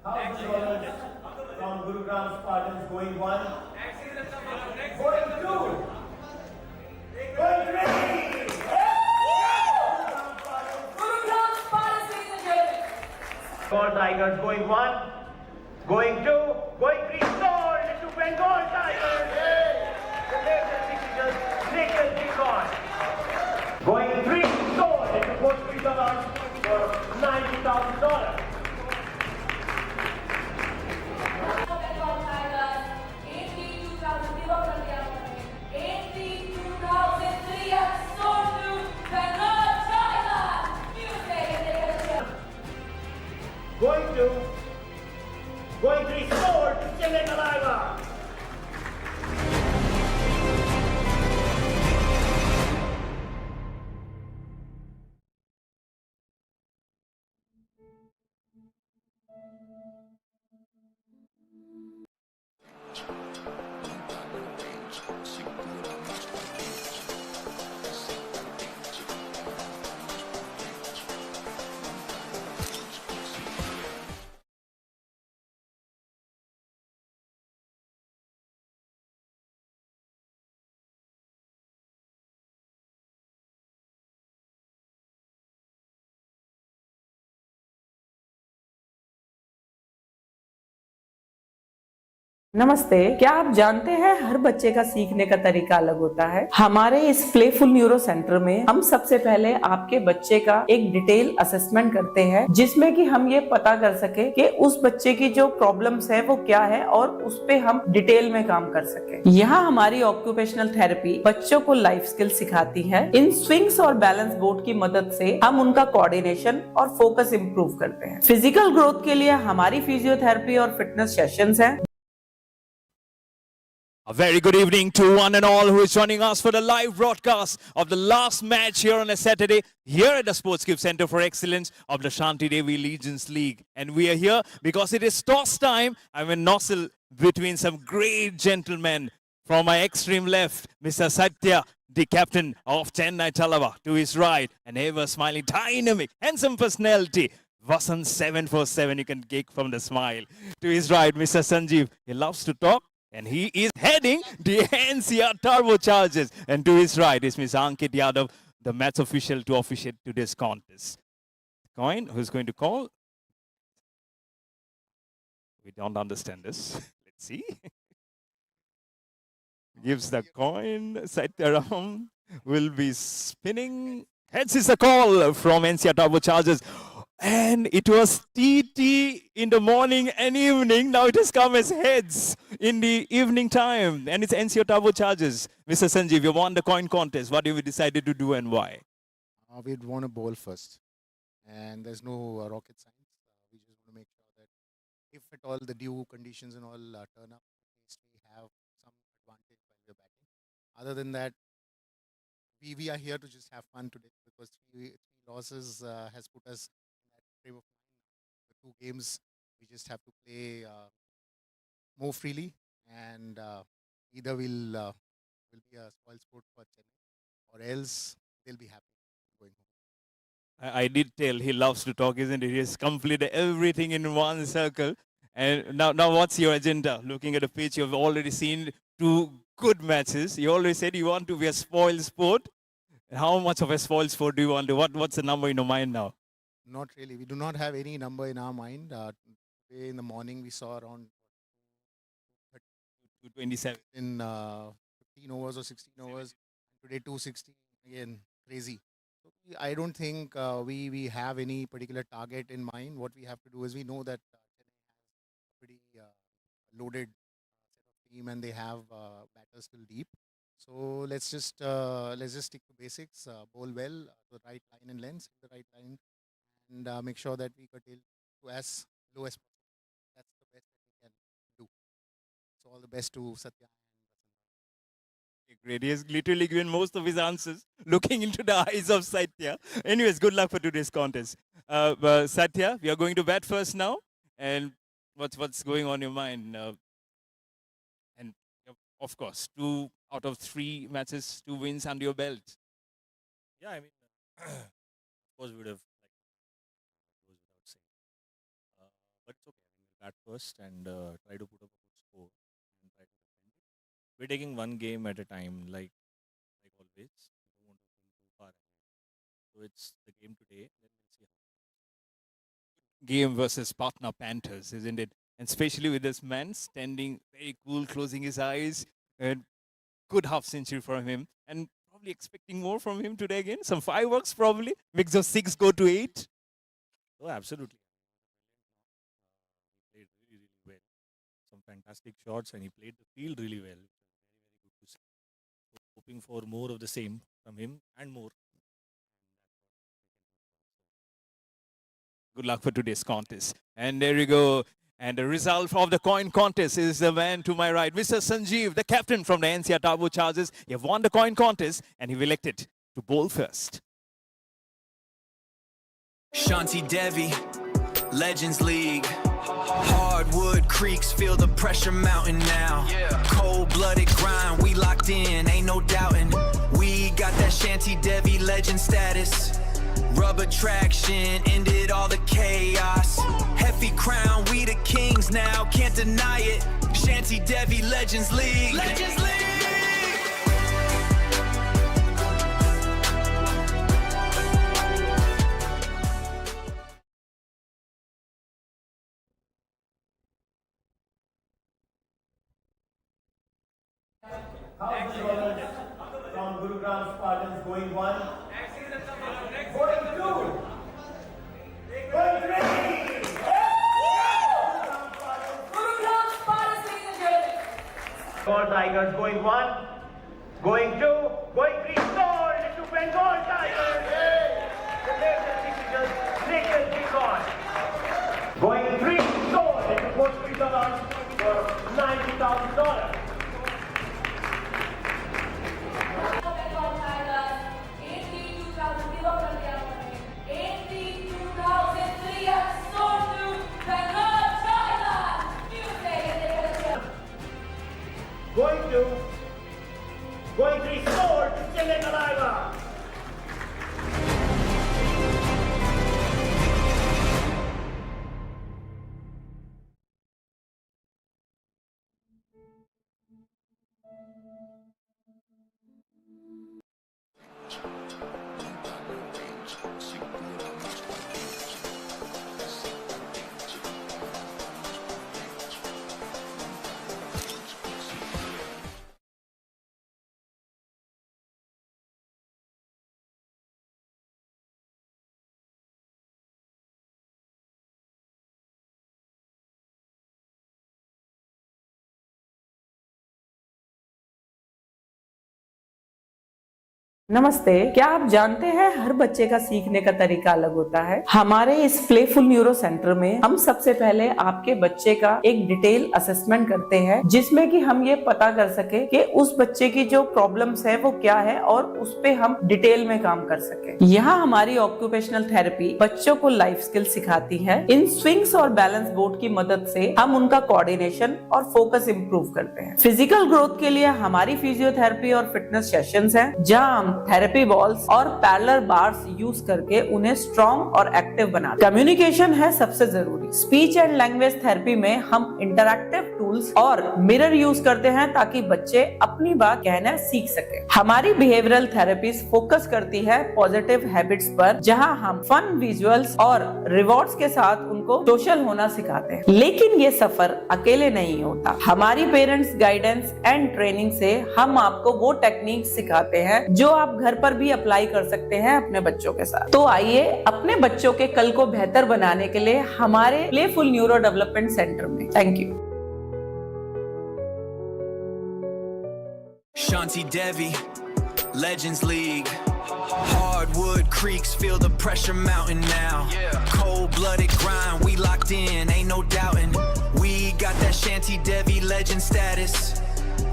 House bowlers from Gurugram Spartans going one, going two, going three. Gurugram Spartans, ladies and gentlemen. Bengal Tigers going one, going two, going three. Sold to Bengal Tigers. The latest decision, latest record. Going three, sold into $43 for $90,000. Bengal Tigers, 82,000 give up on the other. 82,003 have sold to Bengal Tigers. Music, and they get a cheer. Going two, going three, sold to Chennai Thalaiva. नमस्ते। क्या आप जानते हैं हर बच्चे का सीखने का तरीका अलग होता है। हमारे इस प्लेफुल न्यूरो सेंटर में हम सबसे पहले आपके बच्चे का एक डिटेल असेसमेंट करते हैं, जिसमें कि हम ये पता कर सके कि उस बच्चे की जो प्रॉब्लम्स है वो क्या है और उस पे हम डिटेल में काम कर सके। यहाँ हमारी ऑक्यूपेशनल थेरेपी बच्चों को लाइफ स्किल सिखाती है। इन स्विंग्स और बैलेंस बोर्ड की मदद से हम उनका कोऑर्डिनेशन और फोकस इंप्रूव करते हैं। फिजिकल ग्रोथ के लिए हमारी फिजियोथेरेपी और फिटनेस सेशंस हैं। A very good evening to one and all who is joining us for the live broadcast of the last match here on a Saturday here at the Sports Cube Center for Excellence of the Shanti Devi Legions League. And we are here because it is toss time. I'm in Nozzle between some great gentlemen. From my extreme left, Mr. Satya, the captain of Chennai Thalaiva. To his right, an ever smiling, dynamic, handsome personality. Vasant 747, you can kick from the smile. To his right, Mr. Sanjeev. He loves to talk. And he is heading the NCR Turbo Chargers. And to his right is Ms. Ankit Yadav, the match official to officiate today's contest. Coin, who's going to call? We don't understand this. Let's see. Gives the coin. Satyaram will be spinning. Heads is a call from NCR Turbo Chargers. And it was TT in the morning and evening. Now it has come as heads in the evening time. And it's NCR Turbo Chargers. Mr. Sanjeev, you won the coin contest. What have you decided to do and why? We'd want a bowl first. And there's no rocket science. We just want to make sure that if at all the dew conditions and all turn up, at least we have some advantage while we're batting. Other than that, we are here to just have fun today because three losses has put us frame of mind. The two games we just have to play more freely, and either will be a spoil sport for Chennai, or else they'll be happy going home. I did tell he loves to talk, isn't it? He has completed everything in one circle. And now what's your agenda? Looking at the pitch, you've already seen two good matches. You always said you want to be a spoil sport. How much of a spoil sport do you want to? What's the number in your mind now? Not really. We do not have any number in our mind. Today in the morning we saw around 227 in 15 overs or 16 overs. Today 260 again, crazy. So I don't think we have any particular target in mind. What we have to do is we know that Chennai has a pretty loaded set of team and they have batters still deep. So let's just stick to basics. Bowl well, the right line and length, the right line. And make sure that we curtail to as low as possible. That's the best that we can do. So all the best to Satya and Vasan. Great. He has literally given most of his answers looking into the eyes of Satya. Anyways, good luck for today's contest. Satya, we are going to bat first now. And what's going on in your mind? And of course, 2 out of 3 matches, 2 wins under your belt. Yeah, I mean, of course, we would have goes without saying. But it's okay. I mean, we'll bat first and try to put up a good score and try to defend it. We're taking one game at a time, like always. We don't want to think too far ahead. So it's the game today. Then we'll see how. Game versus Patna Panthers, isn't it? And especially with this man standing very cool, closing his eyes, and good half century from him, and probably expecting more from him today again. Some fireworks probably. Mix of 6 go to 8. Oh, absolutely. He played really, really well. Some fantastic shots, and he played the field really well. Very, very good to see. So hoping for more of the same from him and more. Good luck for today's contest. And there you go. And the result of the coin contest is the man to my right, Mr. Sanjeev, the captain from the NCR Turbo Chargers. He have won the coin contest and he elected to bowl first. Shanti Devi, Legends League. Hardwood creeks, feel the pressure mounting now. Cold-blooded grind, we locked in, ain't no doubting. We got that Shanti Devi legend status. Rubber traction, ended all the chaos. Hefty crown, we the kings now, can't deny it. Shanti Devi, Legends League. Legends League! How's the bowlers from Gurugram Spartans going 1, going 2, going 3. Gurugram Spartans, ladies and gentlemen. Bengal Tigers going 1, going 2, going 3, sold to Bengal Tigers. The latest decision, latest record. Going 3, sold into post-free dollars for $90,000. Bengal Tigers, 82,000 give up कर दिया उन्होंने. 82,003 have sold to Bengal Tigers. Music. Going 2, going 3, sold to Chennai Thalaiva. नमस्ते। क्या आप जानते हैं हर बच्चे का सीखने का तरीका अलग होता है। हमारे इस प्लेफुल न्यूरो सेंटर में हम सबसे पहले आपके बच्चे का एक डिटेल असेसमेंट करते हैं, जिसमें कि हम ये पता कर सके कि उस बच्चे की जो प्रॉब्लम्स है वो क्या है और उस पे हम डिटेल में काम कर सके। यहाँ हमारी ऑक्यूपेशनल थेरेपी बच्चों को लाइफ स्किल सिखाती है। इन स्विंग्स और बैलेंस बोर्ड की मदद से हम उनका कोऑर्डिनेशन और फोकस इम्प्रूव करते हैं। फिजिकल ग्रोथ के लिए हमारी फिजियोथेरेपी और फिटनेस सेशंस हैं, जहाँ हम थेरेपी बॉल्स और पैरेलल बार्स यूज करके उन्हें स्ट्रॉन्ग और एक्टिव बनाते हैं। कम्युनिकेशन है सबसे जरूरी। स्पीच एंड लैंग्वेज थेरेपी में हम इंटरैक्टिव टूल्स और मिरर यूज करते हैं ताकि बच्चे अपनी बात कहना सीख सके। हमारी बिहेवियरल थेरेपीज फोकस करती है पॉजिटिव हैबिट्स पर, जहां हम फन विजुअल्स और रिवॉर्ड्स के साथ उनको सोशल होना सिखाते हैं। लेकिन ये सफर अकेले नहीं होता। हमारी पेरेंट्स गाइडेंस एंड ट्रेनिंग से हम आपको वो टेक्निक सिखाते हैं जो आप घर पर भी अप्लाई कर सकते हैं अपने बच्चों के साथ। तो आइए अपने बच्चों के कल को बेहतर बनाने के लिए हमारे प्लेफुल न्यूरो डेवलपमेंट सेंटर में। Thank you. Shanti Devi, Legends League. Hardwood creeks, feel the pressure mounting now. Cold-blooded grind, we locked in, ain't no doubting. We got that Shanti Devi legend status.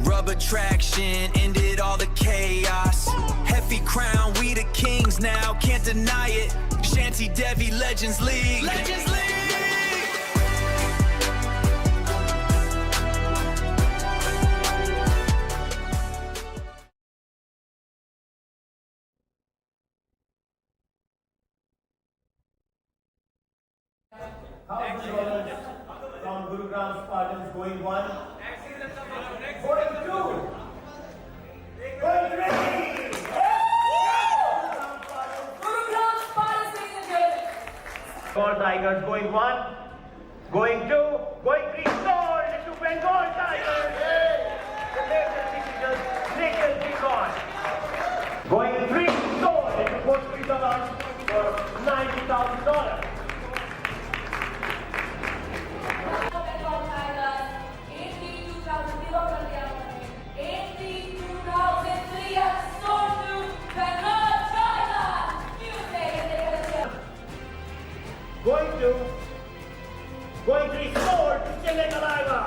Rubber traction, ended all the chaos. Hefty crown, we the kings now, can't deny it. Shanti Devi, Legends League. Legends League. How's the bowlers from Gurugram Spartans going one. Going two. Going three. Gurugram Spartans winning the game. Bengal Tigers going one. Going two. Going three. Sold to Bengal Tigers. The latest decision. Nikhil Devi. Going three. Sold into Bhojpuri Dalan for $90,000. Bengal Tigers 82,000 give up on the other. 82,003 has sold to Bengal Tigers. Tuesday is the other. Going two. Going three. Sold to Chennai Thalaiva.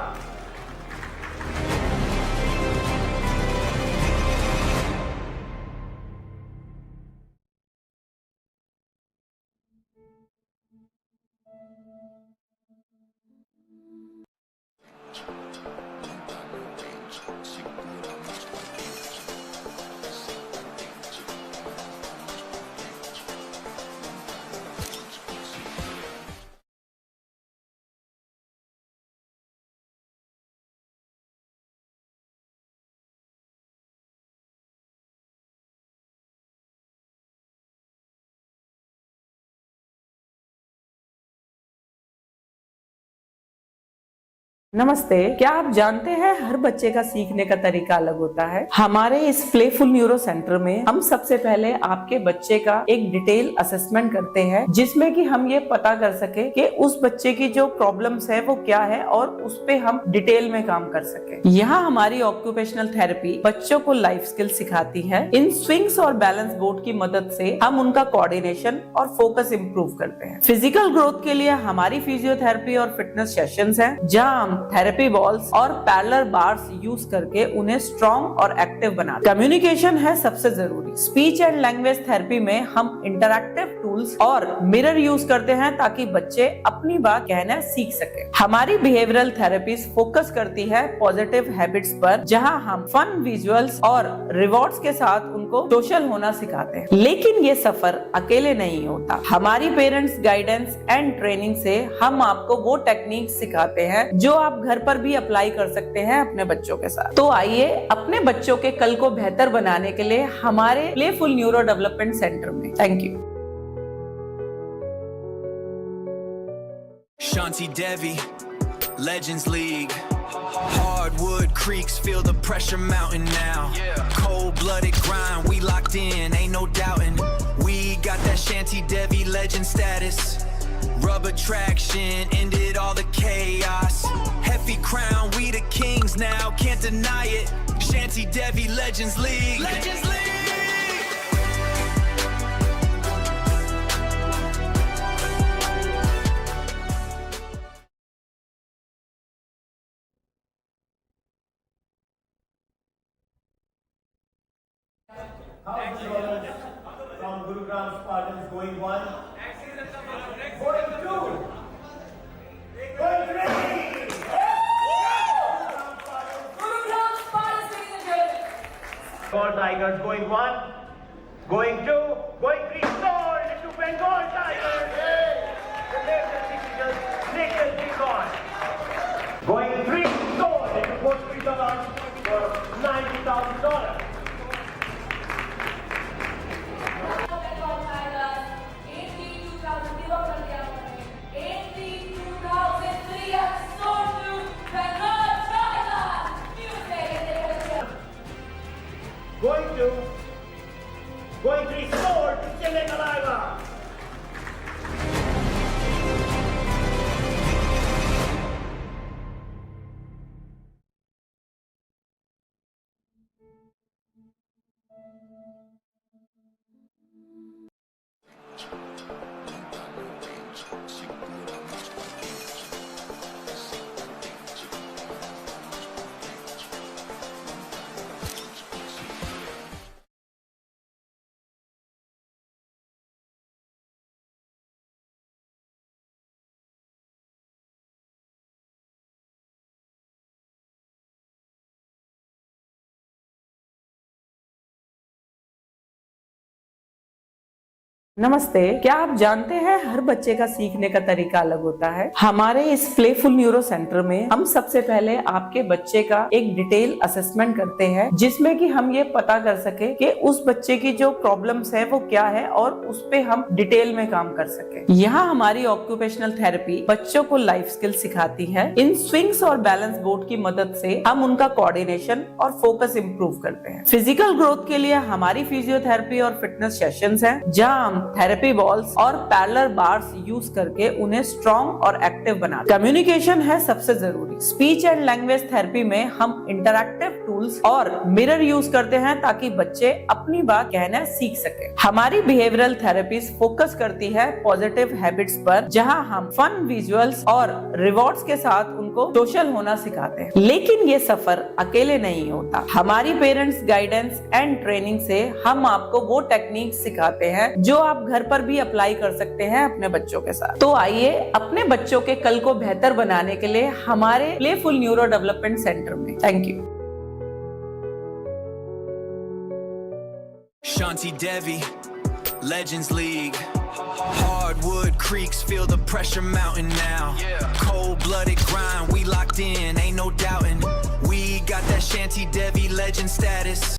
नमस्ते। क्या आप जानते हैं हर बच्चे का सीखने का तरीका अलग होता है। हमारे इस प्लेफुल न्यूरो सेंटर में हम सबसे पहले आपके बच्चे का एक डिटेल असेसमेंट करते हैं, जिसमें कि हम ये पता कर सके कि उस बच्चे की जो प्रॉब्लम्स है वो क्या है और उस पे हम डिटेल में काम कर सके। यहाँ हमारी ऑक्यूपेशनल थेरेपी बच्चों को लाइफ स्किल सिखाती है। इन स्विंग्स और बैलेंस बोर्ड की मदद से हम उनका कोऑर्डिनेशन और फोकस इम्प्रूव करते हैं। फिजिकल ग्रोथ के लिए हमारी फिजियोथेरेपी और फिटनेस सेशंस हैं, जहाँ हम थेरेपी बॉल्स और पैरेलल बार्स यूज करके उन्हें स्ट्रॉन्ग और एक्टिव बनाते हैं। कम्युनिकेशन है सबसे जरूरी। स्पीच एंड लैंग्वेज थेरेपी में हम इंटरैक्टिव टूल्स और मिरर यूज करते हैं ताकि बच्चे अपनी बात कहना सीख सके। हमारी बिहेवियरल थेरेपीज फोकस करती है पॉजिटिव हैबिट्स पर, जहां हम फन विजुअल्स और रिवॉर्ड्स के साथ उनको सोशल होना सिखाते हैं। लेकिन ये सफर अकेले नहीं होता। हमारी पेरेंट्स गाइडेंस एंड ट्रेनिंग से हम आपको वो टेक्निक सिखाते हैं जो आप घर पर भी अप्लाई कर सकते हैं अपने बच्चों के साथ। तो आइए अपने बच्चों के कल को बेहतर बनाने के लिए हमारे प्लेफुल न्यूरो डेवलपमेंट सेंटर में। Thank you. Shanti Devi, Legends League. Hardwood creeks, feel the pressure mounting now. Cold-blooded grind, we locked in, ain't no doubting. We got that Shanti Devi legend status. Rubber traction, ended all the chaos. Hefty crown, we the kings now, can't deny it. Shanti Devi, Legends League. Legends League! How's the bowlers from Gurugram Spartans going one. Going two. Going three. Gurugram Spartans winning the game. Bengal Tigers going one. Going two. Going three. Sold to Bengal Tigers. The latest decision. Nikhil Devi. Going three. Sold to Bhojpuri Dalan for $90,000. Bengal Tigers 82,000 give up on the other. 82,003 has sold to Bengal Tigers. Tuesday is the other. Going two. Going three. Sold to Chennai Thalaiva. नमस्ते। क्या आप जानते हैं हर बच्चे का सीखने का तरीका अलग होता है। हमारे इस प्लेफुल न्यूरो सेंटर में हम सबसे पहले आपके बच्चे का एक डिटेल असेसमेंट करते हैं, जिसमें कि हम ये पता कर सके कि उस बच्चे की जो प्रॉब्लम्स है वो क्या है और उस पे हम डिटेल में काम कर सके। यहाँ हमारी ऑक्यूपेशनल थेरेपी बच्चों को लाइफ स्किल सिखाती है। इन स्विंग्स और बैलेंस बोर्ड की मदद से हम उनका कोऑर्डिनेशन और फोकस इंप्रूव करते हैं। फिजिकल ग्रोथ के लिए हमारी फिजियोथेरेपी और फिटनेस सेशंस हैं, जहाँ हम थेरेपी बॉल्स और पैरेलल बार्स यूज करके उन्हें स्ट्रॉन्ग और एक्टिव बनाते हैं। कम्युनिकेशन है सबसे जरूरी। स्पीच एंड लैंग्वेज थेरेपी में हम इंटरैक्टिव टूल्स और मिरर यूज करते हैं ताकि बच्चे अपनी बात कहना सीख सके। हमारी बिहेवियरल थेरेपीज फोकस करती है पॉजिटिव हैबिट्स पर, जहां हम फन विजुअल्स और रिवॉर्ड्स के साथ उनको सोशल होना सिखाते हैं। लेकिन ये सफर अकेले नहीं होता। हमारी पेरेंट्स गाइडेंस एंड ट्रेनिंग से हम आपको वो टेक्निक सिखाते हैं जो आप घर पर भी अप्लाई कर सकते हैं अपने बच्चों के साथ। तो आइए अपने बच्चों के कल को बेहतर बनाने के लिए हमारे प्लेफुल न्यूरो डेवलपमेंट सेंटर में। Thank you. Shanti Devi, Legends League. Hardwood creeks, feel the pressure mounting now. Cold-blooded grind, we locked in, ain't no doubting. We got that Shanti Devi legend status.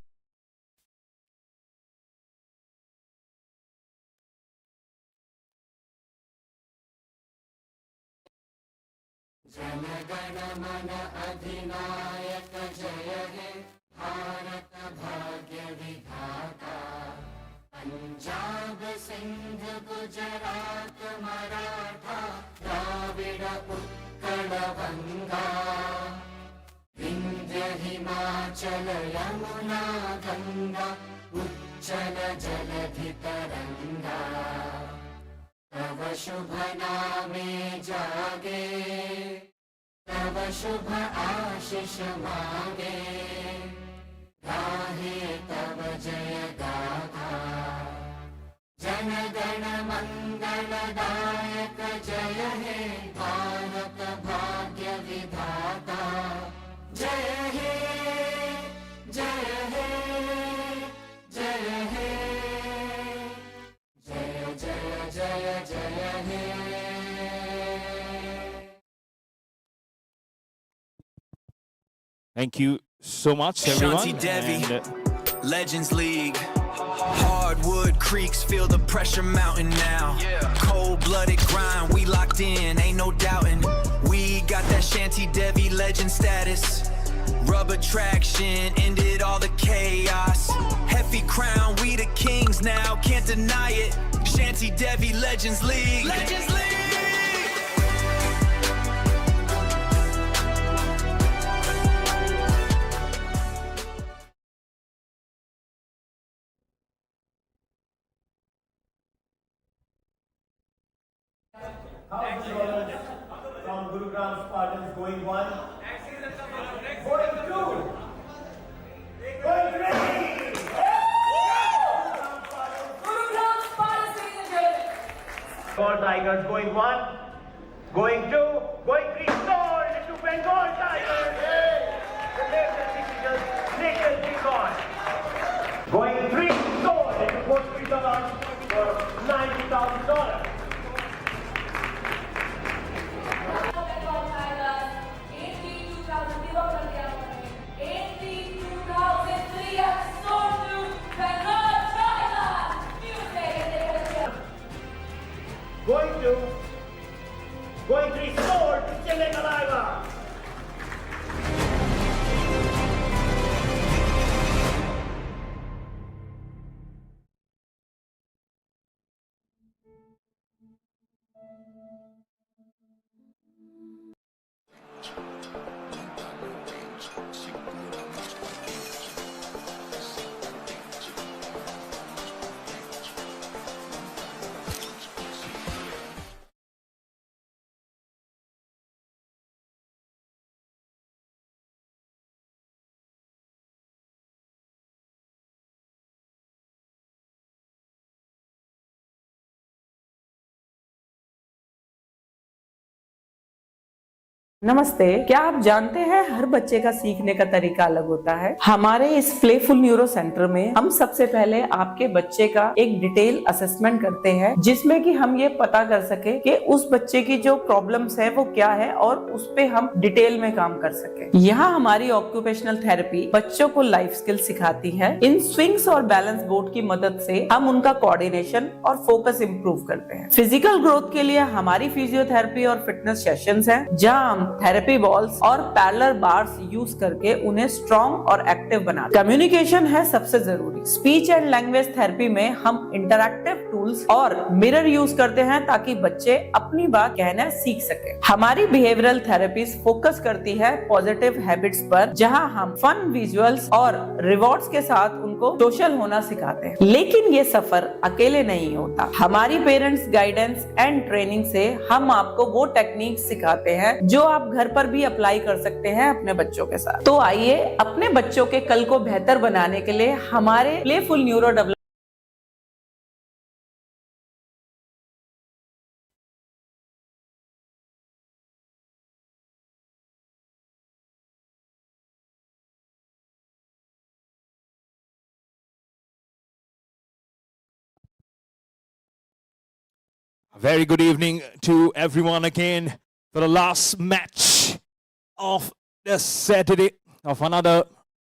Thank you so much, everyone. Shanti Devi, And, Legends League. Hardwood creeks, feel the pressure mounting now. Cold-blooded grind, we locked in, ain't no doubting. We got that Shanti Devi legend status. Rubber traction, ended all the chaos. Hefty crown, we the kings now, can't deny it. Shanti Devi Legends League. Legends League. $1,000 from Gurugram Spartans going one. Going two. Going three. Gurugram Spartans winning the game. Bengal Tigers going one. Going two. Going three. Sold to Bengal Tigers. The latest decision. Nickel Beacon. Going three. Sold into Postry Salon for $90,000. Bengal Tigers 82,000 give up कर दिया उन्होंने 82,003 have sold to Bengal Tigers. Music. Going two. Going three. Sold to Chennai Thalaiva. नमस्ते। क्या आप जानते हैं हर बच्चे का सीखने का तरीका अलग होता है। हमारे इस प्लेफुल न्यूरो सेंटर में हम सबसे पहले आपके बच्चे का एक डिटेल असेसमेंट करते हैं, जिसमें कि हम ये पता कर सके कि उस बच्चे की जो प्रॉब्लम्स है वो क्या है और उस पे हम डिटेल में काम कर सके। यहाँ हमारी ऑक्यूपेशनल थेरेपी बच्चों को लाइफ स्किल सिखाती है। इन स्विंग्स और बैलेंस बोर्ड की मदद से हम उनका कोऑर्डिनेशन और फोकस इंप्रूव करते हैं। फिजिकल ग्रोथ के लिए हमारी फिजियोथेरेपी और फिटनेस सेशंस हैं, जहाँ हम थेरेपी बॉल्स और पैरेलल बार्स यूज करके उन्हें स्ट्रॉन्ग और एक्टिव बनाते हैं। कम्युनिकेशन है सबसे जरूरी। स्पीच एंड लैंग्वेज थेरेपी में हम इंटरैक्टिव टूल्स और मिरर यूज करते हैं ताकि बच्चे अपनी बात कहना सीख सके। हमारी बिहेवियरल थेरेपीज फोकस करती है पॉजिटिव हैबिट्स पर, जहां हम फन विजुअल्स और रिवॉर्ड्स के साथ उनको सोशल होना सिखाते हैं। लेकिन ये सफर अकेले नहीं होता। हमारी पेरेंट्स गाइडेंस एंड ट्रेनिंग से हम आपको वो टेक्निक सिखाते हैं जो आप घर पर भी अप्लाई कर सकते हैं अपने बच्चों के साथ। तो आइए अपने बच्चों के कल को बेहतर बनाने के लिए हमारे playful neuro development A very good evening to everyone again for the last match of the Saturday of another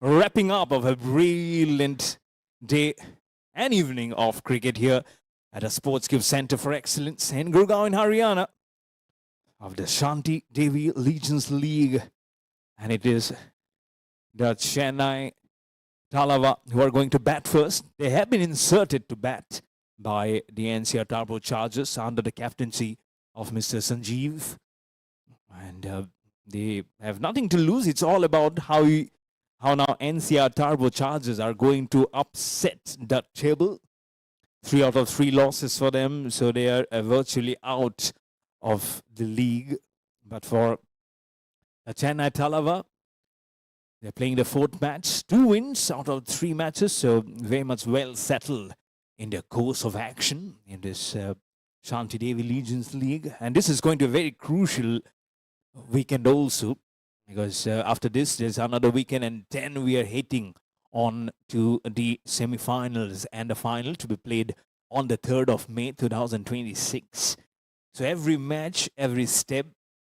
wrapping up of a brilliant day and evening of cricket here at the Sports Cube Centre for Excellence in Gurgaon in Haryana of the Shanti Devi Legends League. And it is the Chennai Thalaiva who are going to bat first. They have been inserted to bat by the NCR Turbo Chargers under the captaincy of Mr. Sanjeev. And they have nothing to lose. It's all about how now NCR Turbo Chargers are going to upset the table. 3 out of 3 losses for them, so they are virtually out of the league. But for the Chennai Thalaiva, they're playing the 4th match. 2 wins out of 3 matches, so very much well settled in their course of action in this Shanti Devi Legends League. And this is going to be a very crucial weekend also, because after this, there's another weekend, and then we are heading on to the semi-finals and the final to be played on the 3rd of May 2026. So every match, every step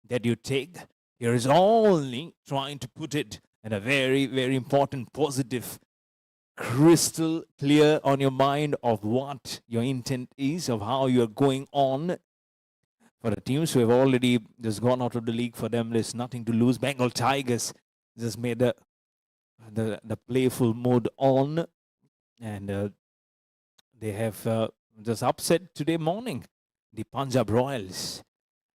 that you take, here is only trying to put it in a very, very important, positive, crystal clear on your mind of what your intent is, of how you're going on. For the teams who have already just gone out of the league, for them there's nothing to lose. Bengal Tigers just made the playful mode on, and they have just upset today morning the Punjab Royals.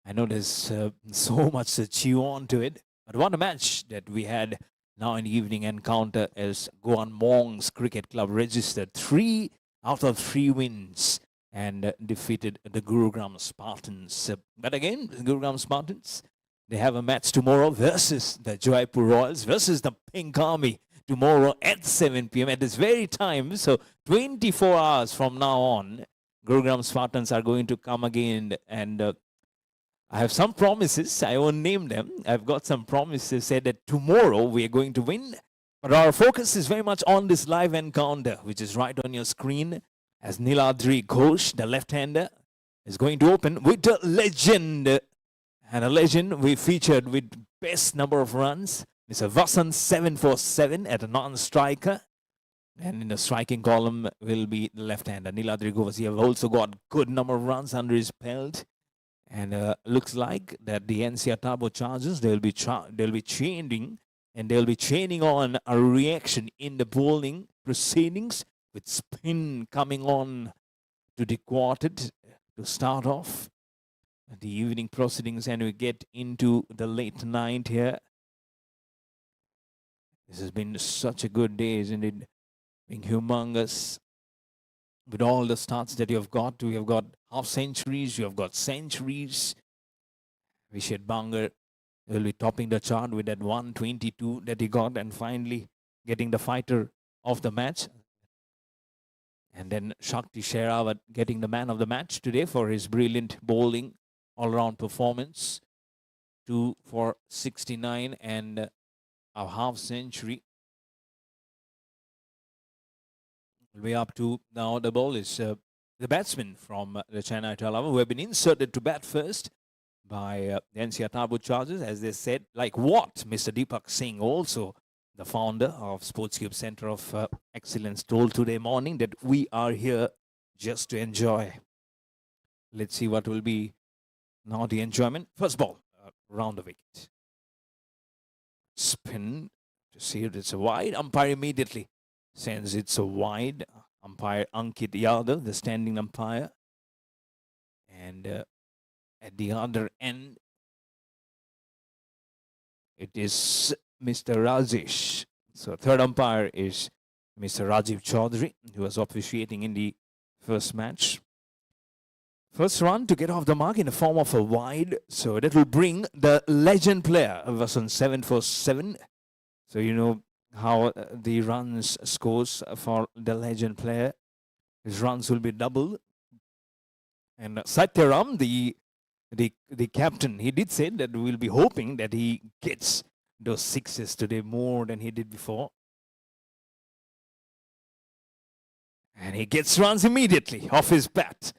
I know there's so much to chew on to it, but what a match that we had now in the evening encounter as Goan Mong's Cricket Club registered 3 out of 3 wins and defeated the Gurugram Spartans. But again, the Gurugram Spartans, they have a match tomorrow versus the Jaipur Royals versus the Pink Army tomorrow at 7 p.m. at this very time. So 24 hours from now on, Gurugram Spartans are going to come again, and I have some promises. I won't name them. I've got some promises said that tomorrow we are going to win. But our focus is very much on this live encounter, which is right on your screen, as Niladri Ghosh, the left-hander, is going to open with a legend. And a legend we featured with best number of runs, Mr. Vasant 747 at a non-striker. And in the striking column will be the left-hander, Niladri Ghosh. He have also got good number of runs under his belt. And looks like that the NCR Turbo Chargers, they'll be chaining, and they'll be chaining on a reaction in the bowling proceedings with spin coming on to the quartet to start off the evening proceedings, and we get into the late night here. This has been such a good day, isn't it? Being humongous. With all the starts that you have got, we have got half centuries, you have got centuries. Vishet Banger will be topping the chart with that 122 that he got, and finally getting the fighter of the match. And then Shakti Sherawat getting the man of the match today for his brilliant bowling all-round performance. 2 for 69 and a half century. Way up to now the ball is the batsmen from the Chennai Thalaiva who have been inserted to bat first by the NCR Turbo Chargers, as they said, like what Mr. Deepak Singh, also the founder of Sportscube Center of Excellence, told today morning, that we are here just to enjoy. Let's see what will be now the enjoyment. First ball, round the wicket. Spin to see if it's a wide. Umpire immediately sends it's a wide. Umpire Ankit Yadav, the standing umpire. And at the other end, it is Mr. Rajesh. So third umpire is Mr. Rajiv Chaudhary, who was officiating in the first match. First run to get off the mark in the form of a wide. So that will bring the legend player, was on 7 for 7. So you know how the runs scores for the legend player. His runs will be double. And Satyaram, the captain, he did say that we'll be hoping that he gets those sixes today more than he did before. And he gets runs immediately off his bat.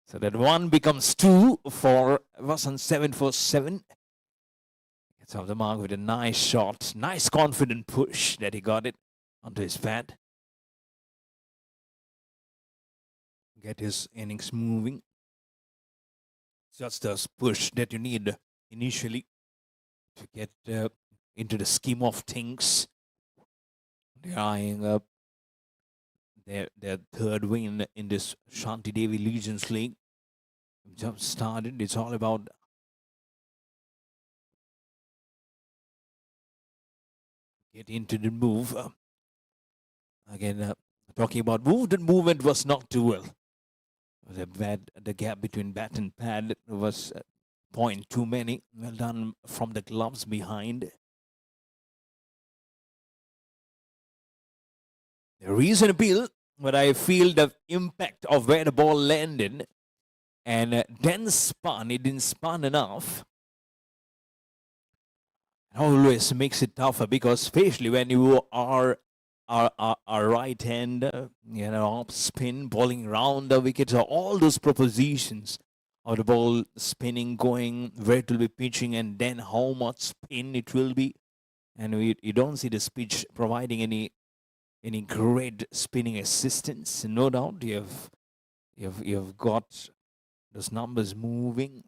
So that one becomes 2 for Vasan, 7 for 7. Gets off the mark with a nice shot. Nice confident push that he got it onto his bat. Get his innings moving. Just a push that you need initially to get into the scheme of things. They're eyeing up their third win in this Shanti Devi Legions League. Just started. It's all about get into the move. Again, talking about move, the movement was not too well. The gap between bat and pad was point too many. Well done from the gloves behind. The reasonable, but I feel the impact of where the ball landed and then spun. It didn't spun enough. Always makes it tougher because especially when you are right hand, off spin, bowling round the wickets, or all those propositions of the ball spinning, going, where it will be pitching, and then how much spin it will be. And you don't see this pitch providing any great spinning assistance. No doubt you've got those numbers moving.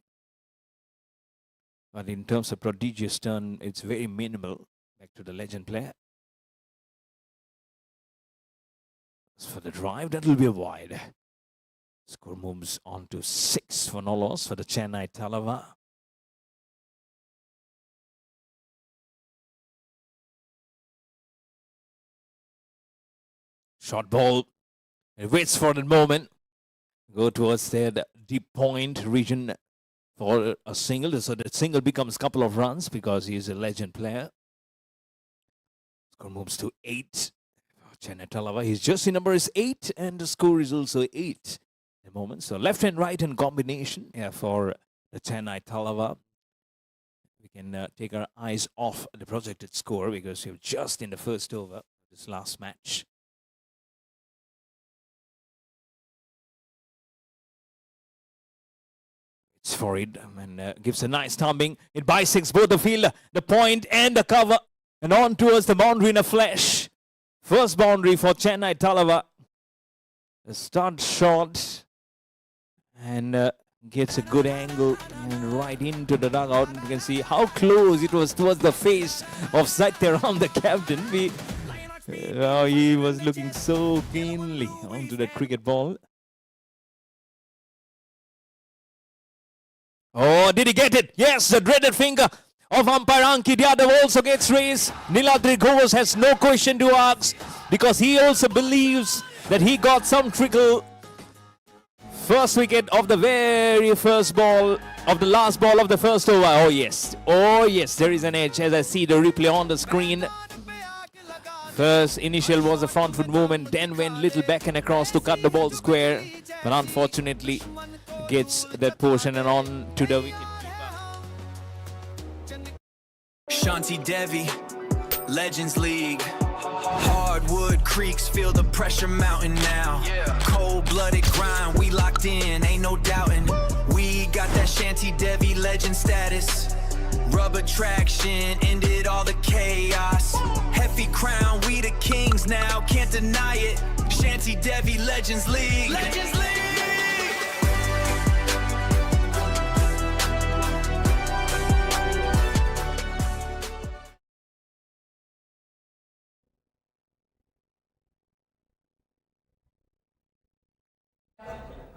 But in terms of prodigious turn, it's very minimal. Back to the legend player. As for the drive, that will be a wide. Score moves on to 6 for no loss for the Chennai Thalaiva. Short ball. It waits for the moment. Go towards the deep point region for a single. So the single becomes a couple of runs because he is a legend player. Score moves to 8. Chennai Thalaiva, his jersey number is 8 and the score is also 8 at the moment. So left and right hand combination for the Chennai Thalaiva. We can take our eyes off the projected score because we're just in the first over of this last match. It's for it and gives a nice thumping. It bisects both the field, the point and the cover, and on towards the boundary in a flash. First boundary for Chennai Thalaiva. The start shot and gets a good angle and right into the dugout. You can see how close it was towards the face of Satyaram, the captain. He was looking so keenly onto the cricket ball. Oh, did he get it? Yes, the dreaded finger of umpire Ankit Yadav also gets raised. Niladri Ghosh has no question to ask because he also believes that he got some trickle. First wicket of the very first ball, of the last ball of the first over. Oh yes, there is an edge as I see the replay on the screen. First initial was a front foot movement, then went little back and across to cut the ball square, but unfortunately gets that portion and on to the wicket keeper. Shanti Devi, Legends League. Hardwood creeks, feel the pressure mounting now. Cold-blooded grind, we locked in, ain't no doubting. We got that Shanti Devi legend status. Rubber traction, ended all the chaos. Hefty crown, we the kings now, can't deny it. Shanti Devi, Legends League. Legends League!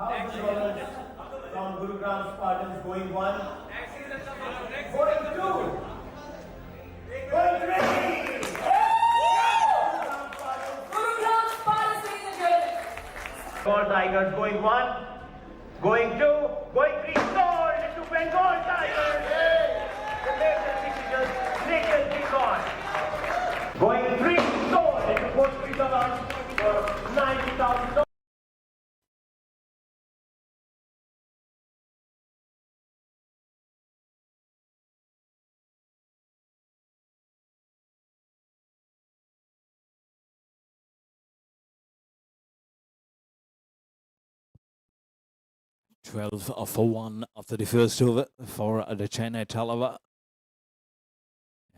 1,000 from Gurugram Spartans going one, going two, going three. Gurugram Spartans, ladies and gentlemen. Bengal Tigers going one, going two, going three, sold to Bengal Tigers. The latest decision, latest record. Going three, sold into fourth runs for $90,000. Twelve for 1 after the first over for the Chennai Thalaiva,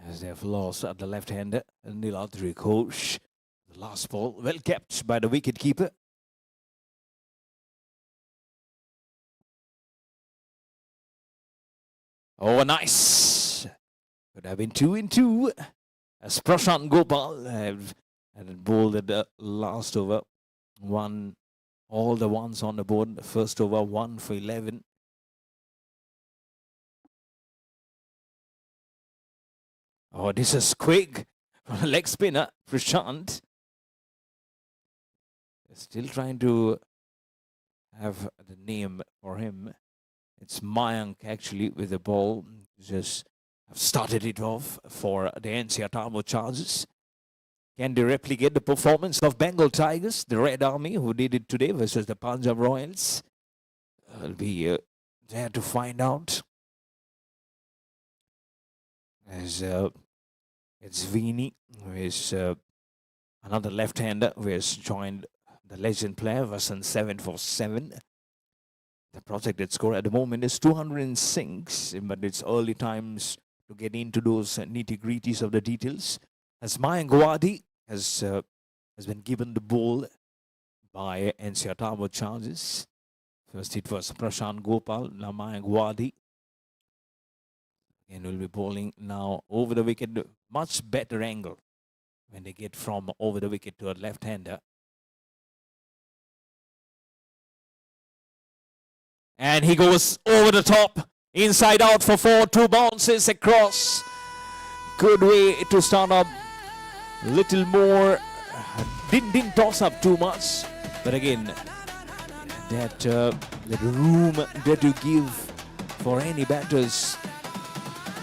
as they have lost at the left-hander Niladri Ghosh. The last ball well kept by the wicket keeper. Oh, nice! Could have been 2 in 2 as Prashant Gopal had bowled at the last over. All the ones on the board. The first over 1 for 11. Oh, this is quick. Leg spinner, Prashant. Still trying to have the name for him. It's Mayank actually with the ball. Just have started it off for the NCR Turbo Chargers. Can they replicate the performance of Bengal Tigers, the Red Army, who did it today versus the Punjab Royals? I'll be there to find out. As it's Veeny, who is another left-hander who has joined the legend player, Vasan 7 for 7. The projected score at the moment is 206, but it's early times to get into those nitty-gritties of the details. As Mayank Wadi has been given the ball by NCR Turbo Chargers. First it was Prashant Gopal, now Mayank Wadi. And will be bowling now over the wicket. Much better angle when they get from over the wicket to a left-hander. And he goes over the top, inside out for 4, 2 bounces across. Good way to start up. Little more, didn't toss up too much, but again, that room that you give for any batters,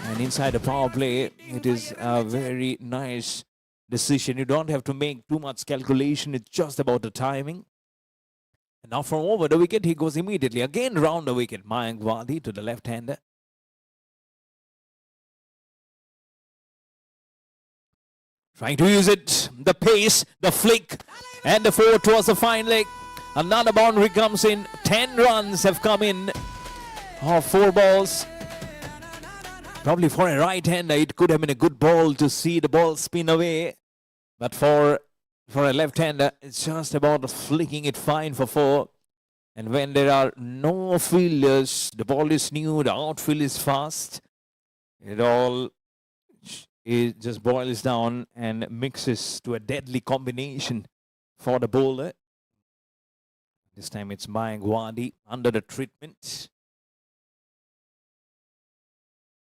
and inside the power play, it is a very nice decision. You don't have to make too much calculation. It's just about the timing. And now from over the wicket, he goes immediately again round the wicket. Mayank Wadi to the left-hander. Trying to use it, the pace, the flick, and the 4 towards the fine leg. Another boundary comes in. 10 runs have come in of 4 balls. Probably for a right-hander, it could have been a good ball to see the ball spin away. But for a left-hander, it's just about flicking it fine for 4. And when there are no fielders, the ball is new, the outfield is fast. It just boils down and mixes to a deadly combination for the bowler. This time it's Mayank Wadi under the treatment.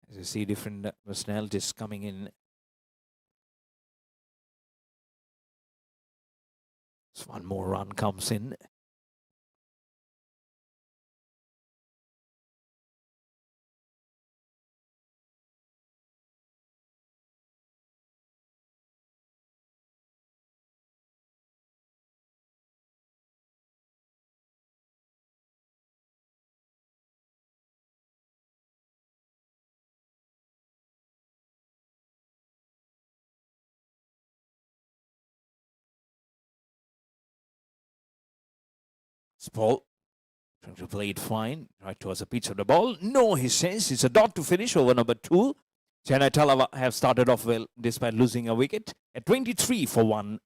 As you see, different personalities coming in. So one more run comes in. Paul trying to play it fine. Right towards the pitch of the ball. No, he says it's a dot to finish over number 2. Chennai Thalaiva have started off well despite losing a wicket at 23 for 1.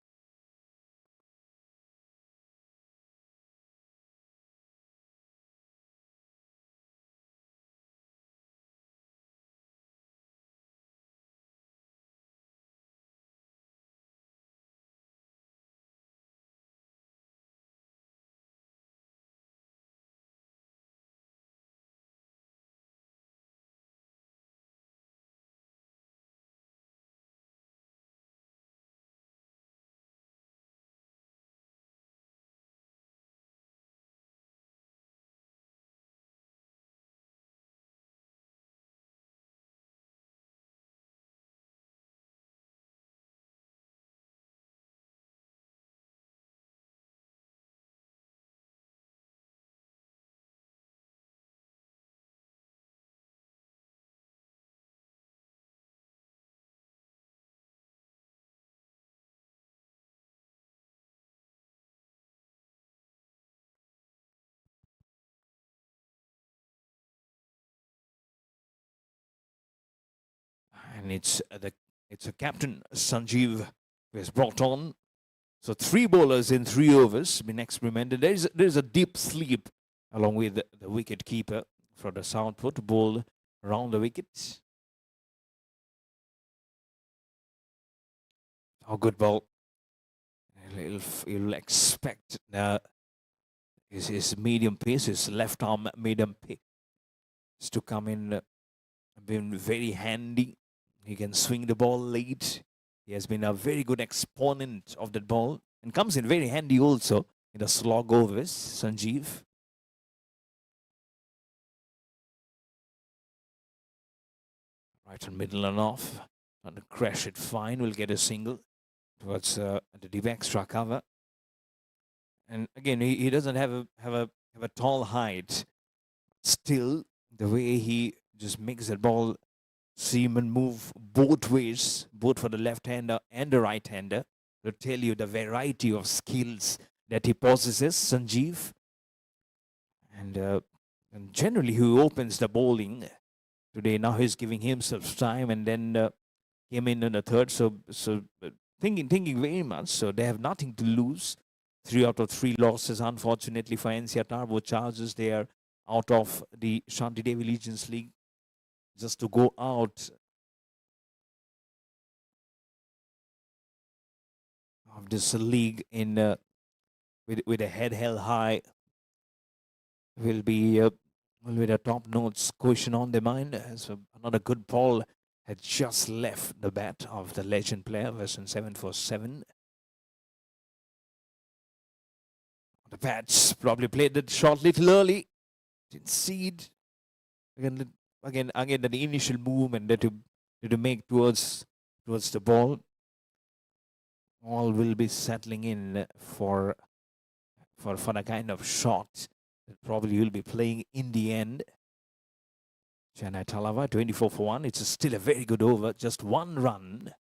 And it's a captain, Sanjeev, who is brought on. So 3 bowlers in 3 overs been experimented. There's a deep sleep along with the wicket keeper for the Southport to bowl around the wickets. Oh, good ball. You'll expect his medium pace, his left arm medium pace to come in. Been very handy. He can swing the ball late. He has been a very good exponent of that ball and comes in very handy also in the slog overs, Sanjeev. Right in middle and off. Trying to crash it fine. Will get a single towards the deep extra cover. And again, he doesn't have a tall height. Still, the way he just makes that ball seem and move both ways, both for the left-hander and the right-hander, to tell you the variety of skills that he possesses, Sanjeev. And generally, he opens the bowling today. Now he's giving himself time, and then came in the third. So thinking very much. So they have nothing to lose. 3 out of 3 losses, unfortunately, for NCR Turbo Chargers. They are out of the Shanti Devi Legends League. Just to go out of this league in with a head held high will be with a top notes question on their mind. As another good ball had just left the bat of the legend player, version 747. The bats probably played that shot little early. Didn't see it. Again, the initial movement that you make towards the ball, all will be settling in for the kind of shot that probably you'll be playing in the end. Chennai Thalaiva, 24 for 1. It's still a very good over, just 1 run.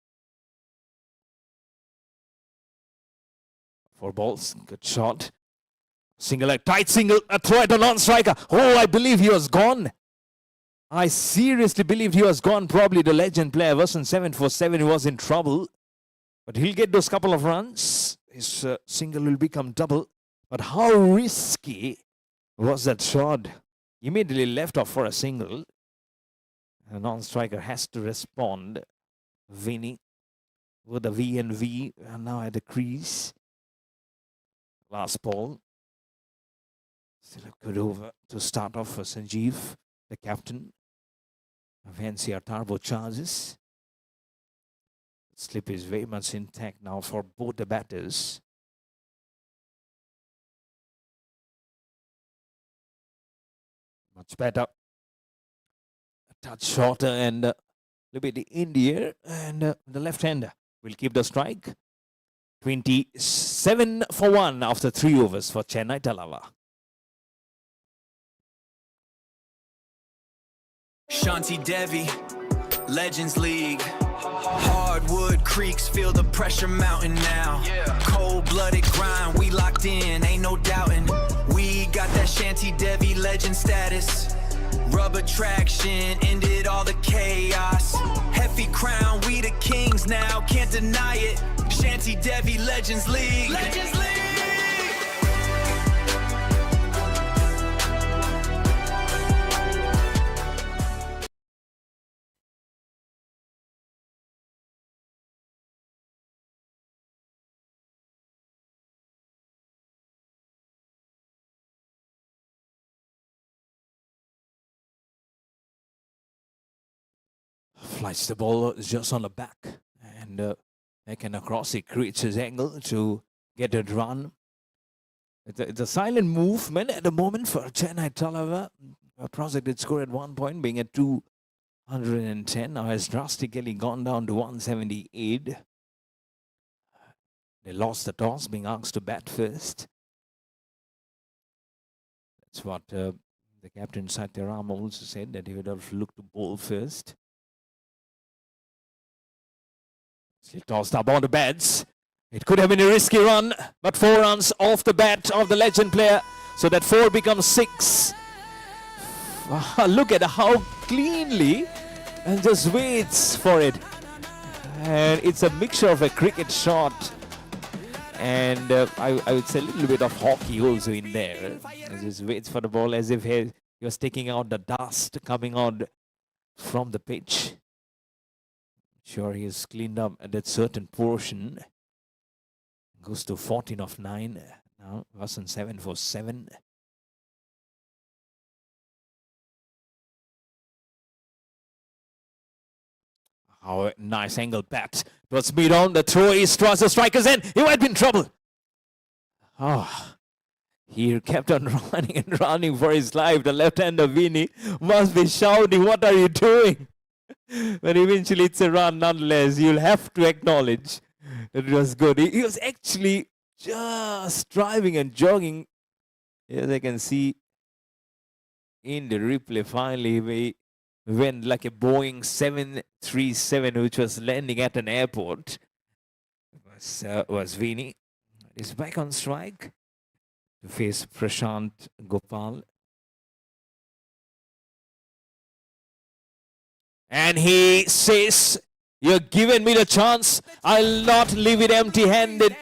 4 balls, good shot. Single leg, tight single, a throw at a non-striker. Oh, I believe he was gone. I seriously believed he was gone. Probably the legend player, version 747, was in trouble. But he'll get those couple of runs. His single will become double. But how risky was that shot? Immediately left off for a single. A non-striker has to respond. Vinny with the V and V now at the crease. Last ball. Still a good over to start off for Sanjeev, the captain of NCR Turbo Chargers. Slip is very much intact now for both the batters. Much better. A touch shorter and a little bit in the air, and the left-hander will keep the strike. 27 for 1 after 3 overs for Chennai Thalaiva. Shanti Devi, Legends League. Hardwood creeks, feel the pressure mounting now. Cold-blooded grind, we locked in, ain't no doubting. We that Shanti Devi legend status. Rubber traction ended all the chaos. Hefty crown, we the kings now, can't deny it. Shanti Devi Legends League. Legends League. Flights the ball just on the back and back and across. He creates his angle to get a run. It's a silent movement at the moment for Chennai Thalaiva. A projected score at 1 point being at 210. Now has drastically gone down to 178. They lost the toss, being asked to bat first. That's what the captain Satyaram also said, that he would have looked to bowl first. He tossed up on the bats. It could have been a risky run, but 4 runs off the bat of the legend player. So that 4 becomes 6. Look at how cleanly and just waits for it. And it's a mixture of a cricket shot and I would say a little bit of hockey also in there. He just waits for the ball as if he was taking out the dust coming out from the pitch. Sure, he has cleaned up that certain portion. Goes to 14 of 9. Now Vasan 7 for 7. Oh, nice angle bat. It was mid on. The throw is towards the striker's end. He might be in trouble. Oh, he kept on running and running for his life. The left-hander Vinny must be shouting, "What are you doing?" But eventually it's a run nonetheless. You'll have to acknowledge that it was good. He was actually just driving and jogging. As I can see in the replay, finally we went like a Boeing 737 which was landing at an airport. It was Vinny. He's back on strike to face Prashant Gopal. And he says, "You're giving me the chance. I'll not leave it empty-handed."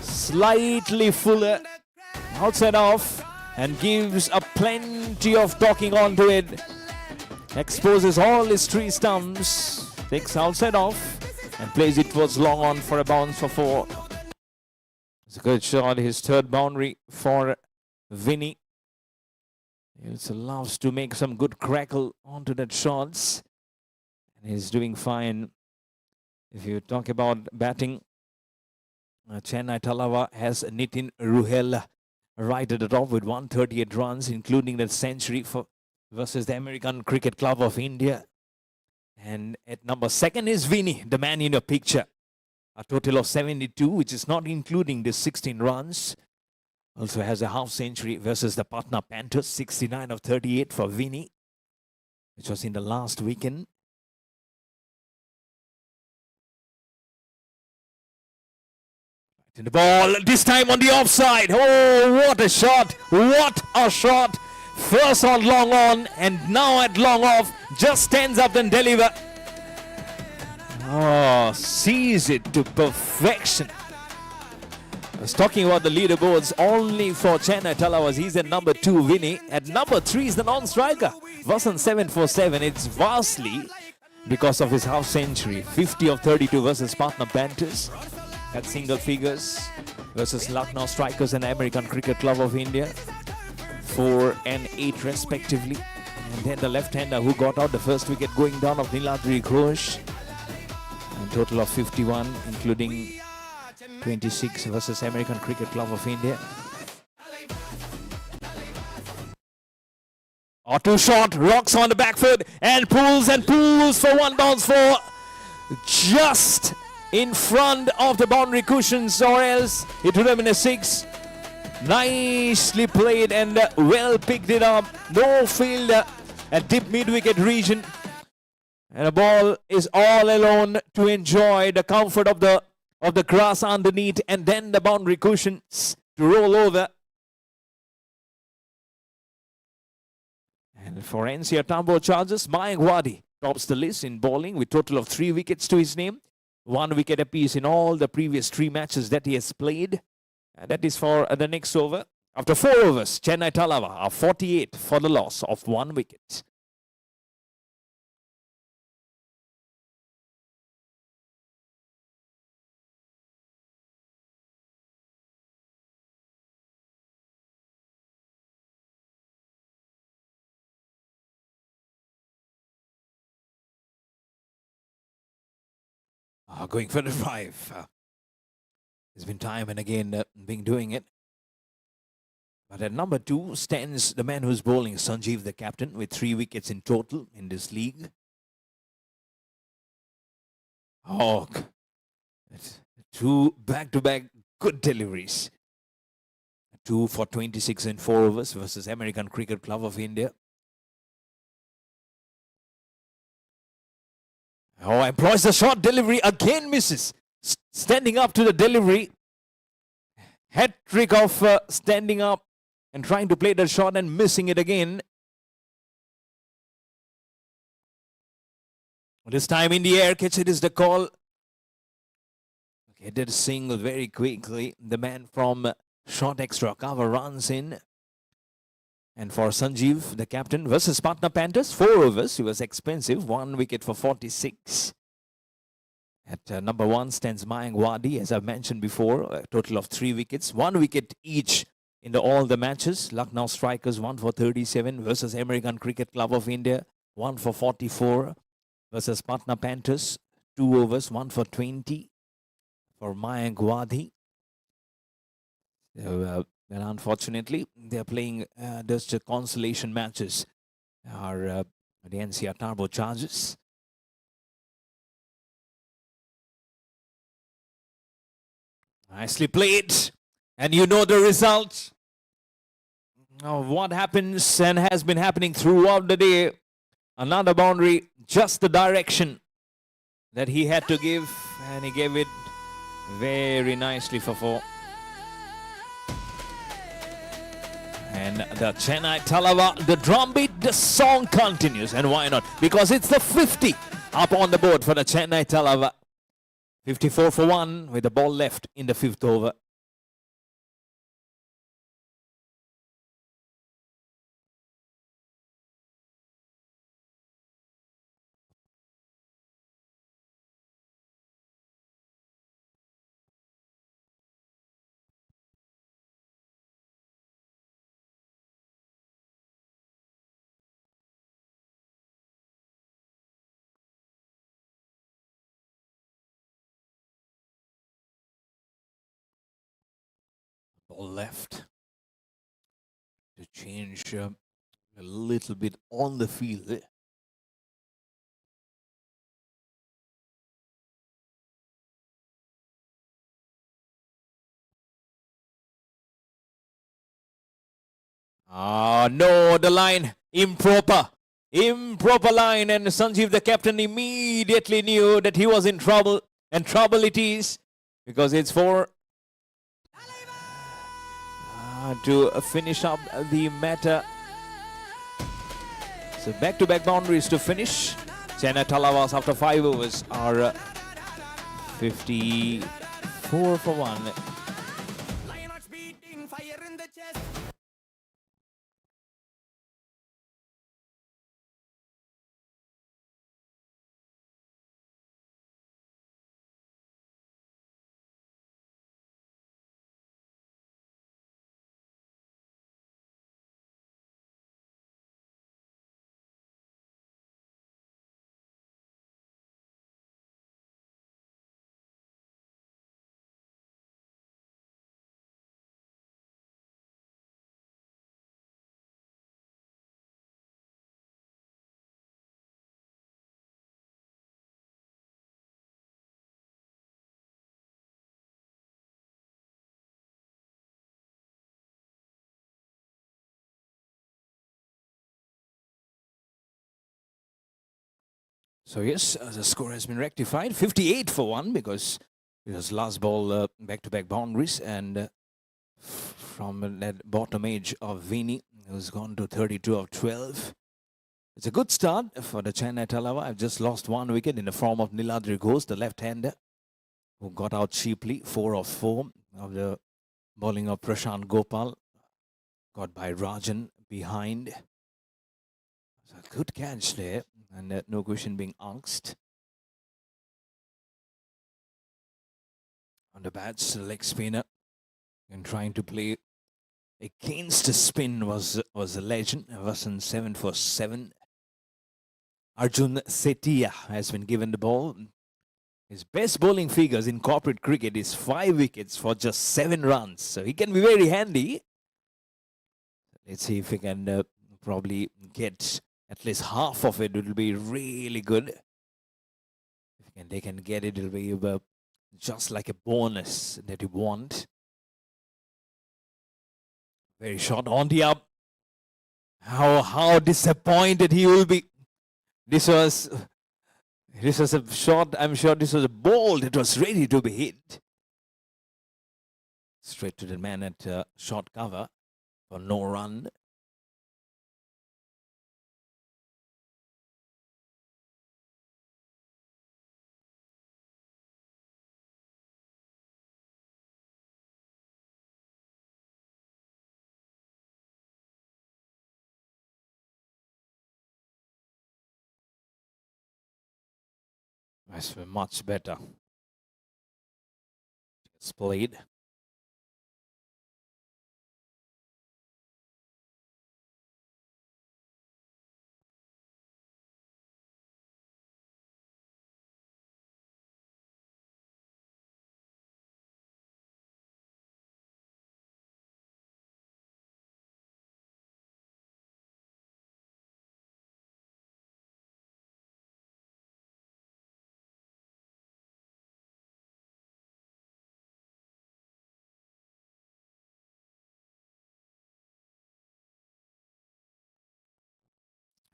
Slightly fuller, outside off, and gives a plenty of talking onto it. Exposes all his 3 stumps, takes outside off, and plays it towards long on for a bounce for 4. It's a good shot, his 3rd boundary for Vinny. He also loves to make some good crackle onto that shots. And he's doing fine. If you talk about batting, Chennai Thalaiva has Nitin Ruhel right at the top with 138 runs, including that century versus the American Cricket Club of India. And at number 2nd is Vinny, the man in your picture. A total of 72, which is not including the 16 runs. Also has a half century versus the Patna Panthers, 69 of 38 for Vinny, which was in the last weekend. In the ball, this time on the offside. Oh, what a shot! What a shot! First on long on, and now at long off. Just stands up and delivers. Oh, sees it to perfection. I was talking about the leaderboards only for Chennai Thalaiva. He's at number 2, Vinny. At number 3 is the non-striker, Vasan 7 for 7. It's vastly because of his half century. 50 of 32 versus Patna Panthers. At single figures versus Lucknow Strikers and American Cricket Club of India. 4 and 8 respectively. And then the left-hander who got out the first wicket going down of Niladri Ghosh. A total of 51, including 26 versus American Cricket Club of India. Auto shot, rocks on the back foot and pulls for 1 bounce for just in front of the boundary cushions, or else it would have been a 6. Nicely played and well picked it up. No fielder at deep mid-wicket region. And the ball is all alone to enjoy the comfort of the grass underneath, and then the boundary cushions to roll over. And for NCR Turbo Chargers, Mayank Wadi tops the list in bowling with total of 3 wickets to his name. 1 wicket apiece in all the previous 3 matches that he has played. And that is for the next over. After 4 overs, Chennai Thalaiva are 48 for the loss of 1 wicket. Going for the drive. There's been time and again been doing it. But at number 2 stands the man who's bowling, Sanjeev, the captain, with 3 wickets in total in this league. Oh, 2 back-to-back good deliveries. 2 for 26 in 4 overs versus American Cricket Club of India. Oh, employs the short delivery, again misses. Standing up to the delivery. Hat-trick of standing up and trying to play the shot and missing it again. This time in the air, catch it is the call. Okay, did a single very quickly. The man from short extra cover runs in. And for Sanjeev, the captain, versus Patna Panthers, 4 overs. He was expensive, 1 wicket for 46. At number 1 stands Mayank Wadi, as I've mentioned before, a total of 3 wickets. 1 wicket each in all the matches. Lucknow Strikers, 1 for 37 versus American Cricket Club of India, 1 for 44 versus Patna Panthers, 2 overs, 1 for 20 for Mayank Wadi. And unfortunately, they're playing just consolation matches. Are the NCR Turbo Chargers. Nicely played. And you know the result of what happens and has been happening throughout the day. Another boundary, just the direction that he had to give. And he gave it very nicely for 4. And the Chennai Thalaiva, the drumbeat, the song continues. And why not? Because it's the 50 up on the board for the Chennai Thalaiva. 54 for 1 with the ball left in the 5th over. Ball left to change a little bit on the field. No, the line improper. Improper line, and Sanjeev, the captain, immediately knew that he was in trouble, and trouble it is, because it's for to finish up the matter. So back-to-back boundaries to finish. Chennai Thalaiva after 5 overs are 54 for 1. So yes, the score has been rectified. 58 for 1 because it was last ball back-to-back boundaries, and from that bottom edge of Vini, who's gone to 32 of 12. It's a good start for the Chennai Thalaiva. I've just lost one wicket in the form of Niladri Ghosh, the left-hander, who got out cheaply, 4 of 4 of the bowling of Prashant Gopal. Got by Rajan behind. It's a good catch there, and no question being asked. On the bats, the leg spinner, and trying to play against the spin was a legend. Vasan 7 for 7. Arjun Setia has been given the ball. His best bowling figures in corporate cricket is 5 wickets for just 7 runs. So he can be very handy. Let's see if he can probably get at least half of it. It will be really good. If they can get it, it will be just like a bonus that you want. Very short on the up. How disappointed he will be. This was a shot. I'm sure this was a ball that was ready to be hit. Straight to the man at short cover for no run. That's much better. It's played.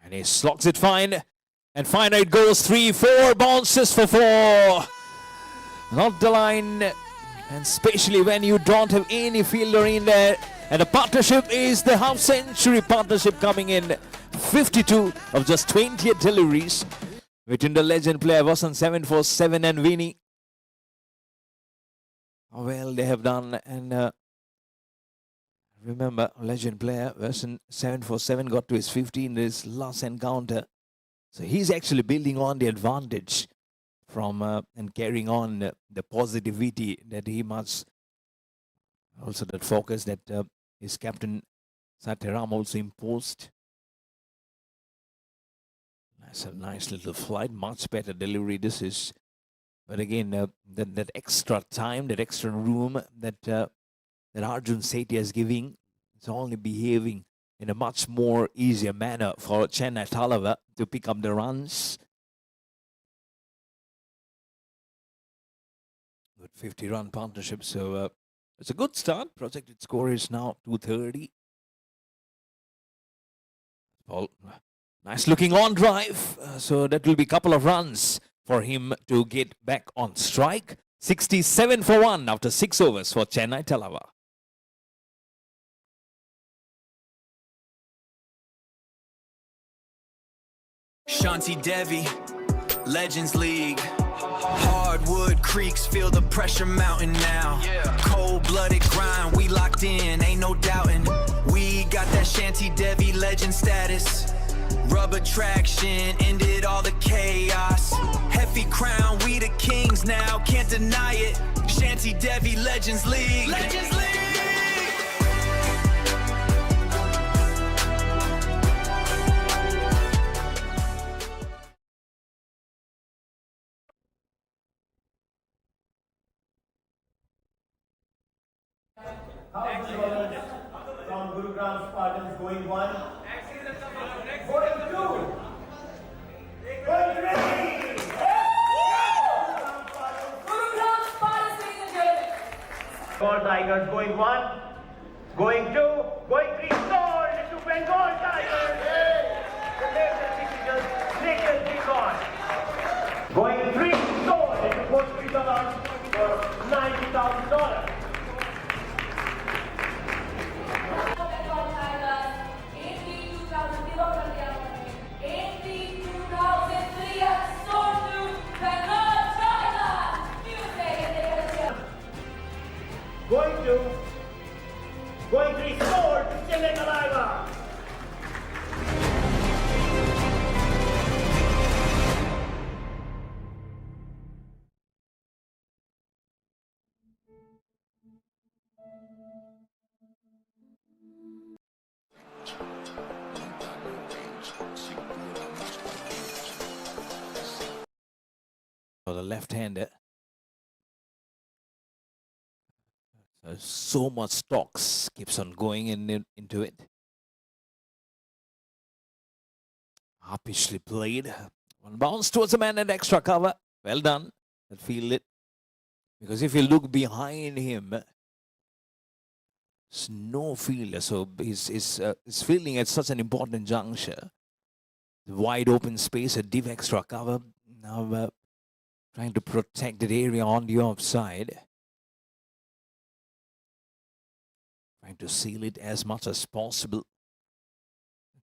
And he slogs it fine. And fine, it goes 3-4, bounces for 4. Not the line. And especially when you don't have any fielder in there. And the partnership is the half-century partnership coming in. 52 of just 20 deliveries. Between the legend player Vasan 7 for 7 and Vinny. Well, they have done. And remember, legend player Vasan 7 for 7 got to his 50 in his last encounter. So he's actually building on the advantage from and carrying on the positivity that he must. Also that focus that his captain Satyaram also imposed. That's a nice little flight, much better delivery this is. But again, that extra time, that extra room that Arjun Setia is giving, it's only behaving in a much more easier manner for Chennai Thalaiva to pick up the runs. Good 50-run partnership, so it's a good start. Projected score is now 230. Well, nice looking on drive, so that will be a couple of runs for him to get back on strike. 67 for 1 after 6 overs for Chennai Thalaiva. Shanti Devi, Legends League. Hardwood creeks, feel the pressure mounting now. Cold-blooded grind, we locked in, ain't no doubting. We got that Shanti Devi legend status. Rubber traction, ended all the chaos. Hefty crown, we the kings now, can't deny it. Shanti Devi, Legends League. Legends League! From Gurugram Spartans going 1, going 2, going 3. Gurugram Spartans, ladies and gentlemen. Bengal Tigers going 1, going 2, going 3, sold to Bengal Tigers. The latest decision, Lakers kick on. Going 3, sold into Portuguese for $90,000. Bengal Tigers, 8 2,000 दिवों कर दिया उन्होंने. Going 3 scored to Chennai Thalaiva. For the left-hander. So much stocks keeps on going into it. Harpishly played. One bounce towards the man and extra cover. Well done. That field it. Because if you look behind him, there's no fielder. So he's fielding at such an important juncture. Wide open space, a deep extra cover. Now trying to protect that area on the offside. Trying to seal it as much as possible.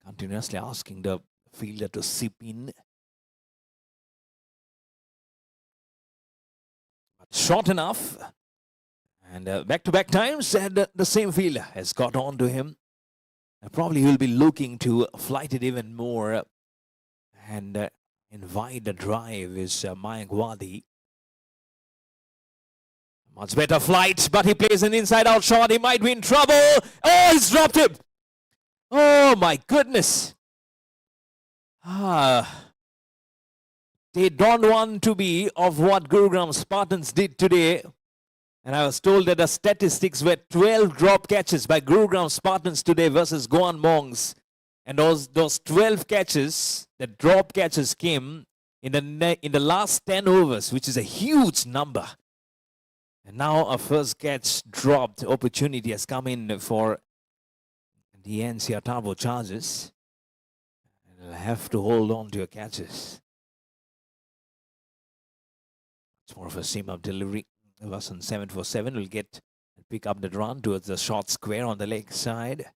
Continuously asking the fielder to sip in. But short enough. And back-to-back times, and the same fielder has got on to him. And probably he'll be looking to flight it even more and invite the drive is Mayank Wadi. Much better flight, but he plays an inside-out shot. He might be in trouble. Oh, he's dropped him. Oh, my goodness. They don't want to be of what Gurugram Spartans did today. And I was told that the statistics were 12 drop catches by Gurugram Spartans today versus Goan Monks. And those 12 catches, the drop catches came in the last 10 overs, which is a huge number. And now a first catch dropped. Opportunity has come in for the NCR Turbo Chargers. And you'll have to hold on to your catches. It's more of a seam-up delivery. Wasson 7-for-7 will get and pick up the run towards the short square on the leg side.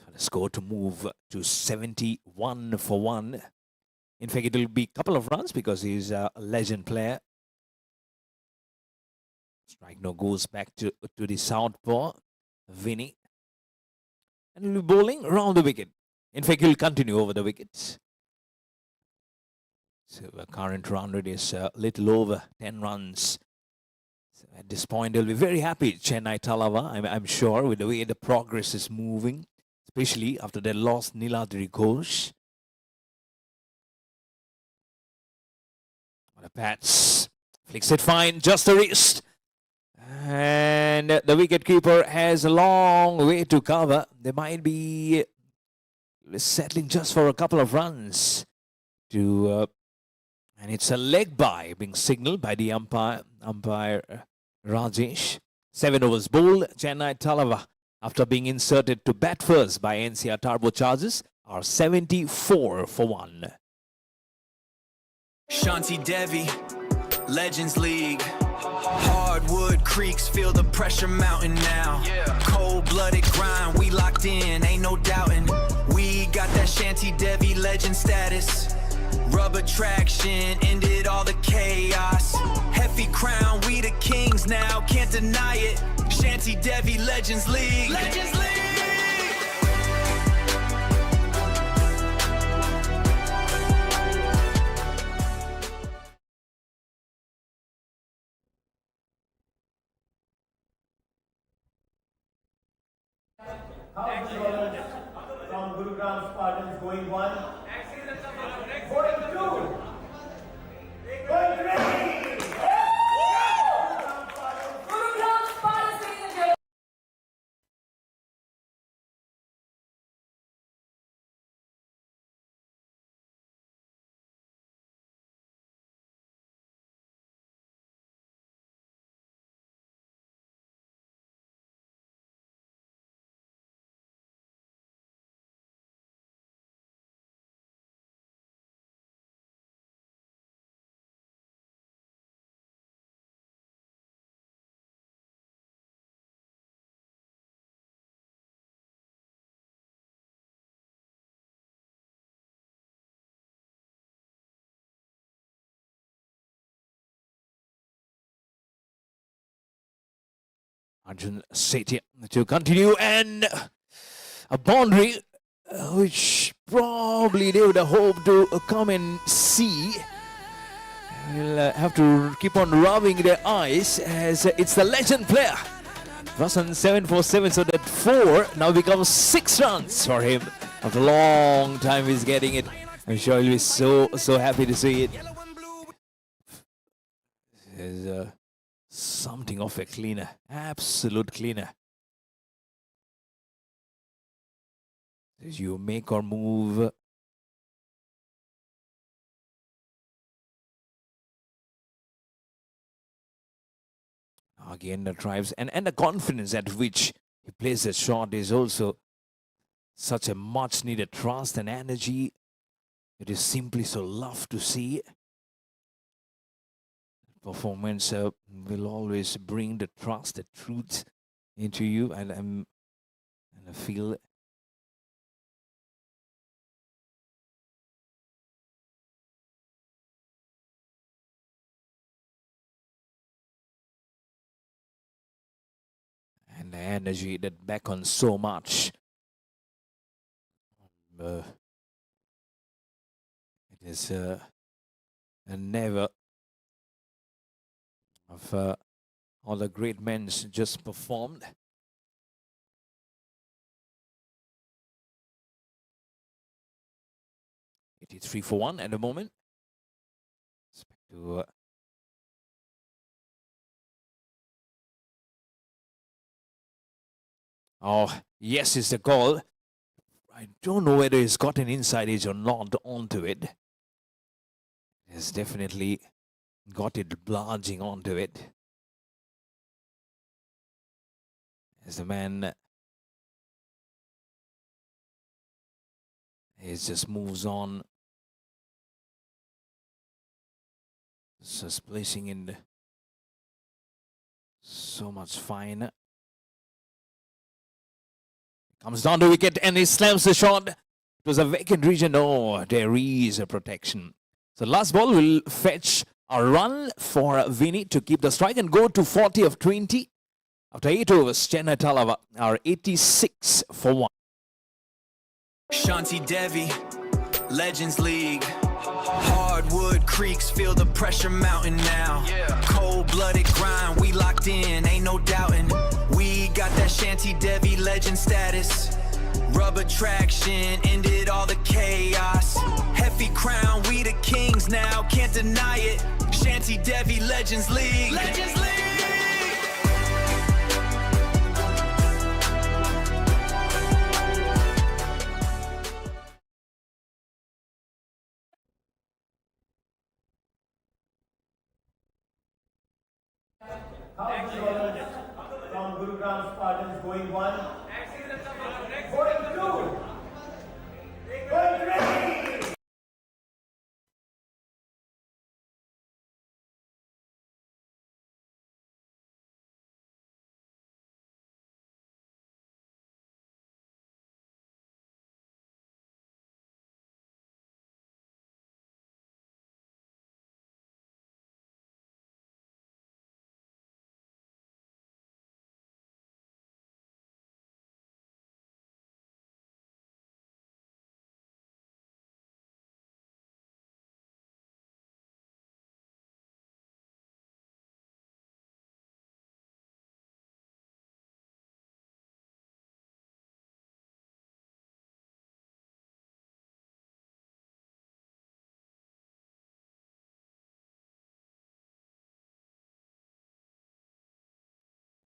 For the score to move to 71-for-1. In fact, it will be a couple of runs because he's a legend player. Strike no goes back to the southpaw, Vinny. And he'll be bowling around the wicket. In fact, he'll continue over the wickets. So the current run rate is a little over 10 runs. So at this point, they'll be very happy, Chennai Thalaiva, I'm sure, with the way the progress is moving, especially after they lost Niladri Ghosh. What a patch. Flicks it fine, just a wrist. And the wicketkeeper has a long way to cover. They might be settling just for a couple of runs to... and it's a leg by being signaled by the umpire Rajesh. 7 overs bowled. Chennai Thalaiva, after being inserted to bat first by NCR Turbo Chargers, are 74-for-1. Shanti Devi, Legends League. Hardwood creeks, feel the pressure mounting now. Cold-blooded grind, we locked in, ain't no doubting. We got that Shanti Devi legend status. Rubber traction, ended all the chaos. Hefty crown, we the kings now, can't deny it. Shanti Devi, Legends League. Legends League! How's the bowlers from Gurugram Spartans going 1? Arjun Sethi to continue, and a boundary which probably they would have hoped to come and see. We'll have to keep on rubbing their eyes as it's the legend player. Vasan 7 for 7, so that 4 now becomes 6 runs for him. After a long time he's getting it. I'm sure he'll be so happy to see it. There's something of a cleaner, absolute cleaner. As you make or move, again the drives and the confidence at which he plays the shot is also such a much needed trust and energy. It is simply so love to see. Performance will always bring the trust, the truth into you, and I feel and the energy that beckons so much. It is never of all the great men just performed. It is 3 for 1 at the moment. Expect to oh, yes, is the goal. I don't know whether he's got an inside edge or not onto it. He's definitely got it bludging onto it. As the man just moves on. Just placing in so much fine. Comes down to wicket and he slams the shot. It was a vacant region. Oh, there is a protection. So last ball will fetch a run for Vinny to keep the strike and go to 40 of 20. After 8 overs, Chennai Thalaiva are 86 for 1. Shanti Devi, Legends League. Hardwood creeks, feel the pressure mounting now. Cold-blooded grind, we locked in, ain't no doubting. We got that Shanti Devi legend status. Rubber traction, ended all the chaos. Heavy crown, we the kings now, can't deny it. Shanti Devi Legends League. Legends League! How's the bowlers from Gurugram Spartans going 1, going 2, going 3.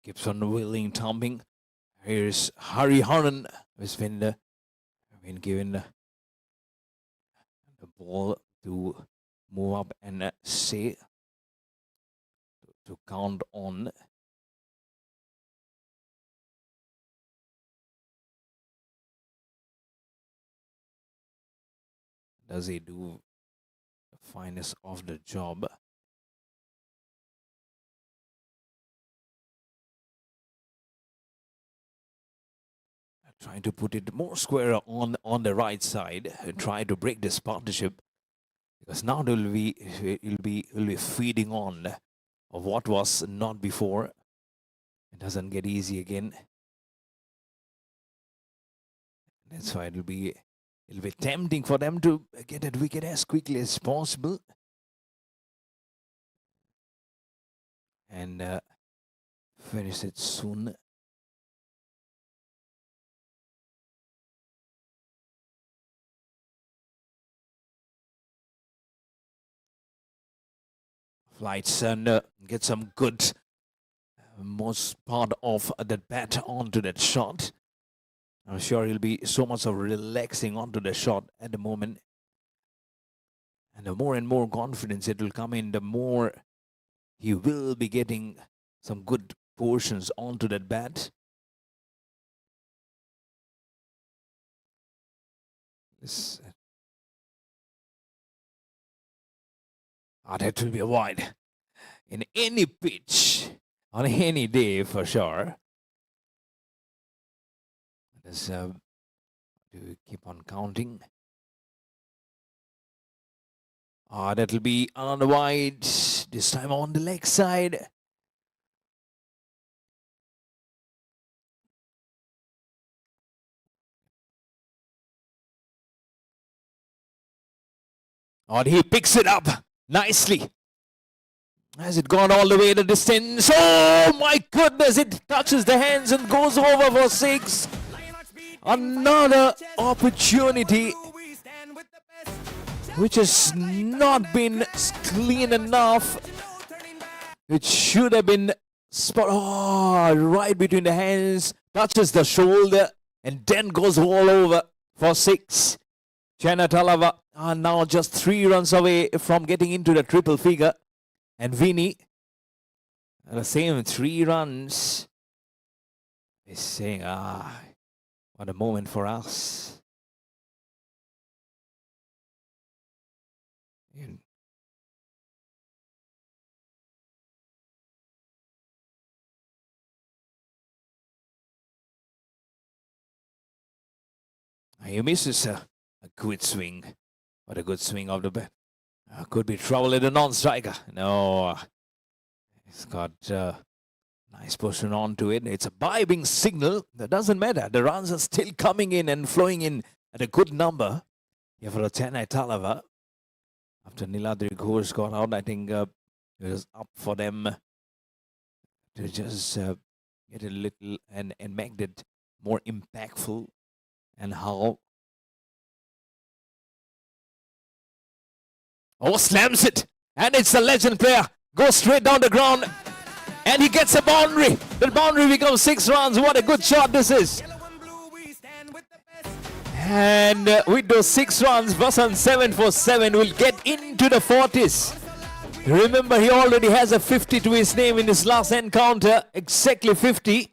Keeps on wheeling, thumping. Here's Hari Haran, who's been given the ball to move up and say to count on. Does he do the finest of the job? Trying to put it more square on the right side and try to break this partnership, because now they'll be feeding on of what was not before. It doesn't get easy again. That's why it'll be tempting for them to get that wicket as quickly as possible. And finish it soon. Flights and get some good most part of that bat onto that shot. I'm sure he'll be so much of relaxing onto the shot at the moment. And the more and more confidence it will come in, the more he will be getting some good portions onto that bat. That will be a wide in any pitch on any day for sure. Let's do we keep on counting. That'll be on the wide, this time on the leg side. He picks it up nicely. Has it gone all the way the distance? Oh my goodness, it touches the hands and goes over for 6. Another opportunity which has not been clean enough. It should have been right between the hands, touches the shoulder and then goes all over for 6. Chennai Thalaiva are now just 3 runs away from getting into the triple figure. And Vinny, the same 3 runs, is saying, what a moment for us. He misses a good swing. What a good swing of the bat. Could be trouble in the non-striker. No, he's got nice pushing onto it. It's a bye-being signal. That doesn't matter. The runs are still coming in and flowing in at a good number. Here for the Chennai Thalaiva. After Niladri Ghosh got out, I think it was up for them to just get a little and make it more impactful. And how? Slams it. And it's a legend player. Goes straight down the ground. And he gets a boundary. The boundary becomes 6 runs. What a good shot this is. And with those 6 runs, Vasan 7 for 7 will get into the 40s. Remember, he already has a 50 to his name in his last encounter. Exactly 50.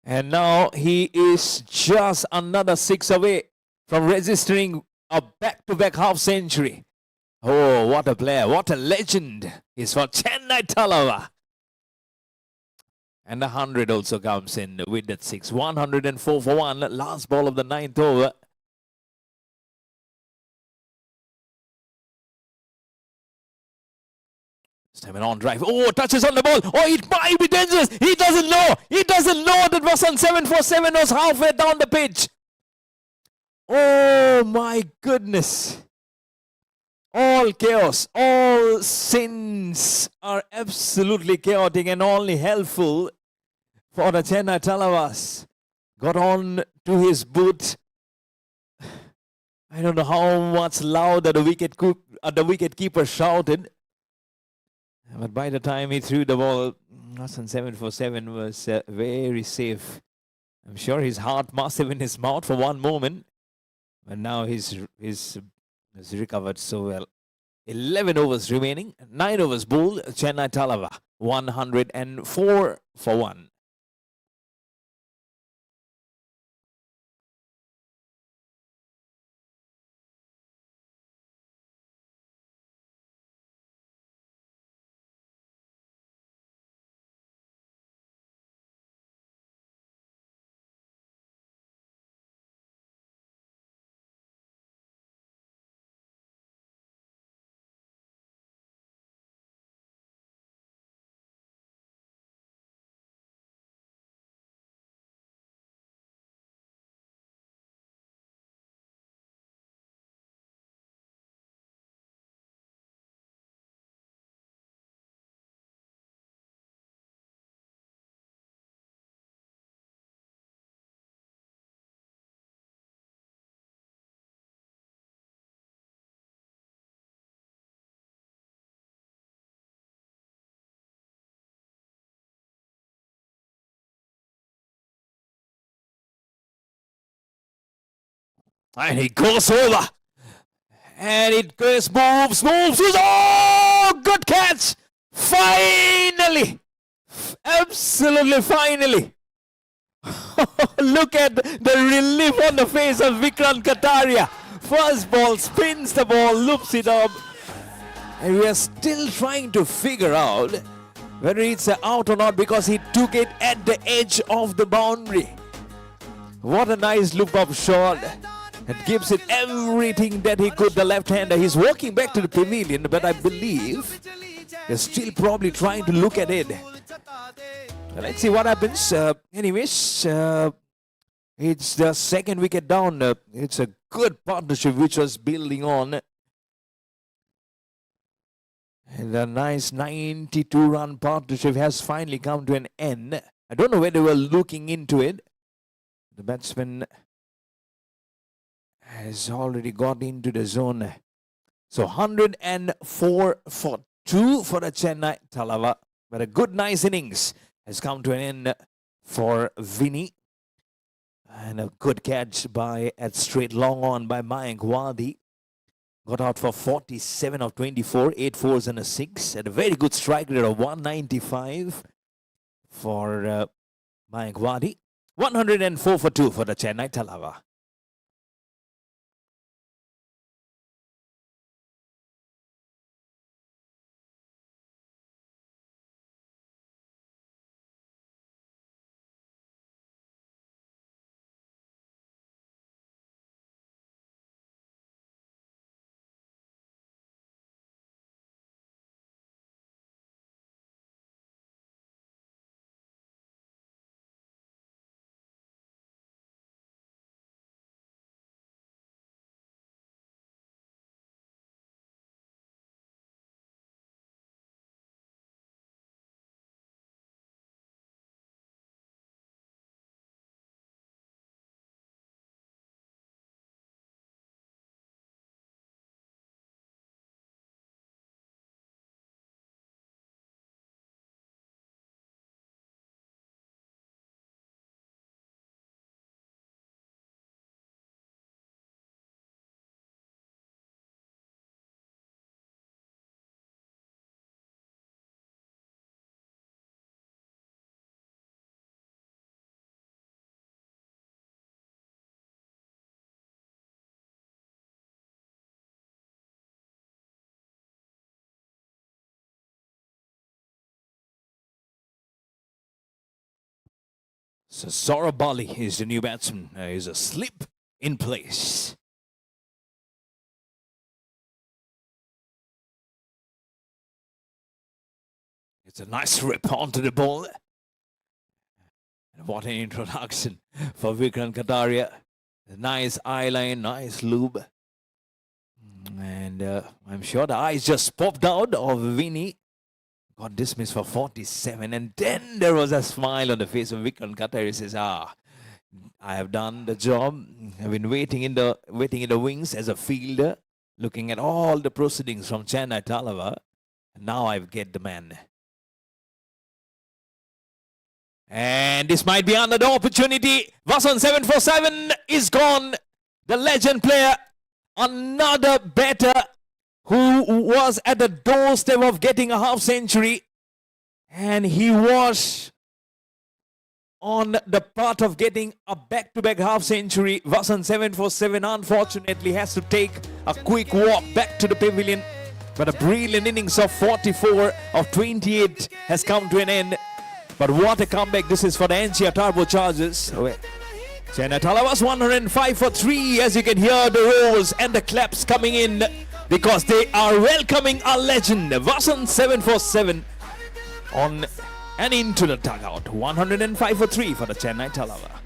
And now he is just another 6 away from registering a back-to-back half century. Oh, what a player. What a legend is for Chennai Thalaiva. And the 100 also comes in with that 6. 104 for 1. Last ball of the 9th over. This time an on drive. Oh, touches on the ball. Oh, it might be dangerous. He doesn't know. He doesn't know that Vasan 747 was halfway down the pitch. Oh my goodness. All chaos, all sins are absolutely chaotic and only helpful for the Chennai Thalaivas. Got on to his boot. I don't know how much louder the wicket keeper shouted. But by the time he threw the ball, Vasan 747 was very safe. I'm sure his heart must have been in his mouth for one moment. But now he's recovered so well. 11 overs remaining. 9 overs bowled. Chennai Thalaiva 104 for 1. And he goes over. And it goes, moves. Oh, good catch. Finally. Absolutely finally. Look at the relief on the face of Vikrant Kataria. First ball, spins the ball, loops it up. And we are still trying to figure out whether it's out or not because he took it at the edge of the boundary. What a nice loop-up shot. It gives it everything that he could, the left-hander. He's walking back to the pavilion, but I believe he's still probably trying to look at it. Let's see what happens. Anyways, it's the second wicket down. It's a good partnership which was building on. And a nice 92-run partnership has finally come to an end. I don't know whether they were looking into it. The batsman has already got into the zone. So 104 for 2 for the Chennai Thalaiva. But a good, nice innings has come to an end for Vinny. And a good catch at straight long on by Mayank Wadi. Got out for 47 of 24, 8 fours and a 6. And a very good strike rate of 195 for Mayank Wadi. 104 for 2 for the Chennai Thalaiva. So Saurabh Bali is the new batsman. Is a slip in place. It's a nice rip onto the ball. And what an introduction for Vikrant Kataria. A nice eye line, nice loop. And I'm sure the eyes just popped out of Vinny. Got dismissed for 47, and then there was a smile on the face of Vikrant Kataria. He says, I have done the job. I've been waiting in the wings as a fielder, looking at all the proceedings from Chennai Thalaiva. And now I get the man. And this might be another opportunity. Vasan 747 is gone. The legend player, another batter who was at the doorstep of getting a half century, and he was on the path of getting a back-to-back half century. Vasan 747 unfortunately has to take a quick walk back to the pavilion, but a brilliant innings of 44 of 28 has come to an end. But what a comeback this is for the NCR Turbo Chargers. Chennai Thalaiva was 105 for 3, as you can hear the roars and the claps coming in, because they are welcoming a legend, Vasan 747, on and into the dugout. 105 for 3 for the Chennai Thalaiva.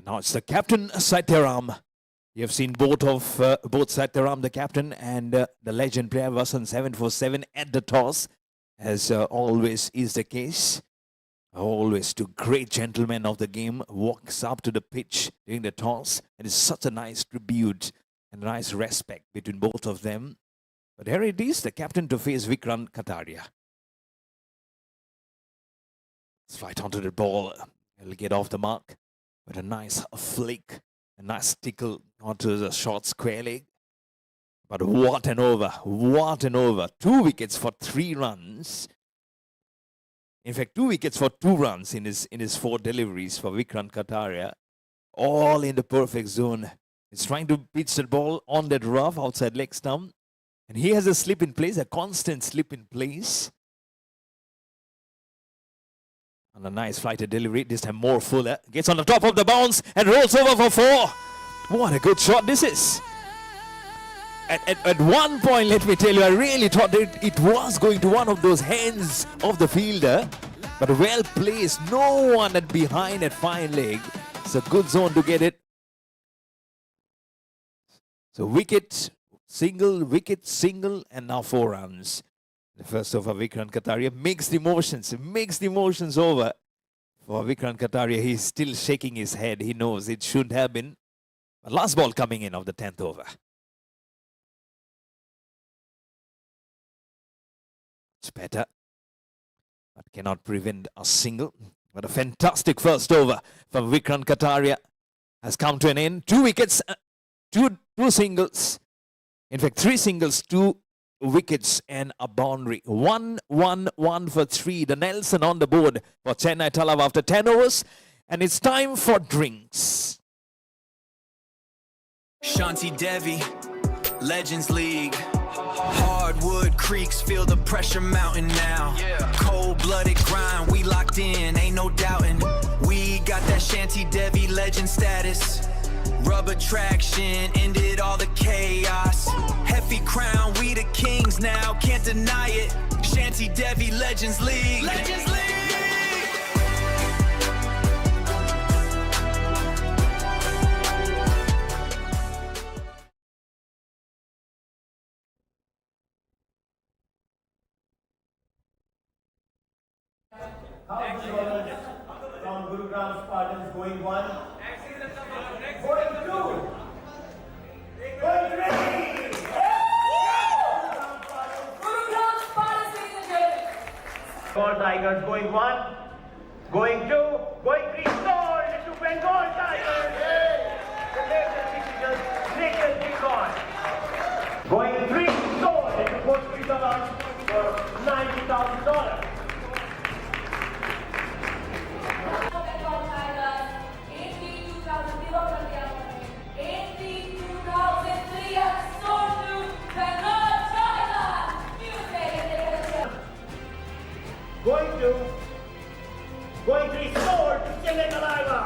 Now it's the captain, Satyaram. You have seen both Satyaram, the captain, and the legend player, Vasan 747 at the toss, as always is the case. Always two great gentlemen of the game walks up to the pitch during the toss, and it's such a nice tribute and nice respect between both of them. But here it is, the captain to face Vikrant Kataria. Let's flight onto the ball. He'll get off the mark with a nice flick, a nice tickle onto the short square leg. But what an over, what an over. 2 wickets for 3 runs. In fact, 2 wickets for 2 runs in his 4 deliveries for Vikrant Kataria. All in the perfect zone. He's trying to pitch the ball on that rough outside leg stump. And he has a slip in place, a constant slip in place. And a nice flighted delivery, this time more fuller. Gets on the top of the bounce and rolls over for 4. What a good shot this is. At one point, let me tell you, I really thought that it was going to one of those hands of the fielder. But well placed, no one at behind at fine leg. It's a good zone to get it. So wicket, single, and now 4 runs. The first over Vikrant Kataria. Mixed emotions over. For Vikrant Kataria, he's still shaking his head. He knows it shouldn't have been. But last ball coming in of the 10th over. It's better, but cannot prevent a single. But a fantastic first over from Vikrant Kataria has come to an end. 2 wickets, two singles. In fact, 3 singles, 2 wickets and a boundary. 1 for 3. The Nelson on the board for Chennai Thalaiva after 10 overs. And it's time for drinks. Shanti Devi, Legends League. Hardwood creeks, feel the pressure mounting now. Cold-blooded grind, we locked in, ain't no doubting. We got that Shanti Devi legend status. Rubber traction, ended all the chaos. Hefty crown, we the kings now, can't deny it. Shanti Devi Legends League. Legends League! From Gurugram Spartans going 1, going 2, going 3. Gurugram Spartans, ladies and gentlemen. Bengal Tigers going 1, going 2, going 3, sold to Bengal Tigers. The latest decision, latest record. Going 3, sold into Coach Peter for $90,000. Bengal Tigers, 82,000 give up on their money. 82,003 have sold to Bengal Tigers. Music. Going 2, going 3, sold to Chennai Thalaiva.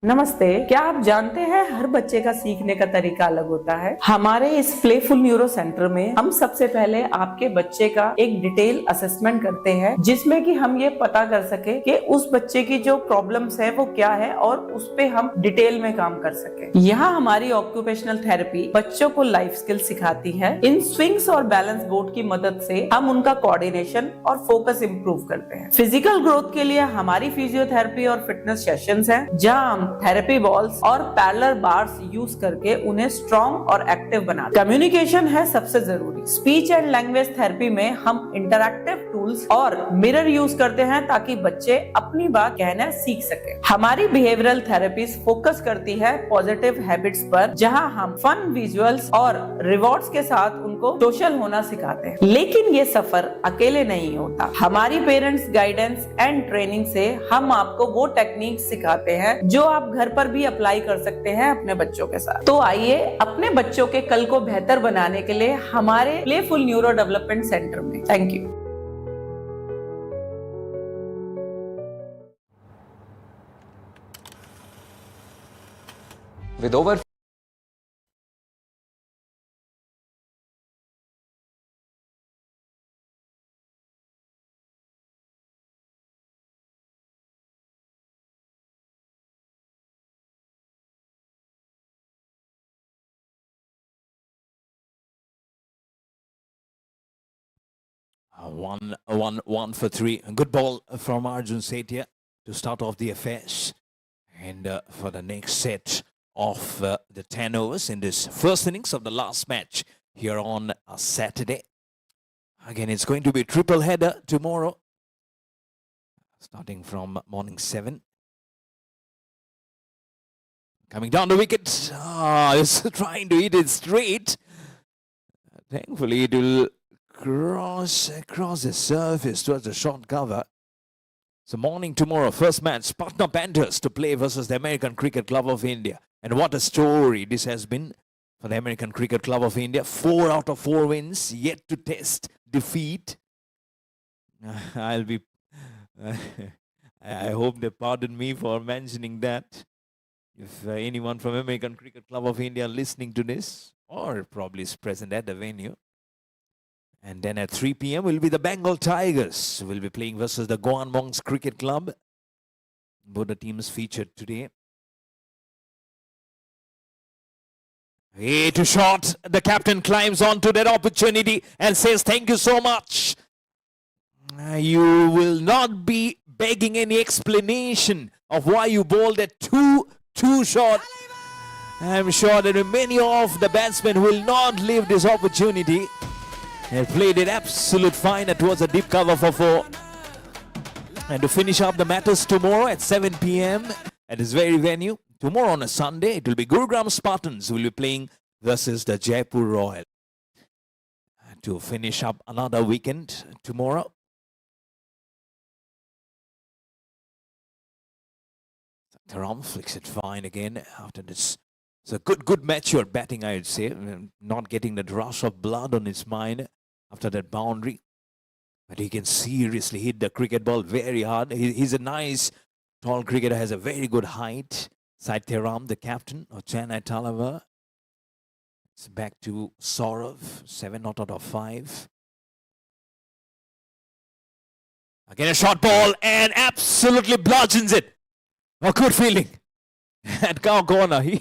नमस्ते। क्या आप जानते हैं हर बच्चे का सीखने का तरीका अलग होता है। हमारे इस प्लेफुल न्यूरो सेंटर में हम सबसे पहले आपके बच्चे का एक डिटेल असेसमेंट करते हैं, जिसमें कि हम ये पता कर सके कि उस बच्चे की जो प्रॉब्लम्स है वो क्या है और उस पे हम डिटेल में काम कर सके। यहाँ हमारी ऑक्यूपेशनल थेरेपी बच्चों को लाइफ स्किल सिखाती है। इन स्विंग्स और बैलेंस बोर्ड की मदद से हम उनका कोऑर्डिनेशन और फोकस इंप्रूव करते हैं। फिजिकल ग्रोथ के लिए हमारी फिजियोथेरेपी और फिटनेस सेशंस हैं, जहाँ हम थेरेपी बॉल्स और पैरेलल बार्स यूज करके उन्हें स्ट्रॉन्ग और एक्टिव बनाते हैं। कम्युनिकेशन है सबसे जरूरी। स्पीच एंड लैंग्वेज थेरेपी में हम इंटरैक्टिव टूल्स और मिरर यूज करते हैं ताकि बच्चे अपनी बात कहना सीख सके। हमारी बिहेवियरल थेरेपीज फोकस करती है पॉजिटिव हैबिट्स पर, जहां हम फन विजुअल्स और रिवॉर्ड्स के साथ उनको सोशल होना सिखाते हैं। लेकिन ये सफर अकेले नहीं होता। हमारी पेरेंट्स गाइडेंस एंड ट्रेनिंग से हम आपको वो टेक्निक सिखाते हैं जो आप घर पर भी अप्लाई कर सकते हैं अपने बच्चों के साथ। तो आइए अपने बच्चों के कल को बेहतर बनाने के लिए हमारे प्लेफुल न्यूरो डेवलपमेंट सेंटर में। Thank you. With over One for three. A good ball from Arjun Setia to start off the affairs. And for the next set of the 10 overs in this first innings of the last match here on a Saturday. Again, it's going to be triple header tomorrow, starting from morning 7. Coming down the wicket. It's trying to hit it straight. Thankfully, it will cross across the surface towards the short cover. So morning tomorrow, first match, Patna Panthers to play versus the American Cricket Club of India. And what a story this has been for the American Cricket Club of India. 4 out of 4 wins, yet to test defeat. I hope they pardon me for mentioning that. If anyone from American Cricket Club of India listening to this, or probably is present at the venue. And then at 3 p.m. will be the Bengal Tigers. Will be playing versus the Goan Monks Cricket Club. Both the teams featured today. Hey, to shot. The captain climbs onto that opportunity and says, thank you so much. You will not be begging any explanation of why you bowled at too short. I'm sure that many of the batsmen will not leave this opportunity. They played it absolute fine towards a deep cover for 4. And to finish up the matters tomorrow at 7 p.m. at this very venue. Tomorrow on a Sunday, it will be Gurugram Spartans who will be playing versus the Jaipur Royal. To finish up another weekend tomorrow. Taram flicks it fine again after this. It's a good mature batting, I would say. Not getting that rush of blood on his mind after that boundary. But he can seriously hit the cricket ball very hard. He's a nice, tall cricketer, has a very good height. Sai Teram, the captain of Chennai Thalaiva. It's back to Saurav, 7 not out of 5. Again a short ball and absolutely bludgeons it. A good feeling. At cow corner, he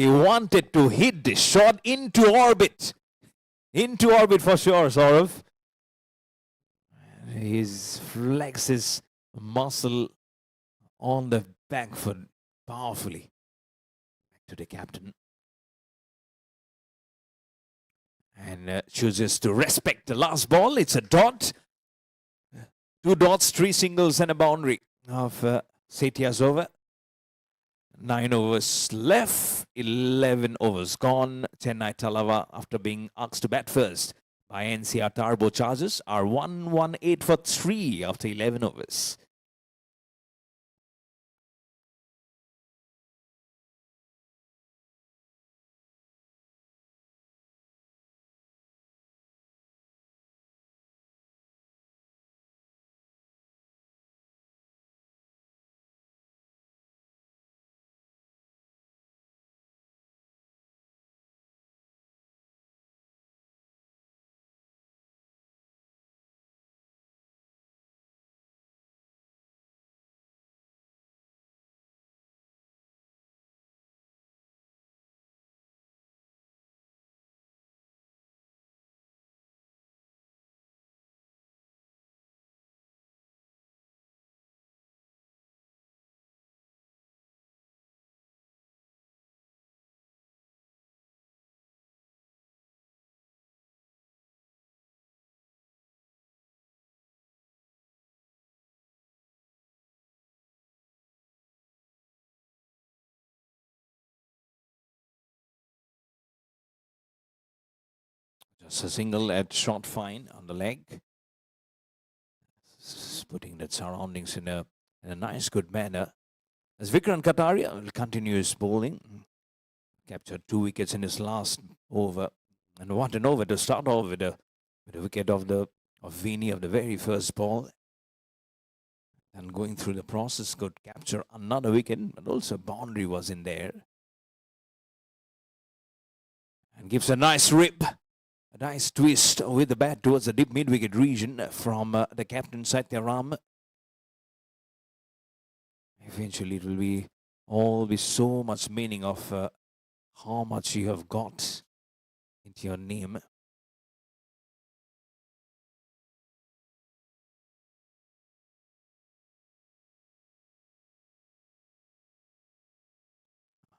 wanted to hit this shot into orbit. Into orbit for sure, Saurav. He flexes muscle on the back foot powerfully. Back to the captain. And chooses to respect the last ball. It's a dot. 2 dots, 3 singles and a boundary of Setia's over. 9 overs left, 11 overs gone. Chennai Thalaiva, after being asked to bat first by NCR Turbo Chargers, are 118 for 3 after 11 overs. Just a single at short fine on the leg. Putting that surroundings in a nice, good manner. As Vikrant Kataria will continue his bowling. Captured 2 wickets in his last over. And what an over to start off with a wicket of Vini of the very first ball. And going through the process could capture another wicket, but also boundary was in there. And gives a nice rip. A nice twist with the bat towards the deep mid-wicket region from the captain Satyaram. Eventually it will be all with so much meaning of how much you have got into your name.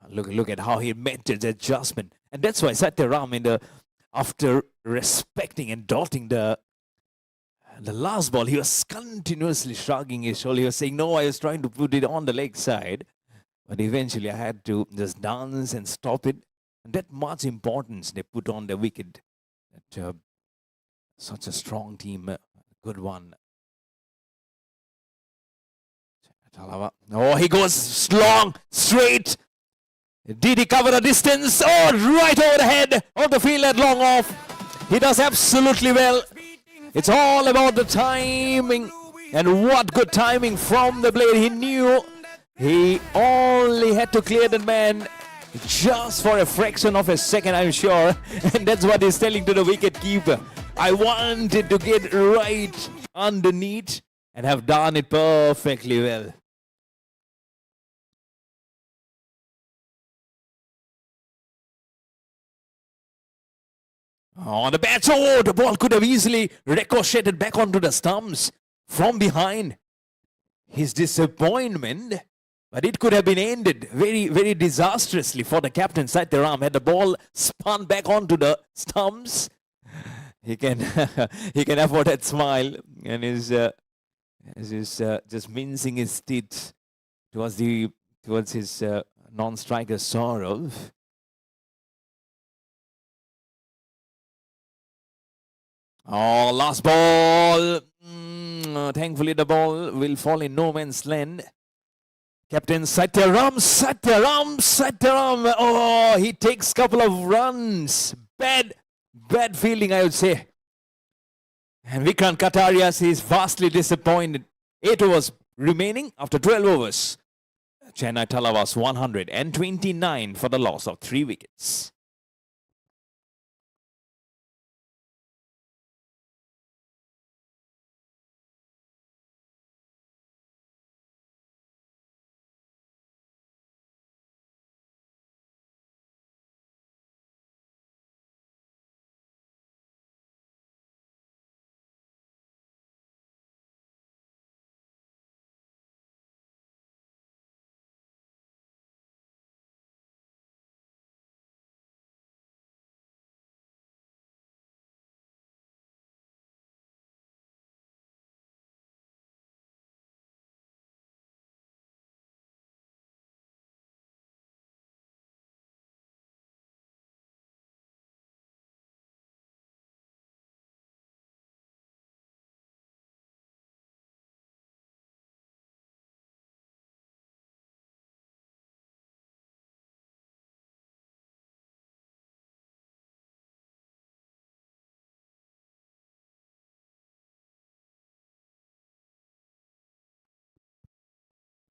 Look at how he made his adjustment. And that's why Satyaram after respecting and dotting the last ball, he was continuously shrugging his shoulder. He was saying, no, I was trying to put it on the leg side. But eventually I had to just dance and stop it. And that much importance they put on the wicket. That, such a strong team, good one. Oh, he goes long, straight. Did he cover the distance? Oh, right over the head of the field at long off. He does absolutely well. It's all about the timing. And what good timing from the blade. He knew he only had to clear the man just for a fraction of a second, I'm sure. And that's what he's telling to the wicket keeper. I wanted to get right underneath and have done it perfectly well. On the bat, oh, the ball could have easily ricocheted back onto the stumps from behind. His disappointment, but it could have been ended very, very disastrously for the captain Satyaram. Had the ball spun back onto the stumps, he can he can afford that smile and is just mincing his teeth towards his non-striker Saurav. Oh, last ball. Thankfully, the ball will fall in no man's land. Captain Satyaram. Oh, he takes a couple of runs. Bad fielding, I would say. And Vikrant Kataria is vastly disappointed. 8 overs remaining after 12 overs. Chennai Thalaiva 129 for the loss of 3 wickets.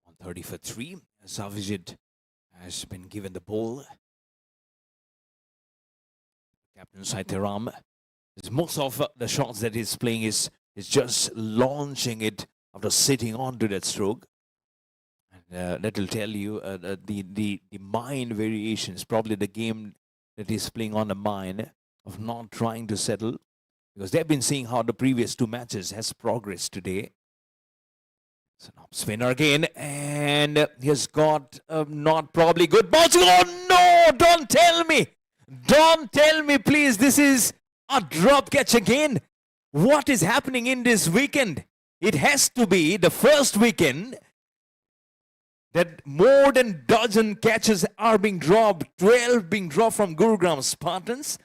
On 30 for 3, Savijit has been given the ball. Captain Satyaram, most of the shots that he's playing is just launching it after sitting onto that stroke. And that will tell you the mind variations, probably the game that he's playing on the mind of not trying to settle. Because they've been seeing how the previous 2 matches has progressed today. It's an up spinner again, and he's got not probably good balls. Oh no, don't tell me. Don't tell me, please. This is a drop catch again. What is happening in this weekend? It has to be the first weekend that more than dozen catches are being dropped, 12 being dropped from Gurugram Spartans.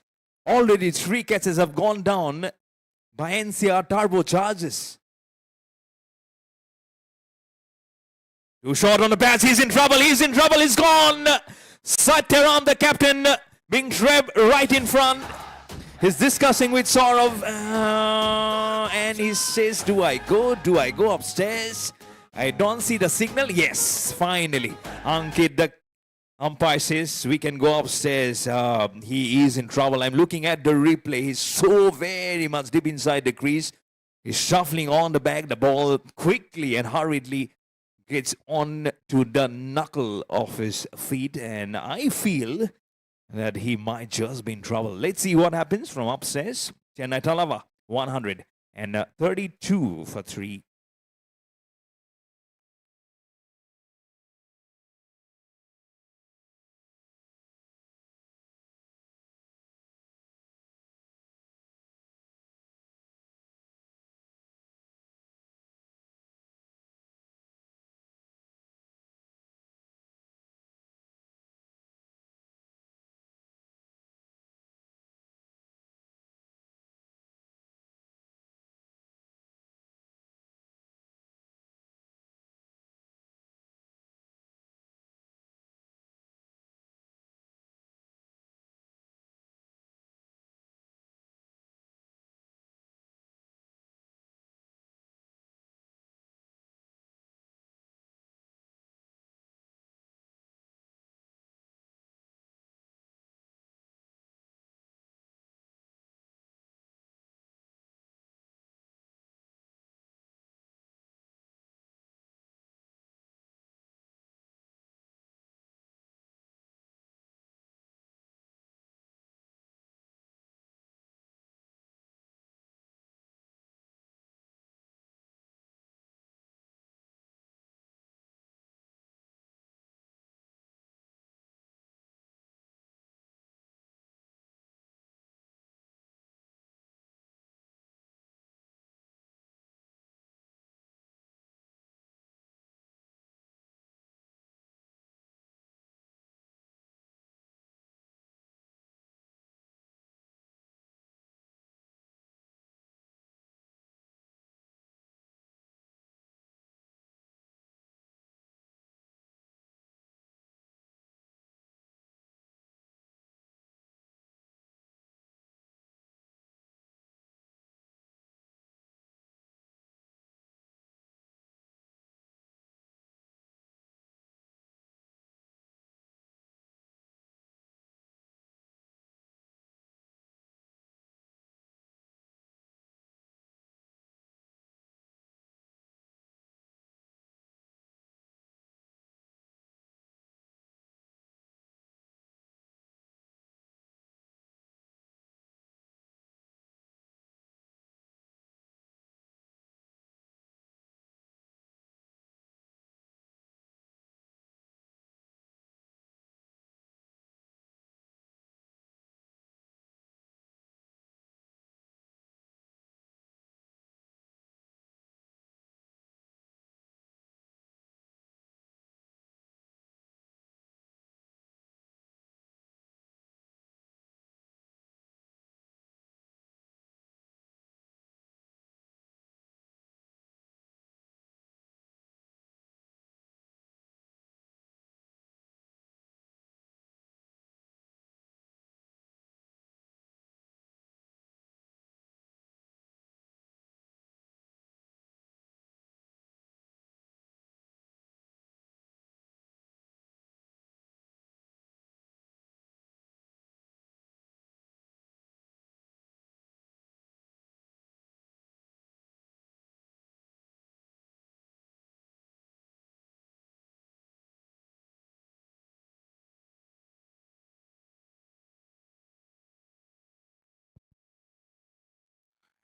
Already 3 catches have gone down by NCR Turbo Chargers. Too short on the pass. He's in trouble. He's gone. Satyaram, the captain, being grabbed right in front. He's discussing with Saurav and he says, do I go upstairs? I don't see the signal. Yes, finally. Ankit, the umpire, says we can go upstairs. He is in trouble. I'm looking at the replay. He's so very much deep inside the crease. He's shuffling on the back. The ball quickly and hurriedly gets on to the knuckle of his feet. And I feel that he might just be in trouble. Let's see what happens from upstairs. Chennai Thalaiva, 132 for 3.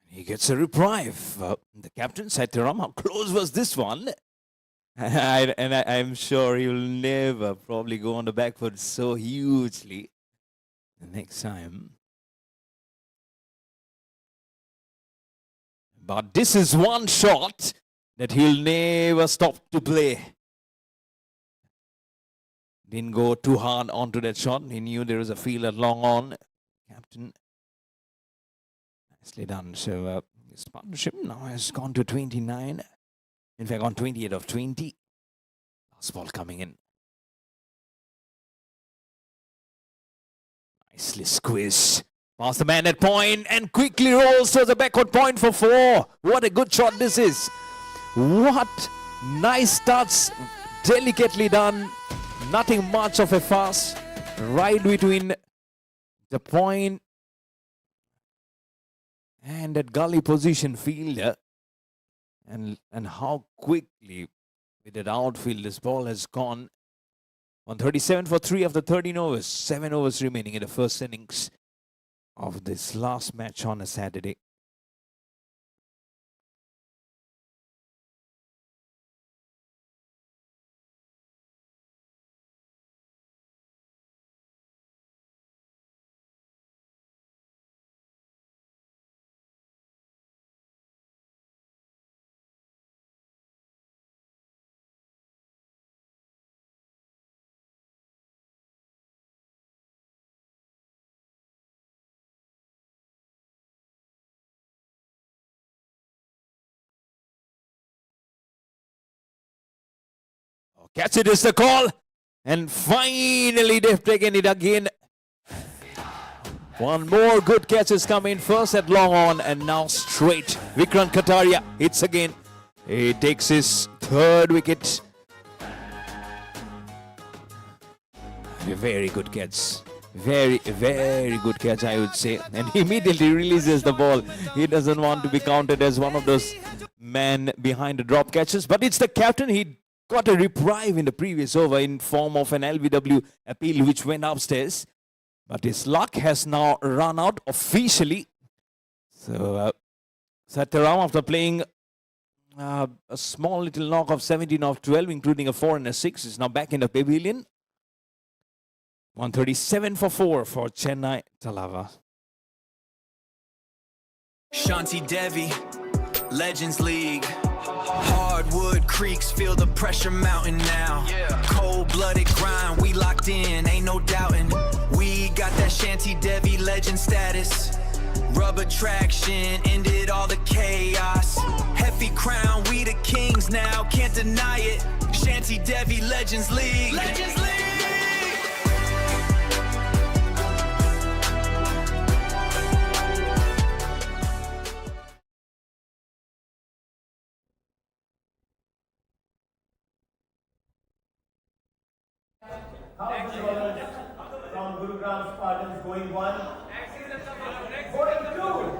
He gets a reprieve. The captain, Satyaram, how close was this one? I'm sure he'll never probably go on the back foot so hugely the next time. But this is one shot that he'll never stop to play. Didn't go too hard onto that shot. He knew there was a fielder long on. Captain Nicely done. So his partnership now has gone to 29. In fact, on 28 of 20. Last ball coming in. Nicely squeezed. Past the man at point and quickly rolls to the backward point for 4. What a good shot this is. What nice touch. Delicately done. Nothing much of a fuss. Right between the point and that gully position fielder. And how quickly with that outfield this ball has gone. 137 for 3 of the 13 overs. 7 overs remaining in the first innings of this last match on a Saturday. Catch it is the call. And finally they've taken it again. One more good catch has come in. First at long on and now straight. Vikrant Kataria hits again. He takes his 3rd wicket. A very good catch. Very, very good catch, I would say. And he immediately releases the ball. He doesn't want to be counted as one of those men behind the drop catches. But it's the captain. He got a reprieve in the previous over in form of an LBW appeal which went upstairs. But his luck has now run out officially. So Sataram, after playing a small little knock of 17 of 12, including a 4 and a 6, is now back in the pavilion. 137 for 4 for Chennai Thalaiva. Shanti Devi, Legends League. Hardwood creeks, feel the pressure mounting now. Cold-blooded grind, we locked in, ain't no doubting. We got that Shanti Devi legend status. Rubber traction, ended all the chaos. Hefty crown, we the kings now, can't deny it. Shanti Devi Legends League. Legends League. From Gurugram Spartans going 1. Going 2.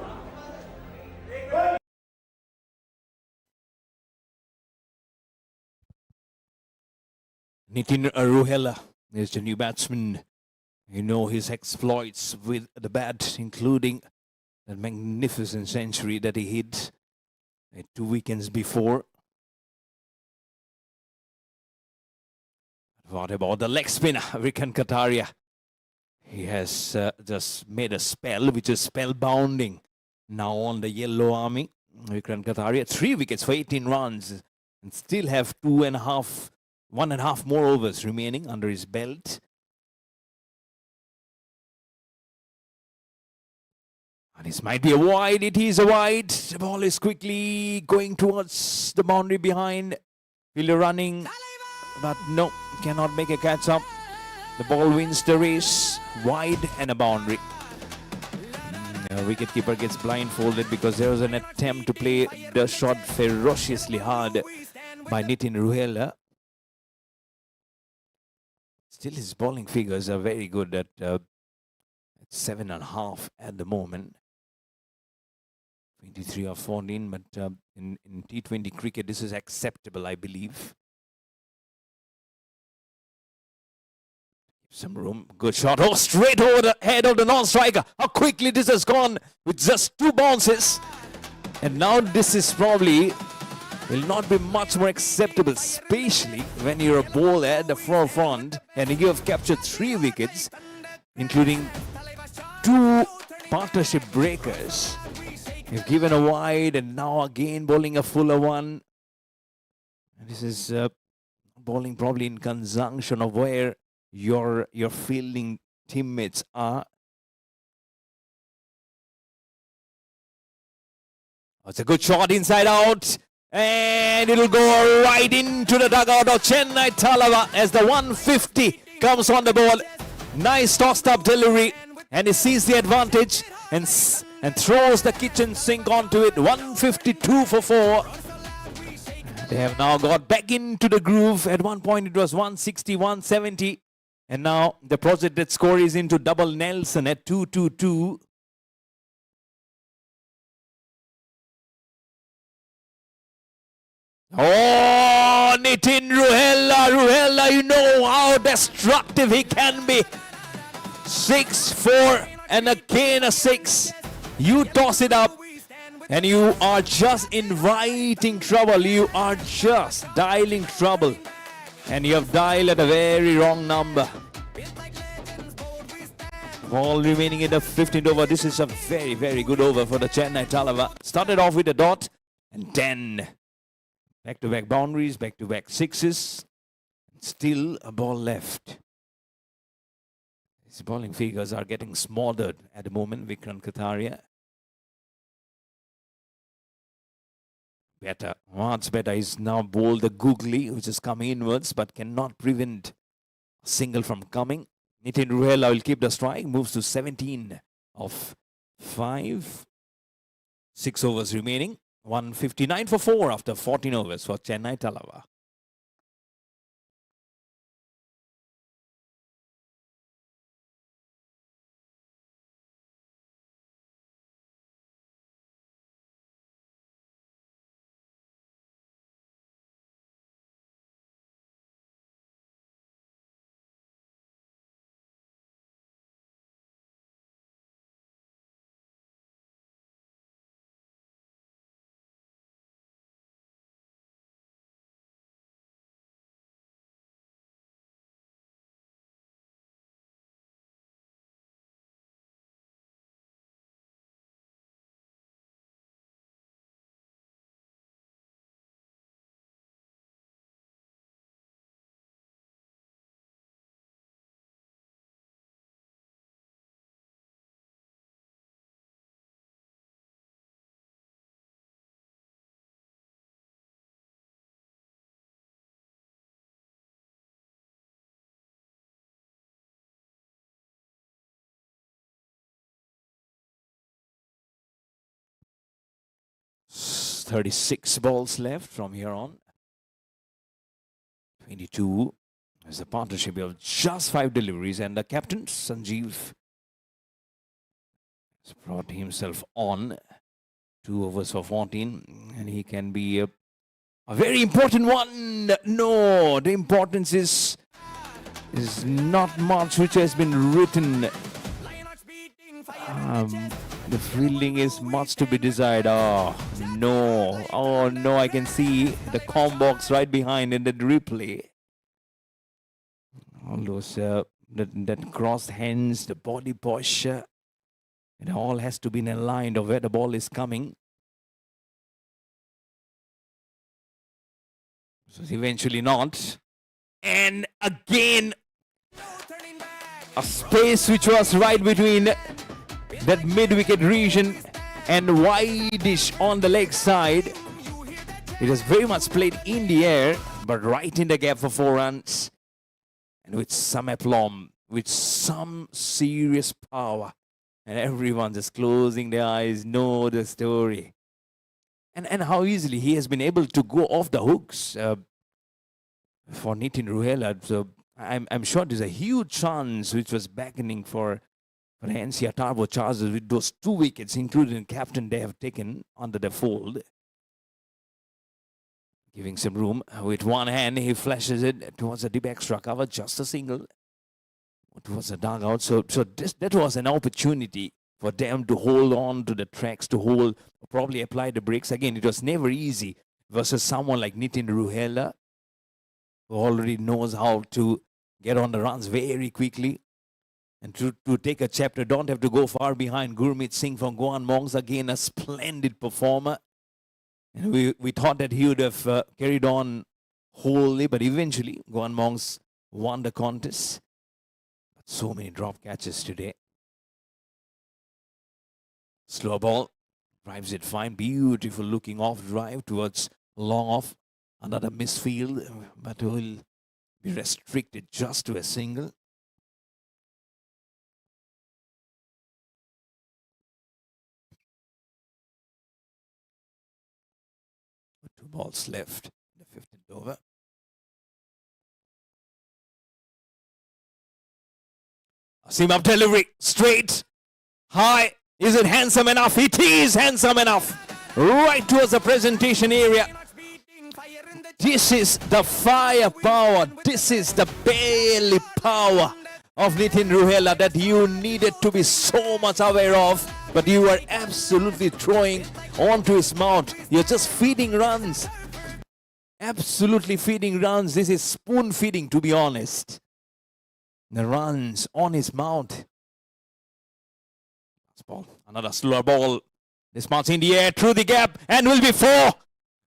Nitin Ruhela is the new batsman. You know his exploits with the bat, including that magnificent century that he hit 2 weekends before. What about the leg spinner, Vikrant Kataria? He has just made a spell, which is spellbounding. Now on the yellow army, Vikrant Kataria, 3 wickets for 18 runs, and still have 1.5 more overs remaining under his belt. And this might be a wide. It is a wide. The ball is quickly going towards the boundary behind. Fielder running. But no, cannot make a catch up. The ball wins the race. Wide and a boundary. Wicketkeeper gets blindfolded because there was an attempt to play the shot ferociously hard by Nitin Ruhela. Still, his bowling figures are very good at 7.5 at the moment. 23 of 14, but in T20 cricket, this is acceptable, I believe. Some room. Good shot. Oh, straight over the head of the non-striker. How quickly this has gone with just 2 bounces. And now this is probably will not be much more acceptable, especially when you're a bowler at the forefront and you have captured 3 wickets, including 2 partnership breakers. You've given a wide and now again bowling a fuller one. And this is bowling probably in conjunction of where your fielding teammates are. It's a good shot inside out. And it'll go right into the dugout of Chennai Thalaiva as the 150 comes on the ball. Nice tossed up delivery. And he sees the advantage and throws the kitchen sink onto it. 152 for 4. They have now got back into the groove. At one point it was 160, 170. And now the projected score is into double Nelson at 222. Oh, Nitin Ruhela, you know how destructive he can be. 6-4 and again a 6. You toss it up and you are just inviting trouble. You are just dialing trouble. And you have dialed at a very wrong number. Ball remaining in the 15th over. This is a very, very good over for the Chennai Thalaiva. Started off with a dot and 10. Back-to-back boundaries, back-to-back sixes. Still a ball left. His bowling figures are getting smothered at the moment. Vikrant Kataria. Better. Much better. He's now bowled the googly, which is coming inwards, but cannot prevent a single from coming. Nitin Ruhela will keep the strike. Moves to 17 of 5. 6 overs remaining. 159 for 4 after 14 overs for Chennai Thalaiva. It's 36 balls left from here on. 22 is a partnership of just 5 deliveries, and the captain Sanjeev has brought himself on. 2 overs for 14, and he can be a very important one. No, the importance is not much which has been written. The fielding is much to be desired. Oh no, I can see the com box right behind in the replay. All those that crossed hands, the body posture, it all has to be in a line of where the ball is coming. So eventually not. And again, a space which was right between that mid-wicket region and wideish on the leg side. It was very much played in the air, but right in the gap for 4 runs. And with some aplomb, with some serious power. And everyone just closing their eyes, know the story. And how easily he has been able to go off the hooks for Nitin Ruhela. So I'm sure there's a huge chance which was beckoning for the NCR Turbo Chargers with those 2 wickets, including captain, they have taken under the fold. Giving some room. With one hand, he flashes it towards the deep extra cover, just a single. Towards the dugout. So that was an opportunity for them to hold on to the tracks, to hold, probably apply the brakes. Again, it was never easy versus someone like Nitin Ruhela, who already knows how to get on the runs very quickly. And to take a chapter, don't have to go far behind. Gurmeet Singh from Guan Mongs, again a splendid performer. And we thought that he would have carried on wholly, but eventually Guan Mongs won the contest. But so many drop catches today. Slow ball Drives it fine. Beautiful looking off drive towards long off. Another misfield, but will be restricted just to a single. Two balls left in the 15th over. Seam up delivery, straight, high. Is it handsome enough? It is handsome enough. Right towards the presentation area. This is the firepower. This is the barely power of Nitin Ruhela that you needed to be so much aware of. But you are absolutely throwing onto his mount. You're just feeding runs. Absolutely feeding runs. This is spoon feeding, to be honest. The runs on his mount. Last ball. Another slower ball. This march in the air through the gap and will be 4.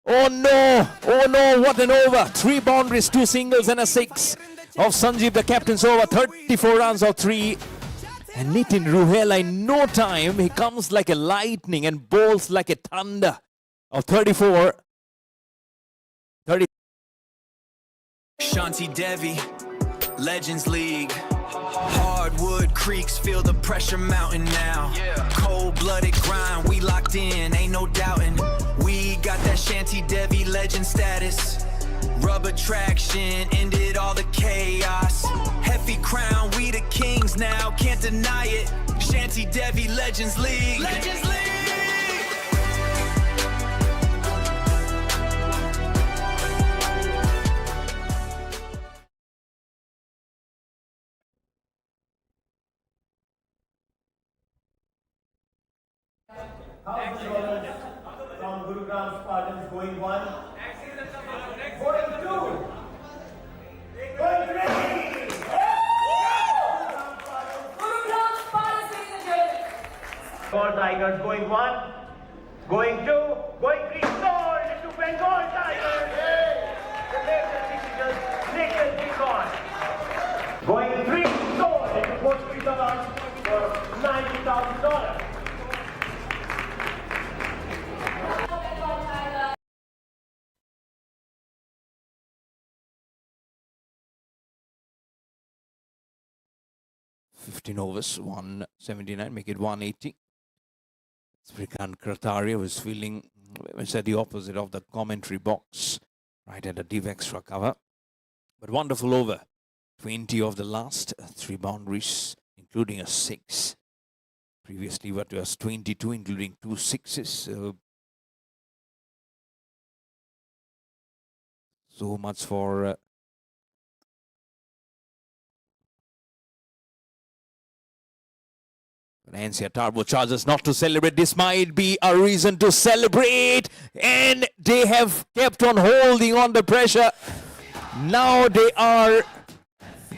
Oh no, oh no, what an over. 3 boundaries, 2 singles and a 6 of Sanjeev, the captain's over. 34 runs of 3. And Nitin Ruhela in no time, he comes like a lightning and bowls like a thunder of 34. 30. Shanti Devi, Legends League. Hardwood creeks, feel the pressure mounting now. Cold-blooded grind, we locked in, ain't no doubting. We got that Shanti Devi legend status. Rubber traction, ended all the chaos. Heavy crown, we the kings now, can't deny it. Shanti Devi Legends League. Legends League! How's the bowlers from Gurugram Spartans going 1, going 2, going 3. Gurugram Spartans, ladies and gentlemen. For Tigers going 1, going 2, going 3, sold to Bengal Tigers. The latest decision, Nikhil Deacon. Going 3, sold into Portuguese runs for $90,000. Overs, 179, make it 180. Srikant Krataria was feeling, at the opposite of the commentary box, right at a deep extra cover. But wonderful over. 20 of the last, 3 boundaries, including a 6. Previously, what was 22, including 2 sixes. So much for NCR Turbo Chargers not to celebrate. This might be a reason to celebrate. And they have kept on holding on the pressure. Now they are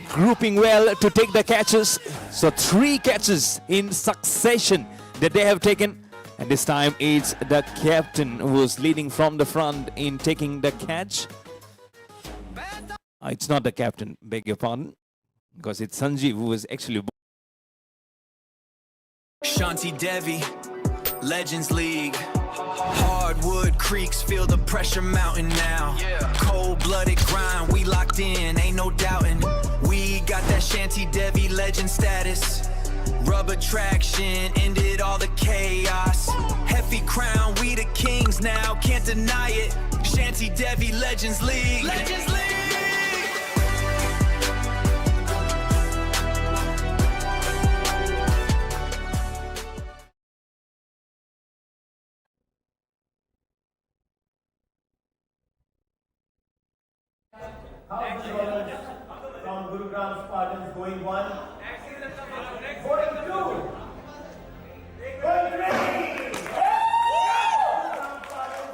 grouping well to take the catches. So 3 catches in succession that they have taken. And this time it's the captain who's leading from the front in taking the catch. It's not the captain, beg your pardon. Because it's Sanjeev who was actually... Shanti Devi, Legends League. Hardwood creeks, feel the pressure mounting now. Cold-blooded grind, we locked in, ain't no doubting. We got that Shanti Devi legend status. Rubber traction, ended all the chaos. Heavy crown, we the kings now, can't deny it. Shanti Devi Legends League. Legends League! How's the bowlers from Gurugram Spartans going 1, going 2, going 3.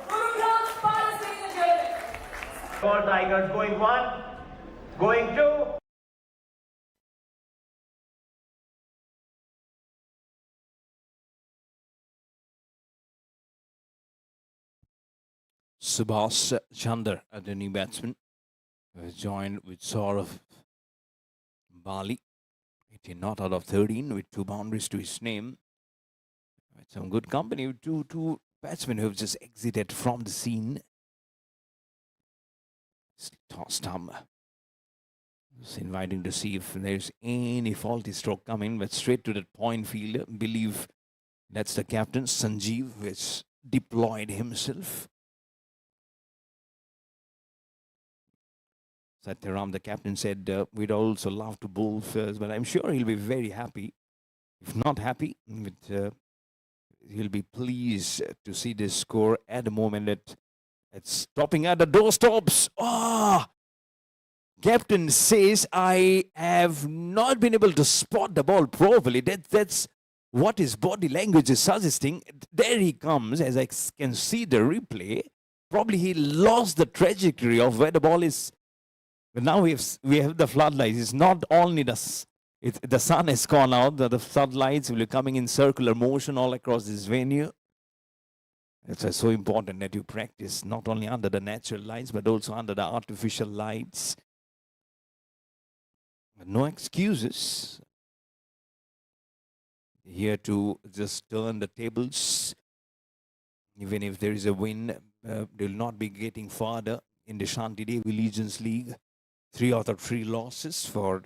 Gurugram Spartans, ladies and gentlemen. For Tigers going 1, going 2. Subhas Chandar, the new batsman, was joined with Saurav Bali. 18 not out of 13 with 2 boundaries to his name. Some good company. Two batsmen who have just exited from the scene. It's tossed up. It's inviting to see if there's any faulty stroke coming, but straight to that point fielder. Believe that's the captain, Sanjeev, who has deployed himself. Satyaram, the captain, said we'd also love to bowl first, but I'm sure he'll be very happy. If not happy, he'll be pleased to see this score at the moment that it's stopping at the doorstops. Captain says, I have not been able to spot the ball properly. That's what his body language is suggesting. There he comes, as I can see the replay. Probably he lost the trajectory of where the ball is. But now we have the floodlights. It's not only the sun has gone out. The floodlights will be coming in circular motion all across this venue. It's so important that you practice not only under the natural lights, but also under the artificial lights. No excuses here to just turn the tables. Even if there is a win, they'll not be getting farther in the Shanti Devi Legends League. 3 out of 3 losses for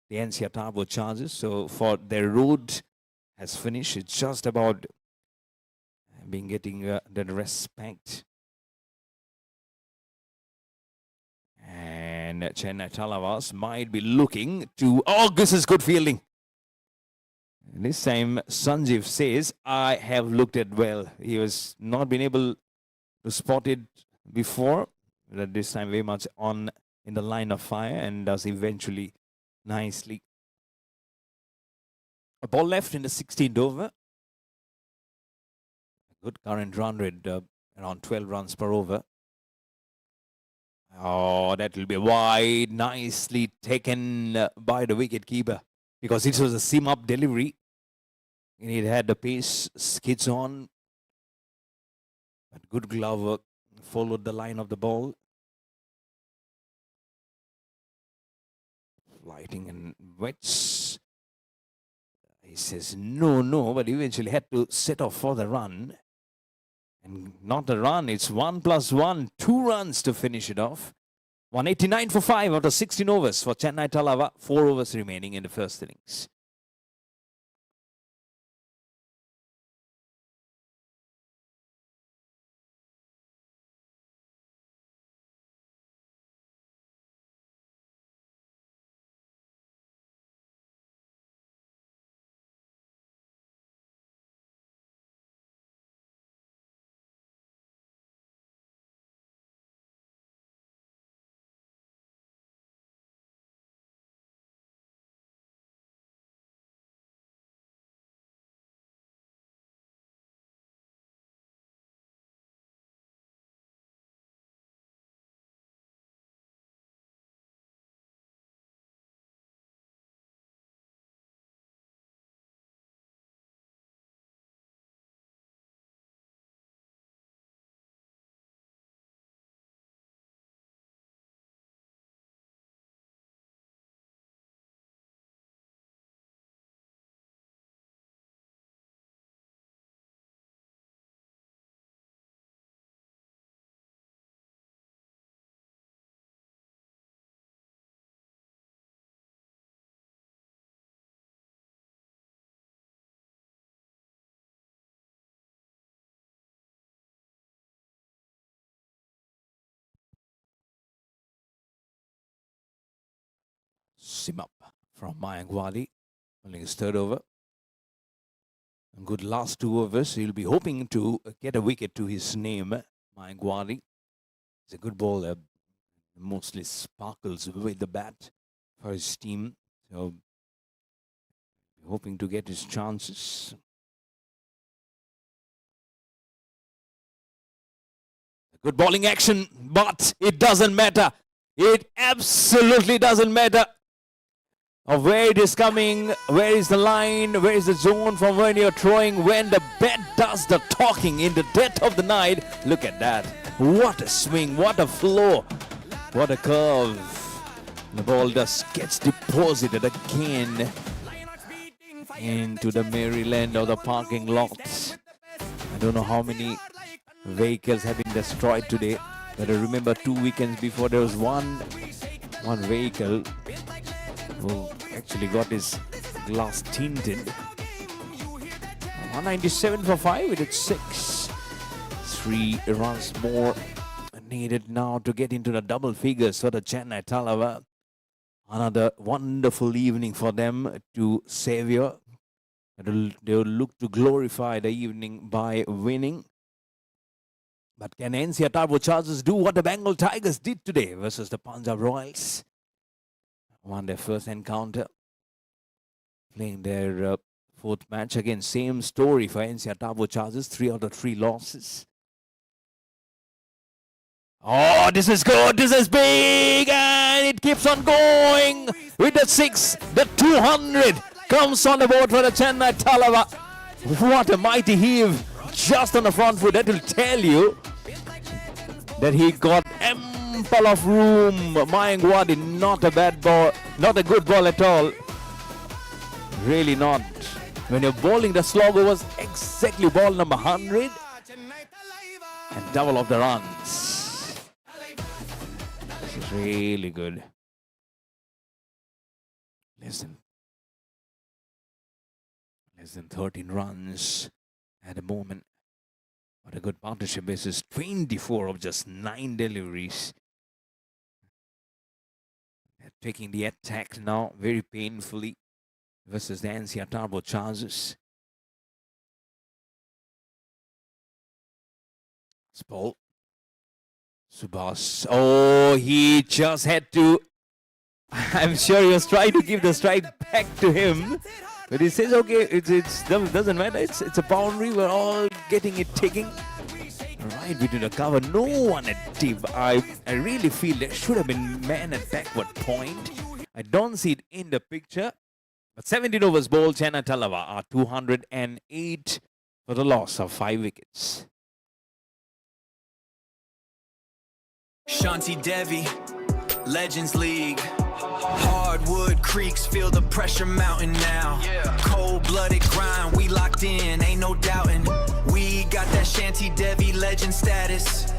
the NCR Turbo Chargers. So for their road has finished. It's just about getting the respect. And Chennai Thalaiva might be looking to... this is good fielding. This time Sanjeev says, I have looked at well. He was not been able to spot it before. But this time very much on in the line of fire and does eventually nicely. A ball left in the 16th over. Good current run rate, around 12 runs per over. That will be wide. Nicely taken by the wicket keeper because it was a seam-up delivery. And it had the pace, skids on. But good glove work, followed the line of the ball. Lighting and wets. He says no, but eventually had to set off for the run. And not a run, it's 1+1, 2 runs to finish it off. 189 for 5 out of 16 overs for Chennai Thalaiva. 4 overs remaining in the first innings. Sim up from Mayank Wali, only his 3rd over. A good last 2 overs. He'll be hoping to get a wicket to his name. Mayank Wali. He's a good bowler. Mostly sparkles with the bat for his team. So hoping to get his chances. Good bowling action, but it doesn't matter. It absolutely doesn't matter of where it is coming, where is the line, where is the zone from when you're throwing, when the bat does the talking in the dead of the night. Look at that. What a swing, what a flow, what a curve. The ball just gets deposited again into the merry land of the parking lot. don't know how many vehicles have been destroyed today, but I remember 2 weekends before there was one vehicle who actually got his glass tinted. 197 for 5, it is 6. 3 runs more needed now to get into the double figures for the Chennai Thalaiva. Another wonderful evening for them to savor. They will look to glorify the evening by winning. But can NCR Turbo Chargers do what the Bengal Tigers did today versus the Punjab Royals? Won their first encounter. Playing their fourth match again. Same story for NCR Turbo Chargers. 3 out of 3 losses. Oh, this is good. This is big. And it keeps on going with the 6. The 200 comes on the board for the Chennai Thalaiva. What a mighty heave just on the front foot. That will tell you that he got ample of room. Mayangwadi, not a bad ball, not a good ball at all. Really not. When you're bowling, the slogger was exactly ball number 100 and double of the runs. This is really good. Less than 13 runs at the moment. What a good partnership basis. 24 of just 9 deliveries. They're taking the attack now very painfully versus the NCR Turbo Chargers. Ball. Subhash. Oh, he just had to. I'm sure he was trying to give the strike back to him. But he says, okay, it doesn't matter. It's a boundary. We're all getting it ticking. Right between the cover. No one at tip. I really feel there should have been man at backward point. I don't see it in the picture. But 17 overs bowled. Chennai Thalaiva are 208 for the loss of 5 wickets. Shanti Devi, Legends League. Hardwood creeks, feel the pressure mounting now. Cold-blooded grind, we locked in, ain't no doubting. We got that Shanti Devi legend status.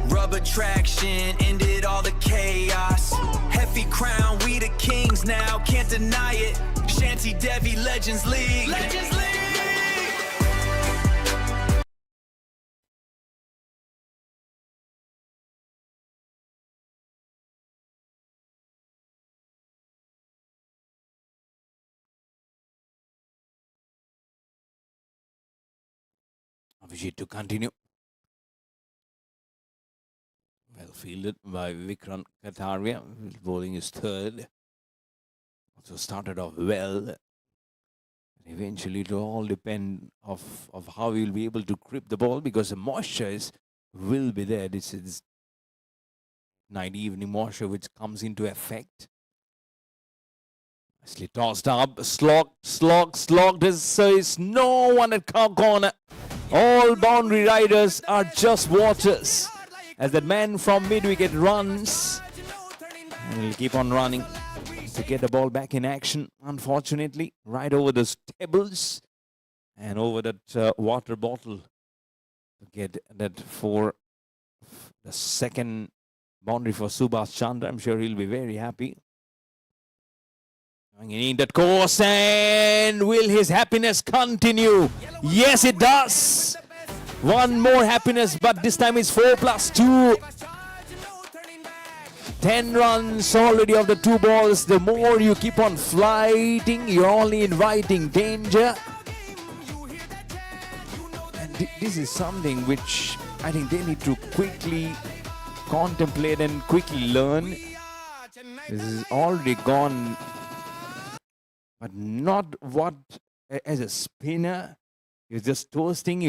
Rubber traction, ended all the chaos. Hefty crown, we the kings now, can't deny it. Shanti Devi Legends League. Legends League! Abhijit to continue. Well fielded by Vikrant Kataria. Bowling his third. Also started off well. Eventually it will all depend of how he will be able to grip the ball, because the moisture will be there. This is night evening moisture which comes into effect. Nicely tossed up. Slogged. There's no one at corner. All boundary riders are just watchers as that man from mid-wicket runs. And he'll keep on running to get the ball back in action. Unfortunately, right over the tables and over that water bottle to get that for the second boundary for Subhash Chandra. I'm sure he'll be very happy. Going in that course, and will his happiness continue? Yes, it does. One more happiness, but this time it's 4+2. 10 runs already of the 2 balls. The more you keep on flighting, you're only inviting danger. And this is something which I think they need to quickly contemplate and quickly learn. This is already gone. But not what, as a spinner, you're just toasting.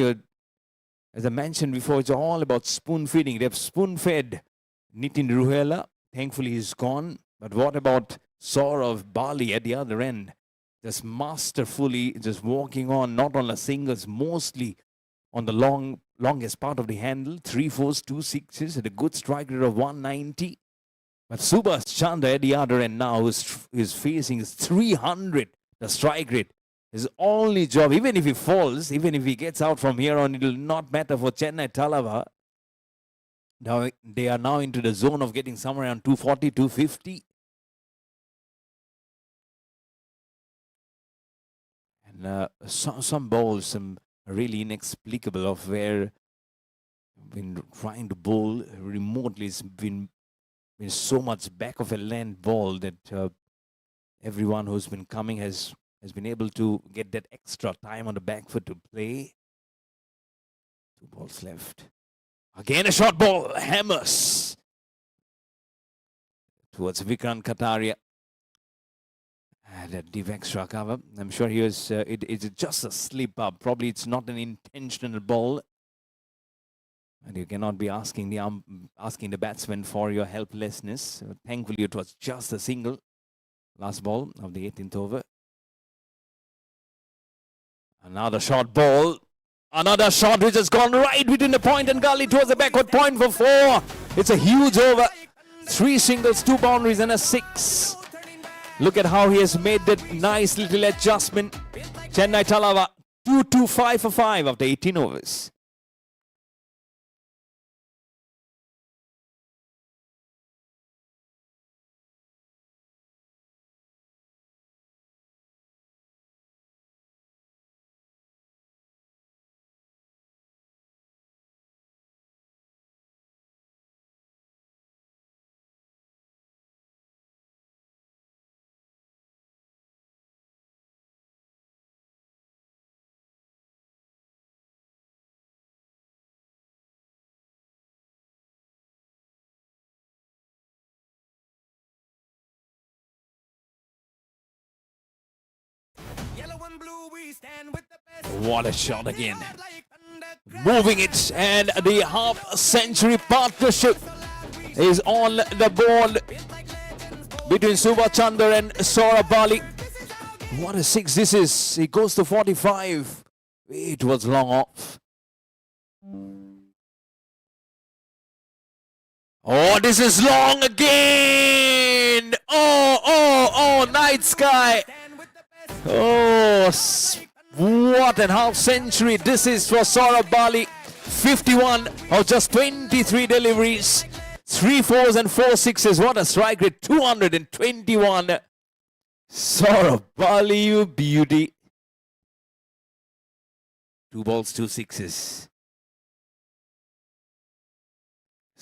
As I mentioned before, it's all about spoon feeding. They've spoon fed Nitin Ruhela. Thankfully, he's gone. But what about Saurav Bali at the other end? Just masterfully, just walking on, not on the singles, mostly on the longest part of the handle. 3 4s, 2 6s, at a good strike rate of 190. But Subhash Chandra at the other end now is facing 300, the strike rate. His only job, even if he falls, even if he gets out from here on, it will not matter for Chennai Thalaiva. Now they are now into the zone of getting somewhere around 240, 250. And some balls, some really inexplicable of where been trying to bowl remotely. It's been so much back of a land ball that everyone who's been coming has been able to get that extra time on the back foot to play. 2 balls left. Again a short ball, hammers towards Vikrant Kataria. And a deep extra cover. I'm sure he was, it's just a slip up. Probably it's not an intentional ball. And you cannot be asking the batsman for your helplessness. Thankfully, it was just a single. Last ball of the 18th over. Another short ball. Another shot which has gone right between the point and gully towards the backward point for 4. It's a huge over. 3 singles, 2 boundaries and a 6. Look at how he has made that nice little adjustment. Chennai Thalaiva 2-5 for 5 after 18 overs. What a shot again. Moving it, and the half-century partnership is on the board between Subhash Chandra and Saurabh Bali. What a 6 this is. He goes to 45. It was long off. Oh, this is long again. Oh, night sky. Oh, what a half century this is for Saurabh Bali. 51 of just 23 deliveries. 3 4s and 4 6s. What a strike rate. 221. Saurabh Bali, you beauty. 2 balls, 2 6s.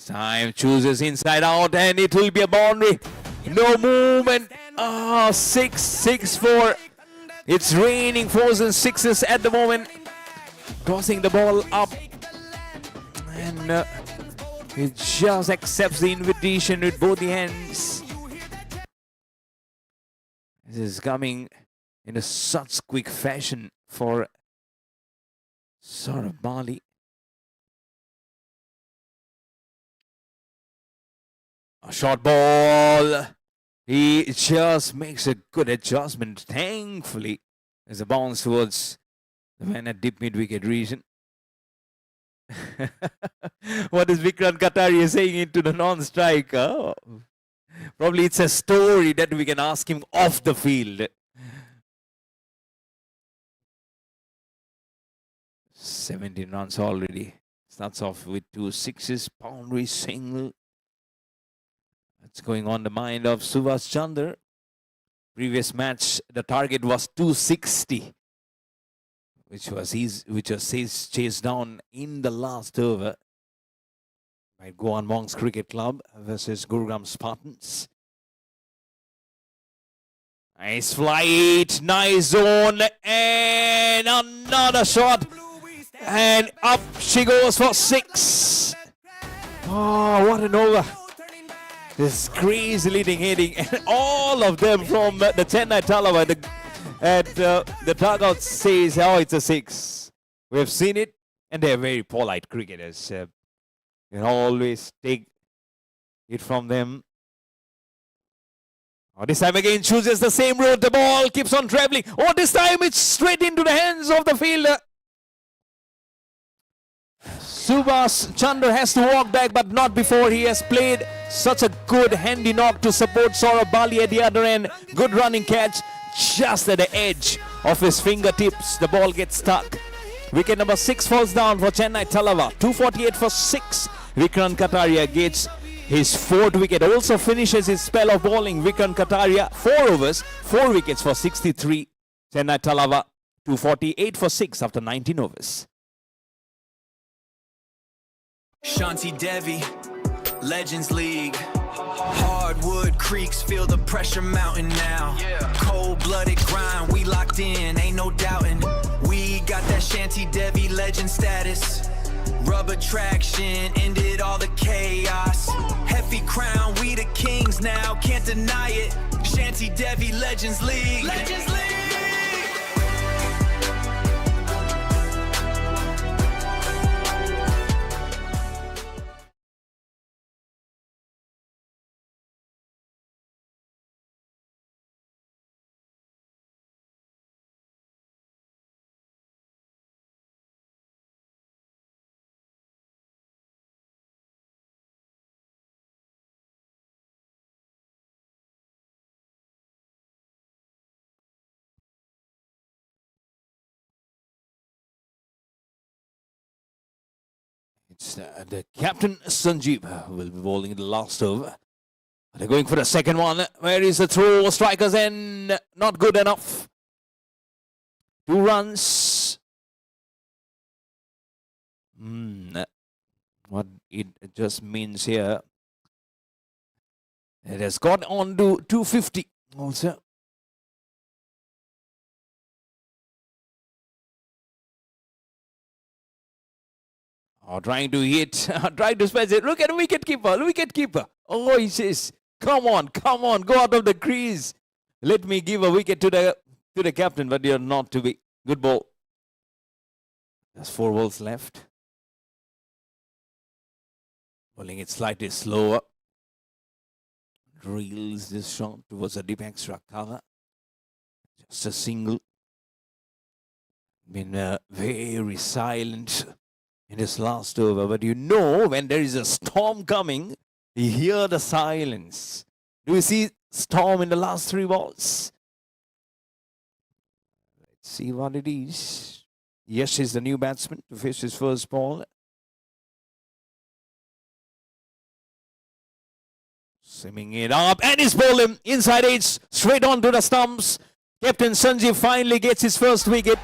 Time chooses inside out and it will be a boundary. No movement. 6-4. It's raining 4s and 6s at the moment. Tossing the ball up. And it just accepts the invitation with both the hands. This is coming in a such quick fashion for Saurabh Bali. A short ball. He just makes a good adjustment. Thankfully, there's a bounce towards the man at deep mid-wicket region. What is Vikrant Kataria saying into the non-striker? Probably it's a story that we can ask him off the field. 17 runs already. Starts off with 2 6s, boundary single. That's going on the mind of Subhash Chandra. Previous match, the target was 260, which was chased down in the last over by Goan Monks Cricket Club versus Gurugram Spartans. Nice flight, nice zone, and another shot, and up she goes for 6. Oh, what an over. This crazy leading hitting, and all of them from the Chennai Thalaiva the dugout says, oh, it's a 6. We have seen it, and they're very polite cricketers. You can always take it from them. Oh, this time again chooses the same route. The ball keeps on traveling. Oh, this time it's straight into the hands of the fielder. Subhash Chandra has to walk back, but not before he has played such a good handy knock to support Saurabh Bali at the other end. Good running catch just at the edge off his fingertips. The ball gets stuck. Wicket number 6 falls down for Chennai Thalaiva. 248 for 6. Vikrant Kataria gets his 4th wicket. Also finishes his spell of bowling. Vikrant Kataria, 4 overs, 4 wickets for 63. Chennai Thalaiva, 248 for 6 after 19 overs. Shanti Devi, Legends League. Hardwood creeks, feel the pressure mounting now. Cold-blooded grind, we locked in, ain't no doubting. We got that Shanti Devi legend status. Rubber traction, ended all the chaos. Heavy crown, we the kings now, can't deny it. Shanti Devi, Legends League. Legends League! It's the captain Sanjeev will be bowling in the last over. They're going for the second one. Where is the throw? Strikers end. Not good enough. 2 runs. What it just means here, it has got on to 250 also. Trying to hit, trying to space it. Look at the wicket-keeper. Oh, he says, come on, go out of the crease. Let me give a wicket to the captain, but you're not to be. Good ball. There's 4 balls left. Bowling it slightly slower. Drills this shot towards a deep extra cover. Just a single. Been very silent in this last over, but you know when there is a storm coming, you hear the silence. Do you see storm in the last 3 balls? Let's see what it is. Yes, is the new batsman to face his first ball. Simming it up, and he's bowled him inside edge, straight on to the stumps. Captain Sanjeev finally gets his first wicket.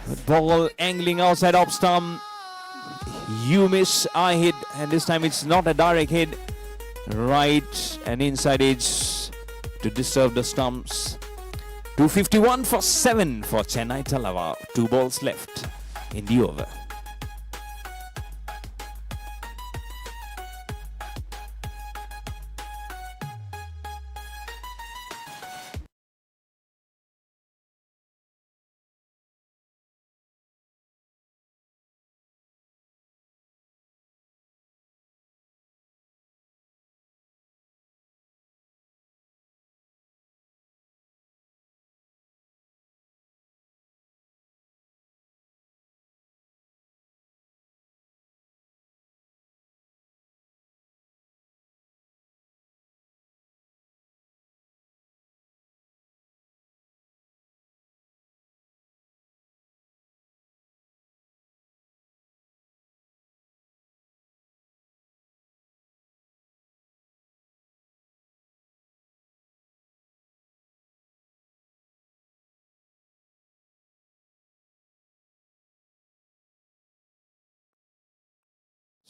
Good ball angling outside off stump. You miss, I hit, and this time it's not a direct hit. Right and inside edge to disturb the stumps. 251 for 7 for Chennai Thalaiva. 2 balls left in the over.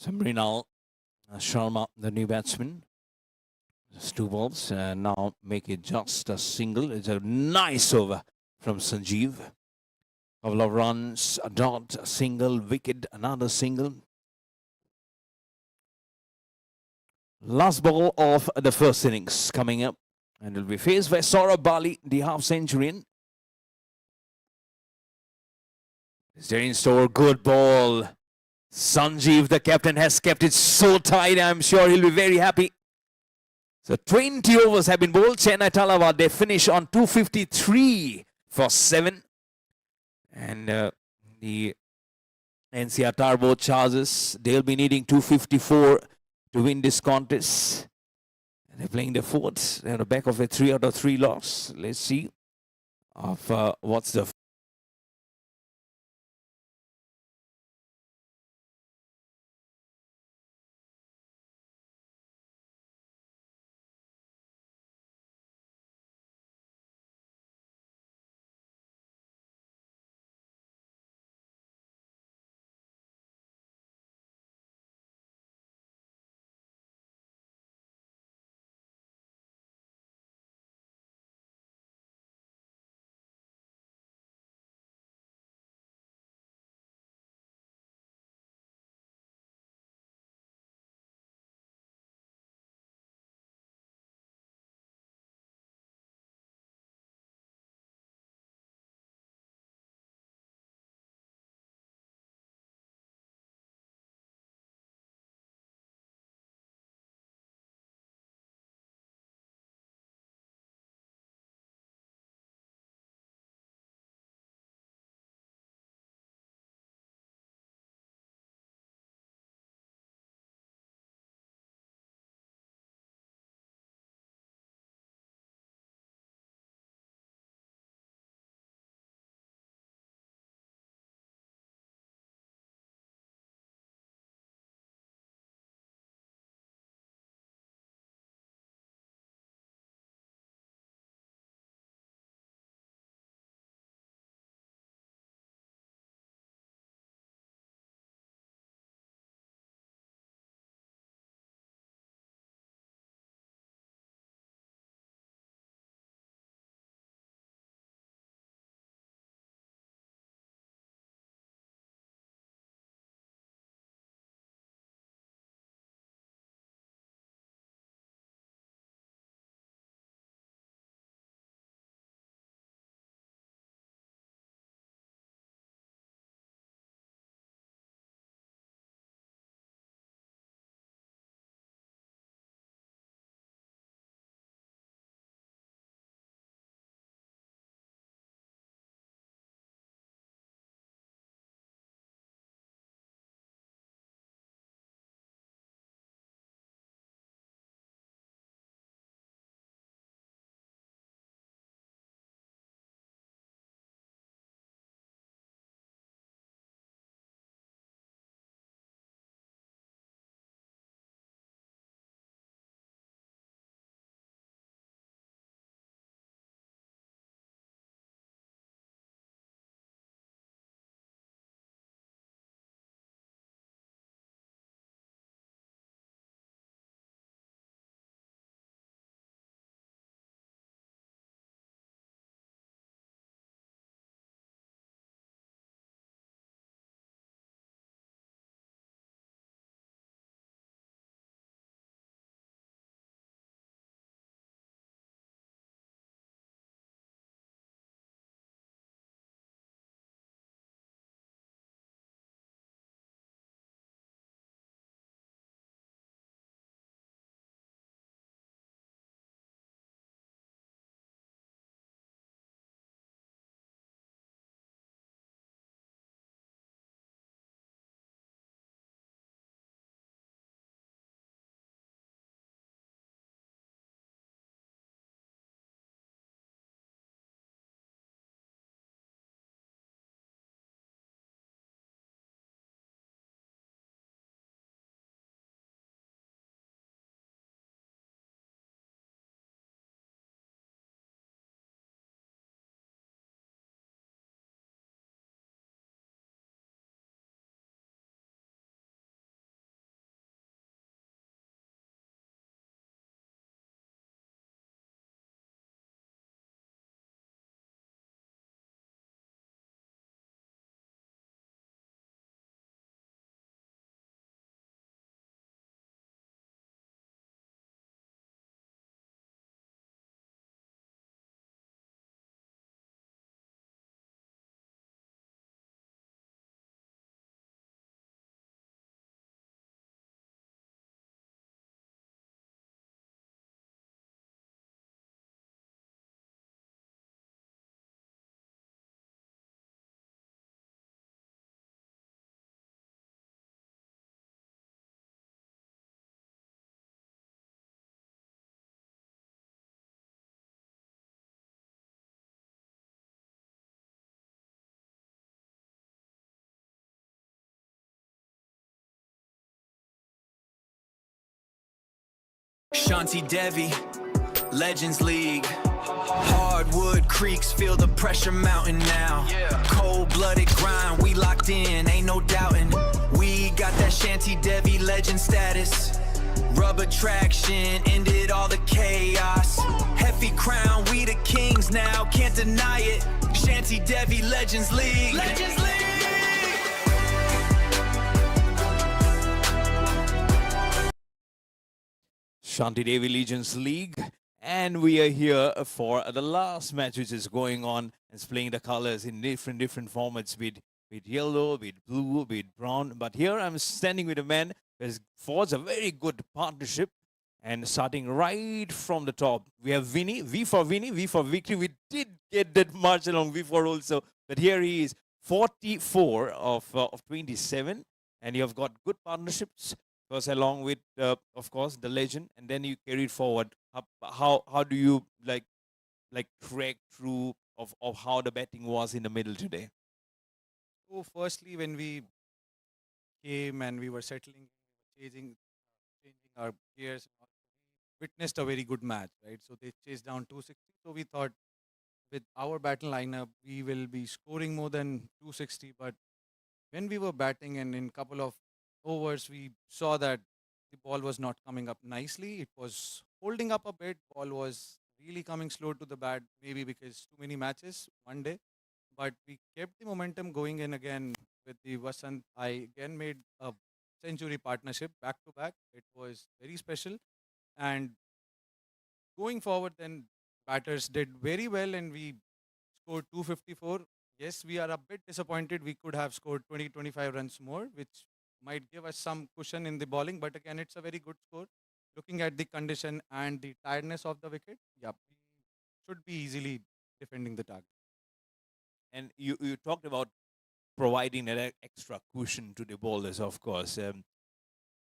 Samrinal Sharma, the new batsman. Just 2 balls, and now make it just a single. It's a nice over from Sanjeev. Couple of runs, a dot, a single, wicket, another single. Last ball of the first innings coming up, and will be faced by Saurabh Bali, the half-centurion. Is there in store? Good ball. Sanjeev, the captain, has kept it so tight. I'm sure he'll be very happy. So 20 overs have been bowled. Chennai Thalaiva, they finish on 253 for 7. And the NCR Turbo Chargers, they'll be needing 254 to win this contest. And they're playing the 4th. They're on the back of a 3 out of 3 loss. Let's see. of what's the Shanti Devi, Legends League. Hardwood creeks, feel the pressure mounting now. Cold-blooded grind, we locked in, ain't no doubting. We got that Shanti Devi legend status. Rubber traction, ended all the chaos. Hefty crown, we the kings now, can't deny it. Shanti Devi, Legends League. Legends League! Shanti Devi Legends League, and we are here for the last match which is going on and it's playing the colors in different formats with yellow, with blue, with brown. But here I'm standing with a man who has forged a very good partnership, and starting right from the top, we have Vinny, V for Vinny, V for Victory. We did get that march along V4 also, but here he is, 44 of 27, and you have got good partnerships. First, along with, of course, the legend, and then you carry it forward. How do you like track through of how the batting was in the middle today? So, firstly, when we came and we were settling, changing our gears, we witnessed a very good match, right? So they chased down 260. So we thought, with our battle lineup, we will be scoring more than 260. But when we were batting and in couple of overs, we saw that the ball was not coming up nicely. It was holding up a bit. Ball was really coming slow to the bat, maybe because too many matches one day. But we kept the momentum going in again with the Vasant. I again made a century partnership back to back. It was very special. And going forward, then batters did very well and we scored 254. Yes, we are a bit disappointed. We could have scored 20-25 runs more, which might give us some cushion in the bowling. But again, it's a very good score. Looking at the condition and the tiredness of the wicket, yeah, we should be easily defending the target. And you talked about providing that extra cushion to the bowlers, of course.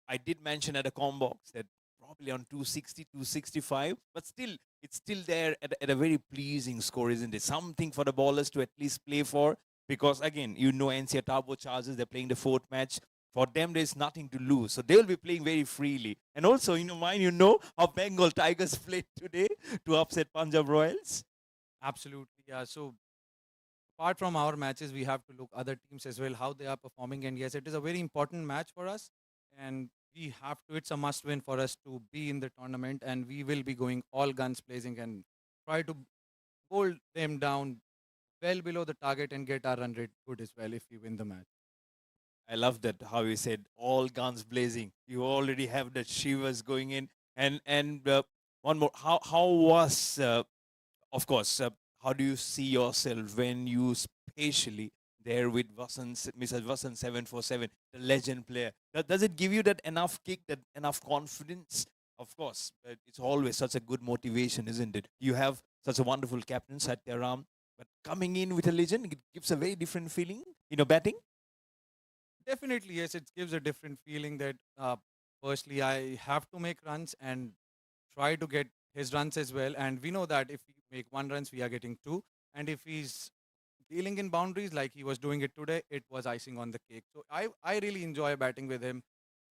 I did mention at the box that probably on 260, 265, but still, it's still there at a very pleasing score, isn't it? Something for the bowlers to at least play for, because again, NCR Turbo Chargers, they're playing the fourth match. For them, there's nothing to lose. So they'll be playing very freely. And also, how Bengal Tigers played today to upset Punjab Royals? Absolutely, yeah. So apart from our matches, we have to look other teams as well, how they are performing. And yes, it is a very important match for us. And we have to, it's a must win for us to be in the tournament. And we will be going all guns blazing and try to hold them down well below the target and get our run rate good as well if we win the match. I love that, how you said, all guns blazing. You already have the shivers going in. And one more, how was, of course, how do you see yourself when you spatially there with Mrs. Vasant 747, the legend player? Does it give you that enough kick, that enough confidence? Of course, it's always such a good motivation, isn't it? You have such a wonderful captain, Satyaram, but coming in with a legend, it gives a very different feeling, batting. Definitely, yes, it gives a different feeling that firstly, I have to make runs and try to get his runs as well. And we know that if we make 1 runs, we are getting 2. And if he's dealing in boundaries like he was doing it today, it was icing on the cake. So I really enjoy batting with him.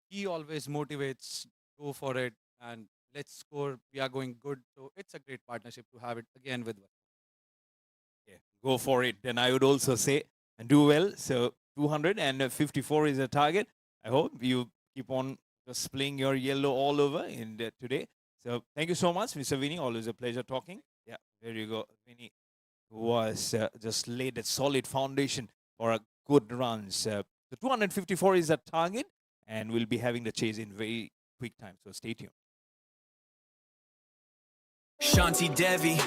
He always motivates, go for it, and let's score. We are going good. So it's a great partnership to have it again with. Yeah, go for it. Then I would also say, and do well. So 254 is the target. I hope you keep on displaying your yellow all over in today. So thank you so much, Mr. Vinny. Always a pleasure talking. Yeah, there you go. Vinny was just laid a solid foundation for a good runs. The 254 is the target, and we'll be having the chase in very quick time. So stay tuned. Shanti Devi,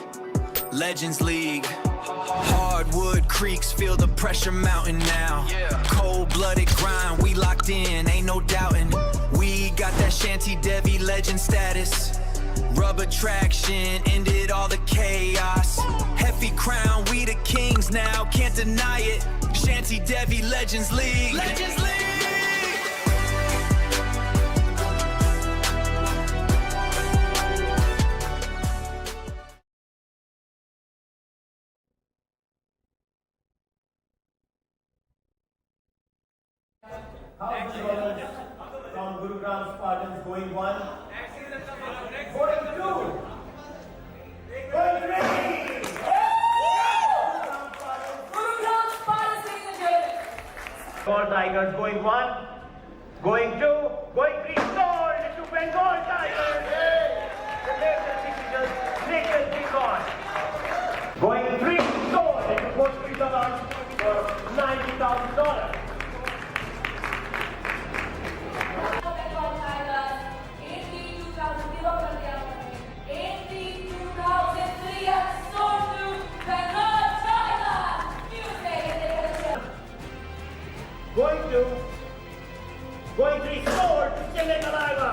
Legends League. Hardwood creeks, feel the pressure mounting now. Cold-blooded grind, we locked in, ain't no doubting. We got that Shanti Devi legend status. Rubber traction, ended all the chaos. Hefty crown, we the kings now, can't deny it. Shanti Devi, Legends League. Legends League! How the bowlers from Gurugram Spartans going one. Tigers going one, going two, going three, sold to Bengal Tigers. The latest decisions, Nikhil Devi. Going three, sold into Bhojpuri Talon for $90,000. Bengal Tigers, 82,000 give up कर दिया उन्होंने। 82,003 has sold to Bengal Tigers. Tuesday in the Going two, going three, sold to Chennai Thalaiva.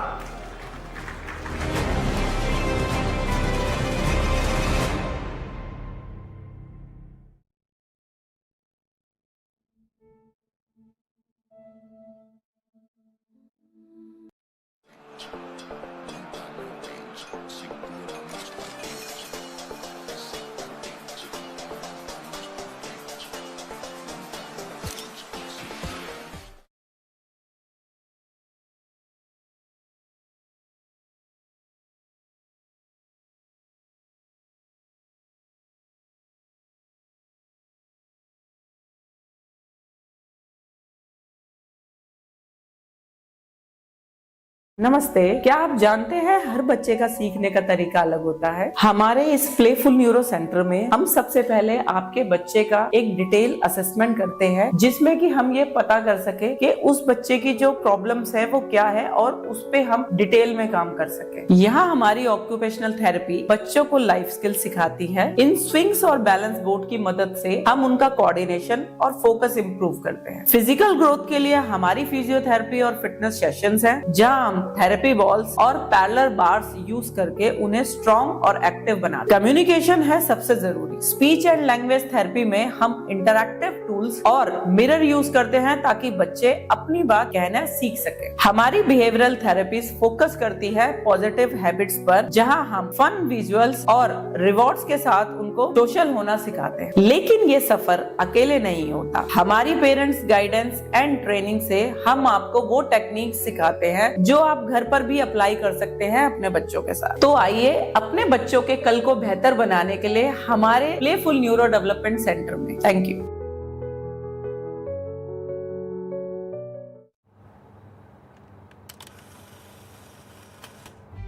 नमस्ते। क्या आप जानते हैं हर बच्चे का सीखने का तरीका अलग होता है। हमारे इस प्लेफुल न्यूरो सेंटर में हम सबसे पहले आपके बच्चे का एक डिटेल असेसमेंट करते हैं, जिसमें कि हम ये पता कर सके कि उस बच्चे की जो प्रॉब्लम्स है वो क्या है और उस पे हम डिटेल में काम कर सके। यहाँ हमारी ऑक्यूपेशनल थेरेपी बच्चों को लाइफ स्किल सिखाती है। इन स्विंग्स और बैलेंस बोर्ड की मदद से हम उनका कोऑर्डिनेशन और फोकस इम्प्रूव करते हैं। फिजिकल ग्रोथ के लिए हमारी फिजियोथेरेपी और फिटनेस सेशंस हैं, जहाँ हम थेरेपी बॉल्स और पैरेलल बार्स यूज करके उन्हें स्ट्रॉन्ग और एक्टिव बनाते हैं। कम्युनिकेशन है सबसे जरूरी। स्पीच एंड लैंग्वेज थेरेपी में हम इंटरैक्टिव टूल्स और मिरर यूज करते हैं ताकि बच्चे अपनी बात कहना सीख सके। हमारी बिहेवियरल थेरेपीज फोकस करती है पॉजिटिव हैबिट्स पर, जहां हम फन विजुअल्स और रिवॉर्ड्स के साथ उनको सोशल होना सिखाते हैं। लेकिन ये सफर अकेले नहीं होता। हमारी पेरेंट्स गाइडेंस एंड ट्रेनिंग से हम आपको वो टेक्निक सिखाते हैं जो आप घर पर भी अप्लाई कर सकते हैं अपने बच्चों के साथ। तो आइए अपने बच्चों के कल को बेहतर बनाने के लिए हमारे प्लेफुल न्यूरो डेवलपमेंट सेंटर में। Thank you.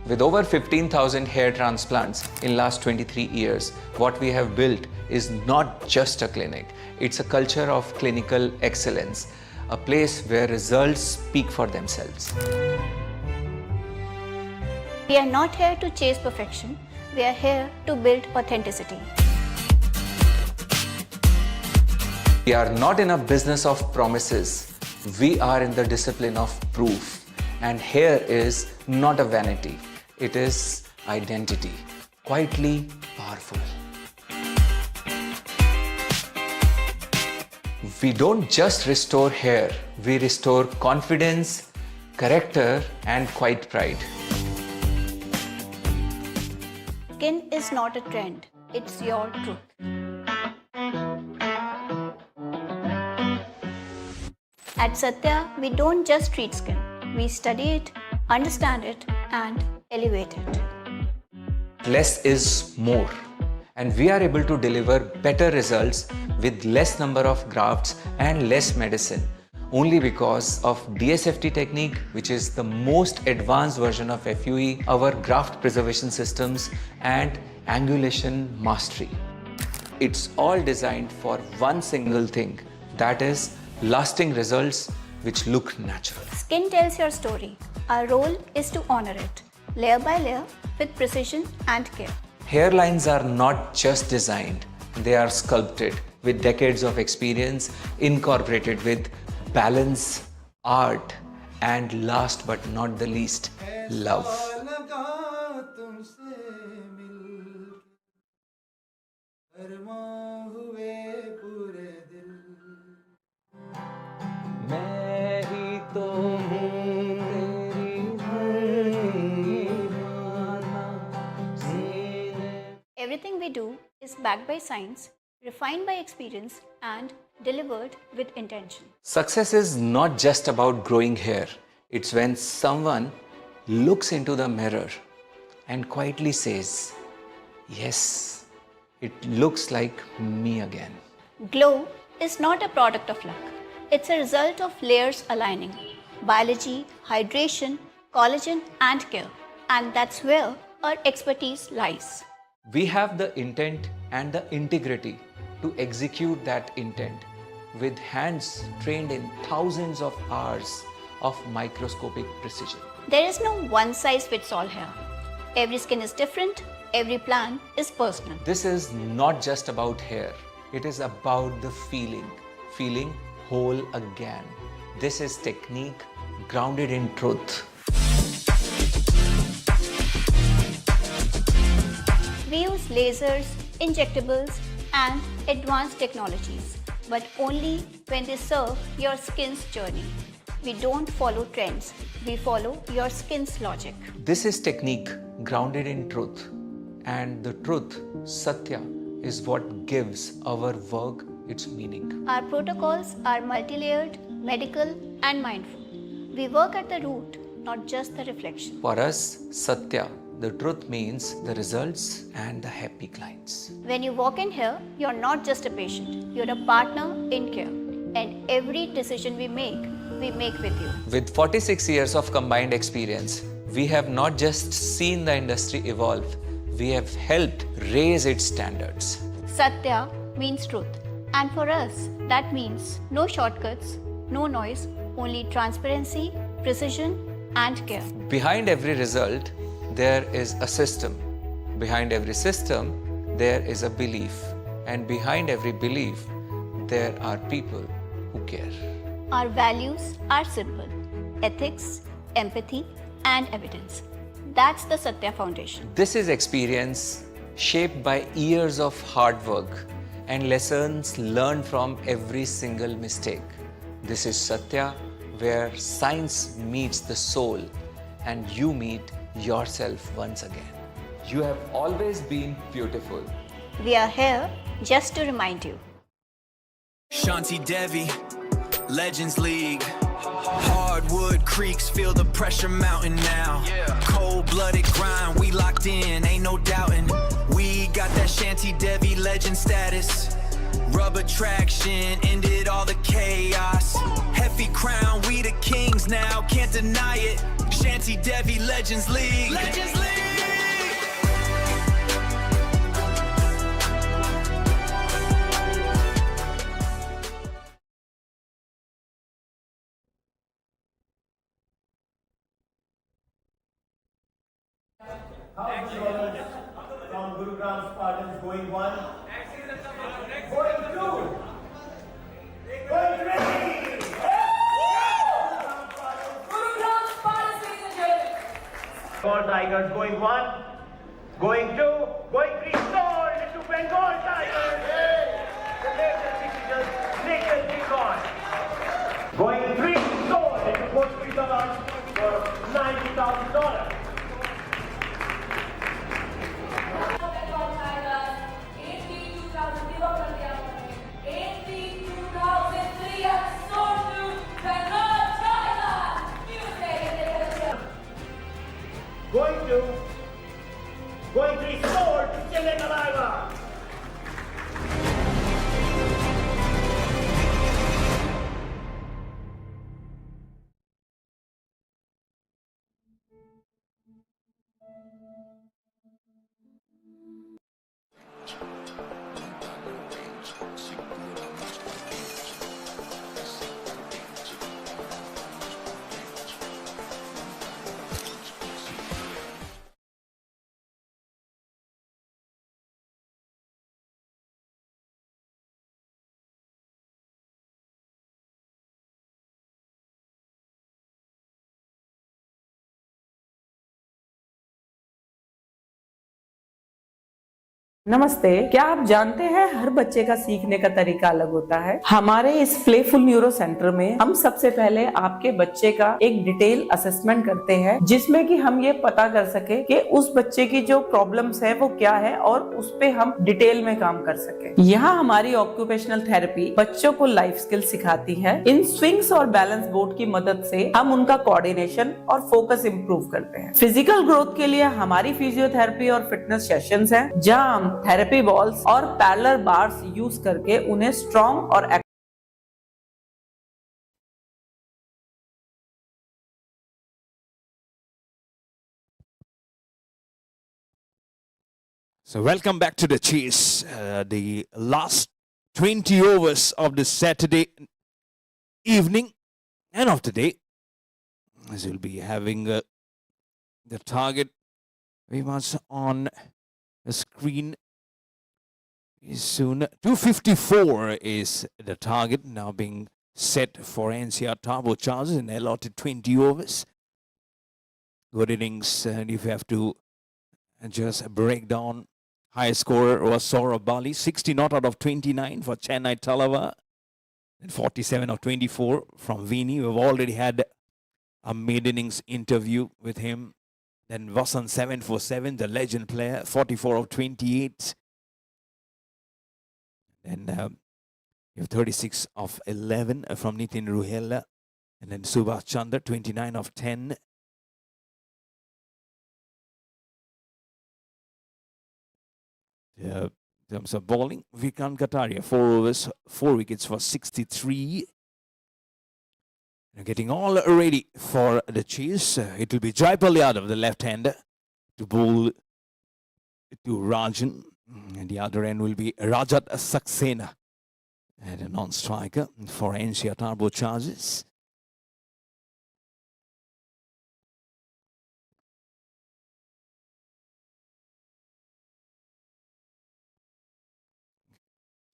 With over 15,000 hair transplants in last 23 years, what we have built is not just a clinic. It's a culture of clinical excellence, a place where results speak for themselves. We are not here to chase perfection. We are here to build authenticity. We are not in a business of promises. We are in the discipline of proof. And here is not a vanity. It is identity, quietly powerful. We don't just restore hair, we restore confidence, character, and quiet pride. Skin is not a trend, it's your truth. At Satya, we don't just treat skin, we study it, understand it, and elevate it. Less is more, and we are able to deliver better results with less number of grafts and less medicine, only because of DSFT technique, which is the most advanced version of FUE, our graft preservation systems, and angulation mastery. It's all designed for one single thing, that is lasting results which look natural. Skin tells your story. Our role is to honor it, layer by layer, with precision and care. Hairlines are not just designed, they are sculpted with decades of experience, incorporated with balance, art, and last but not the least, love. Everything we do is backed by science, refined by experience, and delivered with intention. Success is not just about growing hair. It's when someone looks into the mirror and quietly says, yes, it looks like me again. Glow is not a product of luck. It's a result of layers aligning: biology, hydration, collagen, and care. And that's where our expertise lies. We have the intent and the integrity to execute that intent with hands trained in thousands of hours of microscopic precision. There is no one size fits all here. Every skin is different, every plan is personal. This is not just about hair, it is about the feeling whole again. This is technique grounded in truth. We use lasers, injectables, and advanced technologies, but only when they serve your skin's journey. We don't follow trends, we follow your skin's logic. This is technique grounded in truth, and the truth, Satya, is what gives our work its meaning. Our protocols are multi-layered, medical, and mindful. We work at the root, not just the reflection. For us, Satya, the truth means the results and the happy clients. When you walk in here, you're not just a patient, you're a partner in care. And every decision we make with you. With 46 years of combined experience, we have not just seen the industry evolve, we have helped raise its standards. Satya means truth. And for us, that means no shortcuts, no noise, only transparency, precision, and care. Behind every result, there is a system. Behind every system, there is a belief. And behind every belief, there are people who care. Our values are simple: ethics, empathy, and evidence. That's the Satya Foundation. This is experience shaped by years of hard work and lessons learned from every single mistake. This is Satya, where science meets the soul and you meet yourself once again. You have always been beautiful. We are here just to remind you. Shanti Devi, Legends League. Hardwood creeks, feel the pressure mounting now. Cold-blooded grind, we locked in, ain't no doubting. We got that Shanti Devi legend status. Rubber traction, ended all the chaos. Hefty crown, we the kings now, can't deny it. Shanti Devi, Legends League. Legends League! From Gurugram Spartans going one, going two, going three. Gurugram Spartans, ladies and gentlemen. Bengal Tigers going one, going two, going three. Sold to Bengal Tigers. The latest decision, Nikhil Devi. Going three, sold into Bhojpuri Dollars for $90,000. Bengal Tigers, 82,000 दिवक कर दिया उन्होंने. 82,003 have sold to Bengal Tigers. Music. Going two, going three. Sold to Chennai Thalaiva. नमस्ते। क्या आप जानते हैं हर बच्चे का सीखने का तरीका अलग होता है। हमारे इस प्लेफुल न्यूरो सेंटर में हम सबसे पहले आपके बच्चे का एक डिटेल असेसमेंट करते हैं, जिसमें कि हम ये पता कर सके कि उस बच्चे की जो प्रॉब्लम्स है वो क्या है और उस पे हम डिटेल में काम कर सके। यहाँ हमारी ऑक्यूपेशनल थेरेपी बच्चों को लाइफ स्किल सिखाती है। इन स्विंग्स और बैलेंस बोर्ड की मदद से हम उनका कोऑर्डिनेशन और फोकस इंप्रूव करते हैं। फिजिकल ग्रोथ के लिए हमारी फिजियोथेरेपी और फिटनेस सेशंस हैं, जहाँ हम थेरेपी बॉल्स और पैरेलल बार्स यूज करके उन्हें स्ट्रॉन्ग और So welcome back to the chase. The last 20 overs of the Saturday evening and of the day. As we'll be having the target very much on the screen soon. 254 is the target now being set for NCR Turbo Chargers in allotted 20 overs. Good innings, and if you have to just break down, high scorer was Saurabh Bali, 60 not out of 29 for Chennai Thalaiva, and 47 of 24 from Vini. We've already had a mid-innings interview with him. Then Vasant 7 for 7, the legend player, 44 of 28. Then you have 36 of 11 from Nitin Ruhela. And then Subhash Chandra, 29 of 10. In terms of bowling, Vikant Kataria, 4 overs, 4 wickets for 63. Getting all ready for the chase. It will be Jaipal Yadav, the left-hander, to bowl to Rajan. And the other end will be Rajat Saxena, and a non-striker for NCR Turbo Chargers.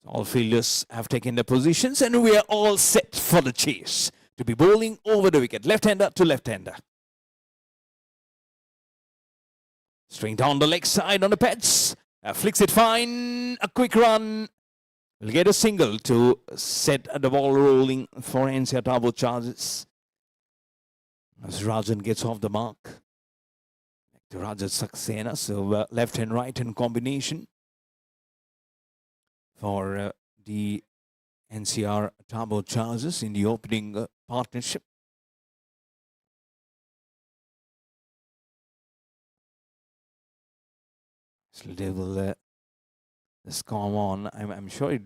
All fielders have taken their positions, and we are all set for the chase to be bowling over the wicket, left-hander to left-hander. Straight down the leg side on the pads. Flicks it fine. A quick run. Will get a single to set the ball rolling for NCR Turbo Chargers. As Rajan gets off the mark. Back to Rajat Saxena. So left and right in combination for the NCR Turbo Chargers in the opening partnership. So they will just come on. I'm sure it.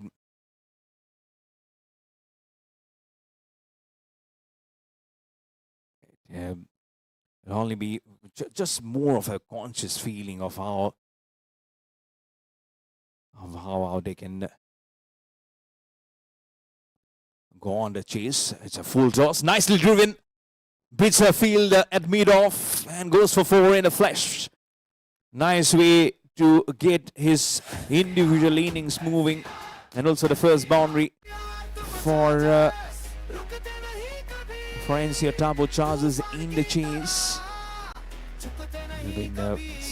It'll only be just more of a conscious feeling of how they can go on the chase. It's a full toss, nicely driven. Beats her field at mid-off and goes for 4 in a flash. Nice way to get his individual innings moving, and also the first boundary for NCR Turbo Chargers in the chase.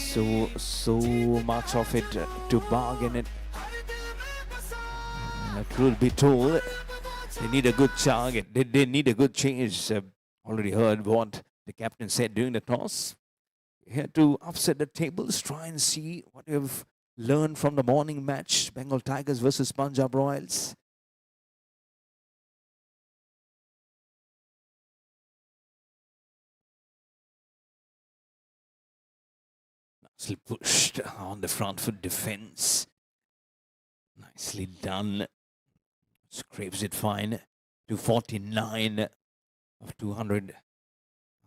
So much of it to bargain it. Truth be told, they need a good target. They need a good change. Already heard what the captain said during the toss. Here to upset the tables, try and see what we've learned from the morning match, Bengal Tigers versus Punjab Royals. Nicely pushed on the front foot defense. Nicely done. Scrapes it fine to 49 of 200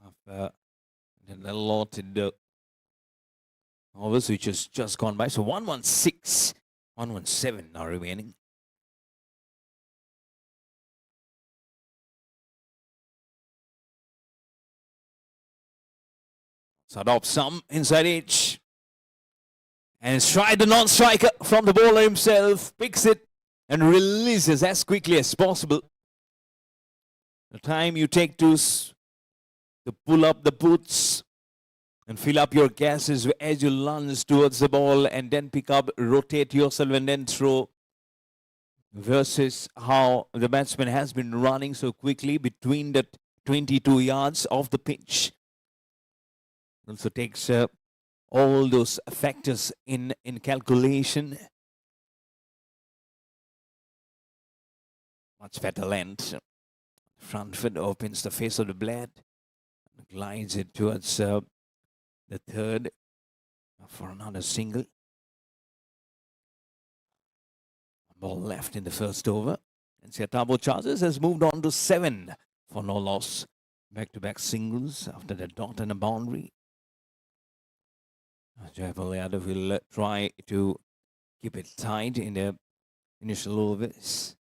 of an allotted overs, which has just gone by. So 116, 117 now remaining. Sadop some inside edge. And stride the non-striker from the bowler himself. Picks it and releases as quickly as possible. The time you take to pull up the boots and fill up your gases as you lunge towards the ball and then pick up, rotate yourself and then throw, versus how the batsman has been running so quickly between the 22 yards of the pitch. Also takes all those factors in calculation. Much better length. Front foot opens the face of the blade. Glides it towards the third for another single. Ball left in the first over. NCR Turbo Chargers has moved on to 7 for no loss. Back-to-back singles after the dot and a boundary. Jaipal Yadav will try to keep it tight in the initial overs.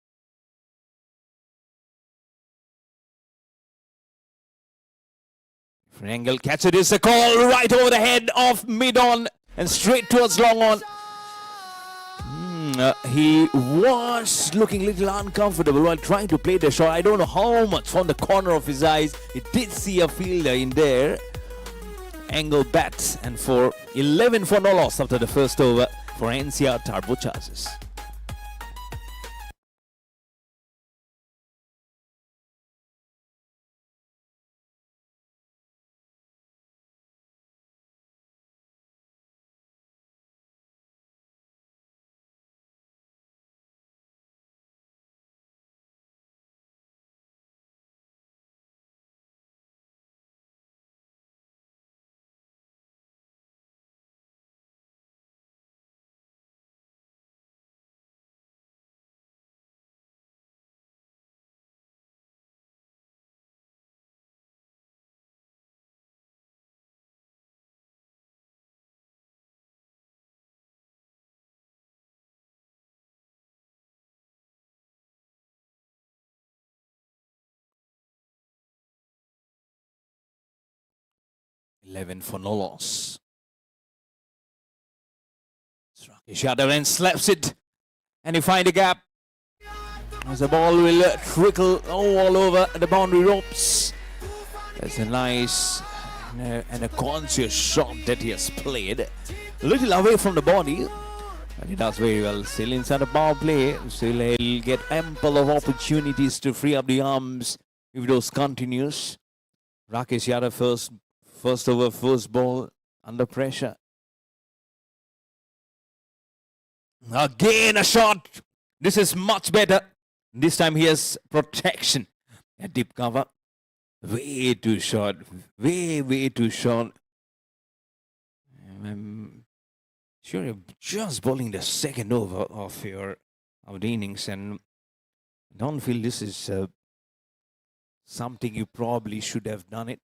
For angle catch, it is a call right over the head of mid-on and straight towards long on. He was looking a little uncomfortable while trying to play the shot. I don't know how much from the corner of his eyes. He did see a fielder in there. Angle bats, and for 11 for no loss after the first over for NCR Turbo Chargers. Eleven for no loss. Rakesh Yadav and slaps it, and he finds a gap as the ball will trickle all over the boundary ropes. That's a nice and a conscious shot that he has played. A little away from the body, but he does very well. Still inside the power play, still he'll get ample of opportunities to free up the arms if those continues. Rakesh Yadav first over, first ball under pressure. Again a shot. This is much better. This time he has protection. A deep cover. Way too short. Way too short. I'm sure you're just bowling the second over of the innings, and I don't feel this is something you probably should have done it.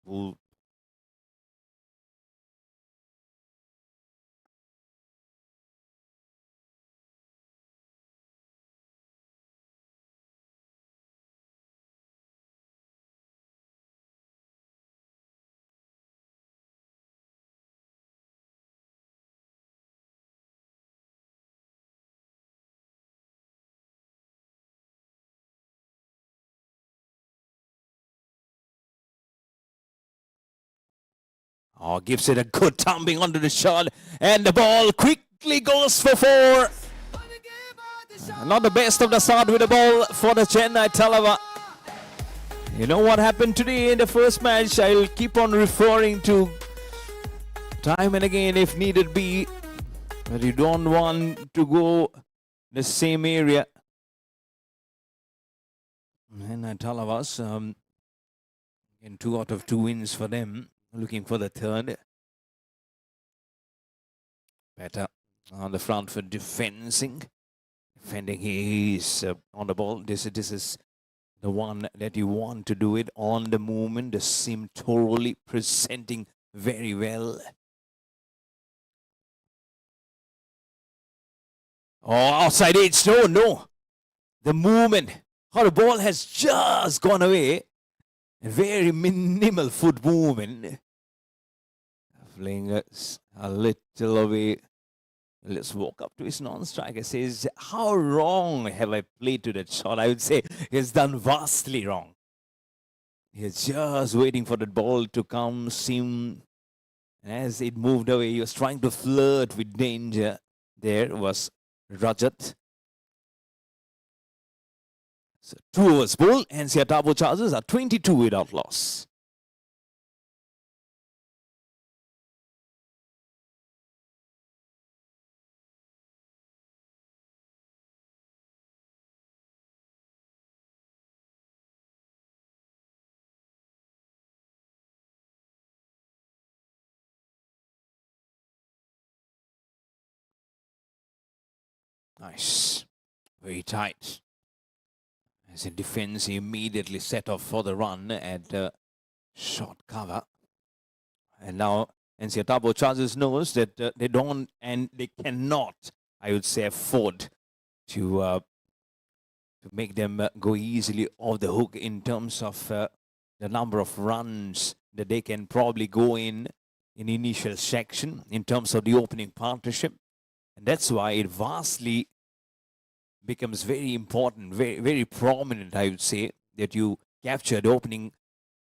Bull. Oh, gives it a good thumping onto the shot, and the ball quickly goes for four. Not the best of the start with the ball for the Chennai Thalaiva. You know what happened today in the first match? I'll keep on referring to time and again if needed be, but you don't want to go the same area. And Thalaiva's in 2 out of 2 wins for them. Looking for the third. Better on the front for defending. He's on the ball. This is the one that you want to do it on the movement. The seam thoroughly presenting very well. Oh, outside edge. No. The movement. How the ball has just gone away. A very minimal foot movement. Playing a little away. Let's walk up to his non-striker. Says, how wrong have I played to that shot? I would say he's done vastly wrong. He's just waiting for the ball to come. Seem as it moved away, he was trying to flirt with danger. There was Rajat. So 2 overs bowled. NCR Turbo Chargers are 22 without loss. Nice. Very tight. As in defense, he immediately set off for the run at short cover. And now NCR Turbo Chargers knows that they don't and they cannot, I would say, afford to make them go easily off the hook in terms of the number of runs that they can probably go in initial section in terms of the opening partnership. And that's why it vastly becomes very important, very, very prominent, I would say, that you capture the opening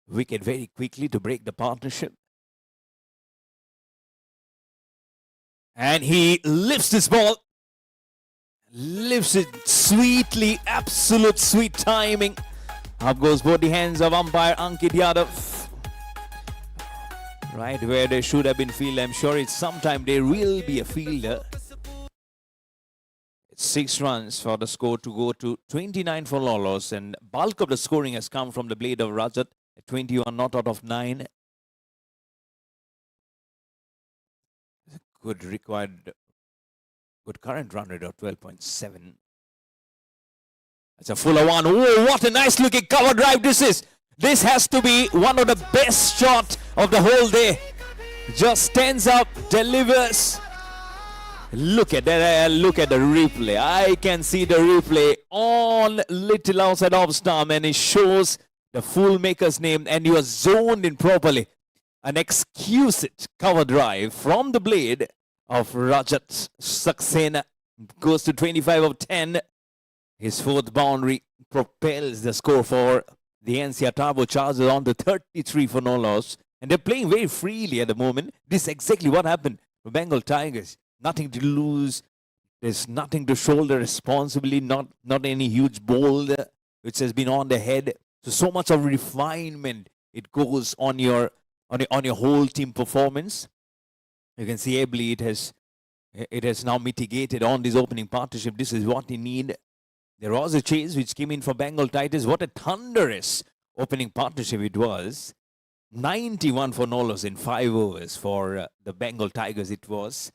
wicket very quickly to break the partnership. And he lifts this ball, lifts it sweetly, absolute sweet timing. Up goes both the hands of umpire Ankit Yadav. Right where they should have been fielder. I'm sure it's sometime there will be a fielder. It's 6 runs for the score to go to 29 for Lolos, and bulk of the scoring has come from the blade of Rajat at 21 not out of 9. Good current run rate of 12.7. That's a fuller one. Oh, what a nice looking cover drive this is. This has to be one of the best shots of the whole day. Just stands up, delivers. Look at that, look at the replay. I can see the replay on little outside off stump, and it shows the full maker's name, and you are zoned in properly. An exquisite cover drive from the blade of Rajat Saxena. Goes to 25 of 10. His 4th boundary propels the score for the NCR Turbo Chargers on to 33 for no loss. And they're playing very freely at the moment. This is exactly what happened for Bengal Tigers. Nothing to lose. There's nothing to shoulder responsibly. Not any huge boulder which has been on the head. So much of refinement it goes on your whole team performance. You can see ably it has now mitigated on this opening partnership. This is what they need. There was a chase which came in for Bengal Tigers. What a thunderous opening partnership it was. 91 for no loss in 5 overs for the Bengal Tigers it was.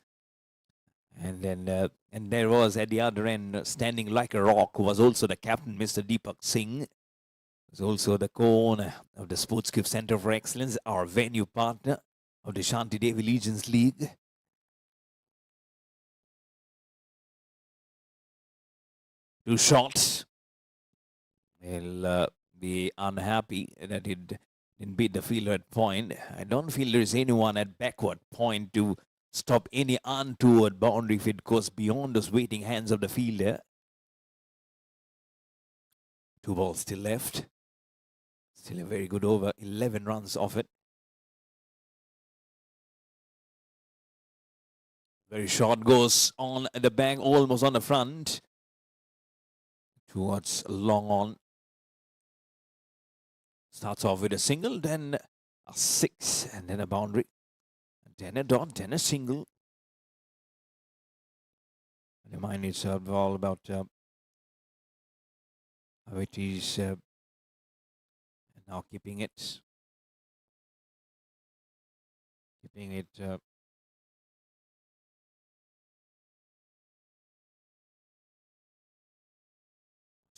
And then and there was at the other end, standing like a rock, was also the captain, Mr. Deepak Singh. Was also the co-owner of the Sports Gift Center for Excellence, our venue partner of the Shanti Devi Legends League. Two shots. They'll be unhappy that it didn't beat the fielder at point. I don't feel there's anyone at backward point to stop any untoward boundary if it goes beyond those waiting hands of the fielder. 2 balls still left. Still a very good over. 11 runs off it. Very short, goes on the bank, almost on the front. Towards long on. Starts off with a single, then a 6, and then a boundary. Then a dot, then a single. Remind it's all about how it is now keeping it.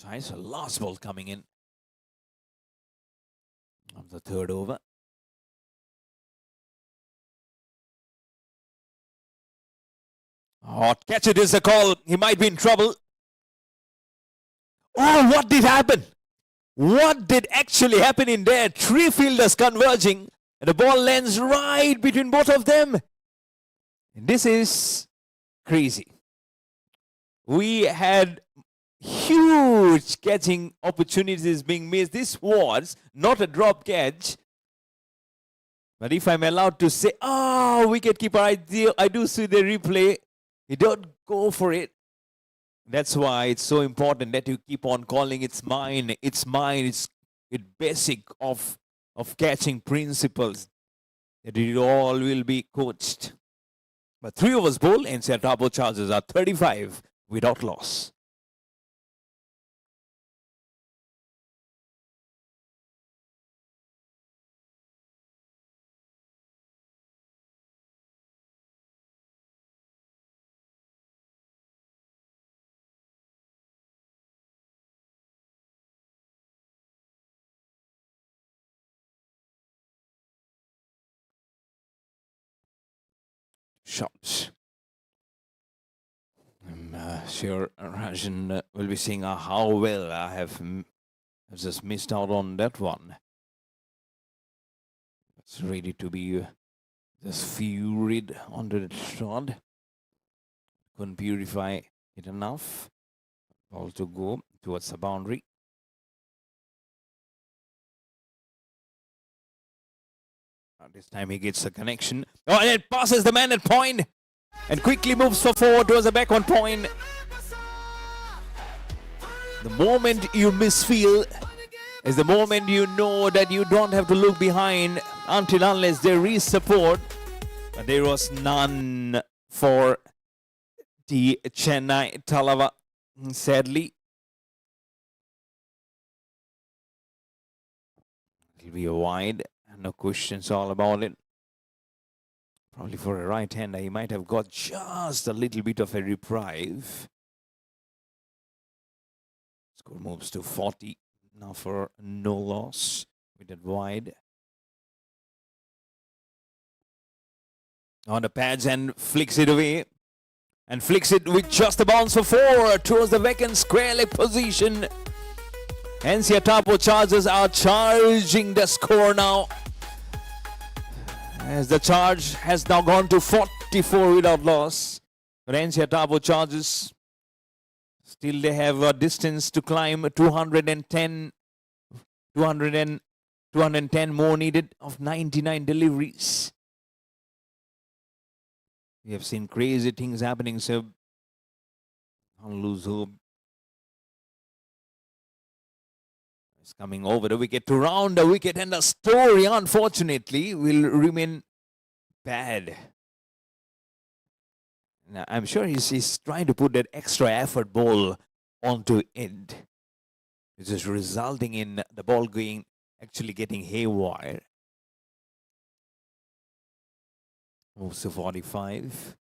Nice, last ball coming in of the 3rd over. Oh, catch it is a call. He might be in trouble. Oh, what did happen? What did actually happen in there? 3 fielders converging, and the ball lands right between both of them. And this is crazy. We had huge catching opportunities being missed. This was not a drop catch. But if I'm allowed to say, wicketkeeper, I do see the replay. You don't go for it. That's why it's so important that you keep on calling it's mine. It's mine. It's basic of catching principles. That it all will be coached. But 3 overs bowl, NCR Turbo Chargers are 35 without loss. shots. I'm sure Rajan will be seeing how well I have just missed out on that one. It's ready to be just furied onto the shot. Couldn't purify it enough. Ball to go towards the boundary. This time he gets a connection. Oh, and it passes the man at point and quickly moves forward towards the back on point. The moment you misfeel is the moment you know that you don't have to look behind until unless there is support. But there was none for the Chennai Thalaiva, sadly. It'll be a wide, no questions all about it. Probably for a right-hander, he might have got just a little bit of a reprieve. Score moves to 40 now for no loss with that wide. On the pads and flicks it away. And flicks it with just a bounce for 4 towards the vacant square leg position. NCR Turbo Chargers are charging the score now, as the charge has now gone to 44 without loss. But NCR Turbo Chargers, still they have a distance to climb. 210 more needed of 99 deliveries. We have seen crazy things happening, so don't lose hope. It's coming over the wicket to round the wicket, and the story, unfortunately, will remain bad. Now, I'm sure he's trying to put that extra effort ball onto end, which is resulting in the ball actually getting haywire. Moves to 45.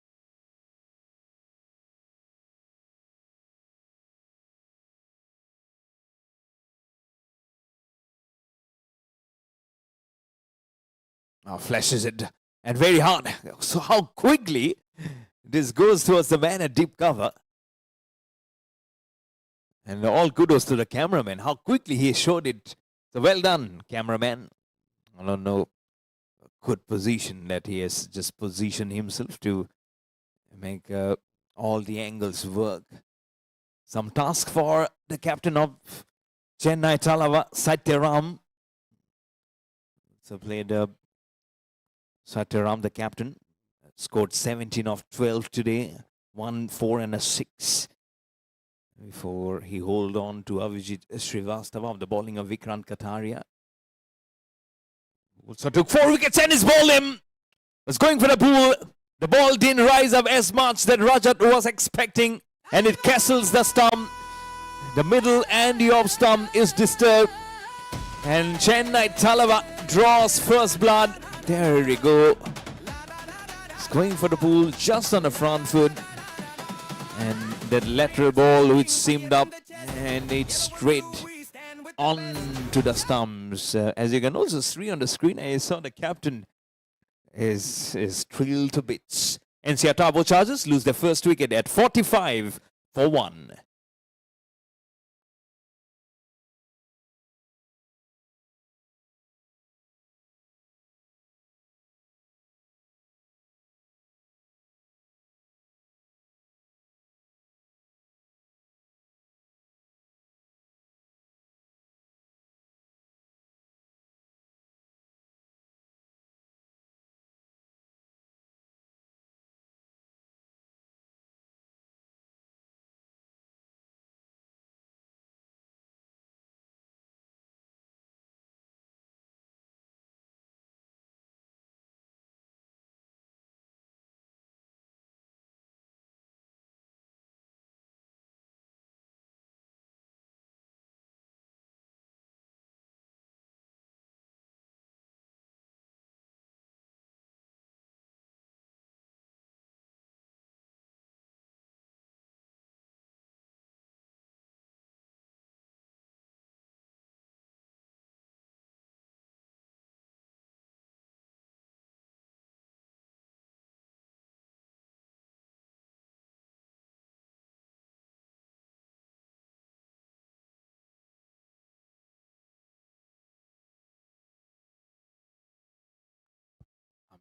Now flashes it, and very hard. So how quickly this goes towards the man at deep cover. And all kudos to the cameraman, how quickly he showed it. So well done, cameraman. I don't know, a good position that he has just positioned himself to make all the angles work. Some task for the captain of Chennai Thalaiva, Satyaram. So played Satyaram, the captain, scored 17 of 12 today, 1 4 and a 6. Before he hold on to Avijit Srivastava of the bowling of Vikrant Kataria. Also took 4 wickets and his ball him. Was going for the pool. The ball didn't rise up as much that Rajat was expecting, and it castles the stump. The middle and the off stump is disturbed, and Chennai Thalaiva draws first blood. There we go. It's going for the pool just on the front foot. And that lateral ball which seamed up, and it's straight on to the stumps. As you can also see on the screen, I saw the captain is thrilled to bits. NCR Turbo Chargers lose their first wicket at 45 for 1.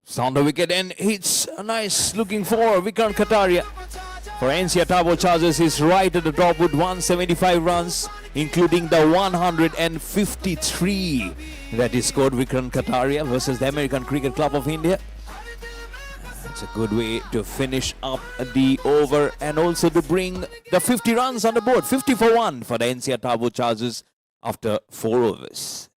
It's on the wicket and hits a nice looking for Vikrant Kataria. For NCR Turbo Chargers, is right at the top with 175 runs, including the 153 that he scored Vikrant Kataria versus the American Cricket Club of India. It's a good way to finish up the over and also to bring the 50 runs on the board. 50 for 1 for the NCR Turbo Chargers after 4 overs.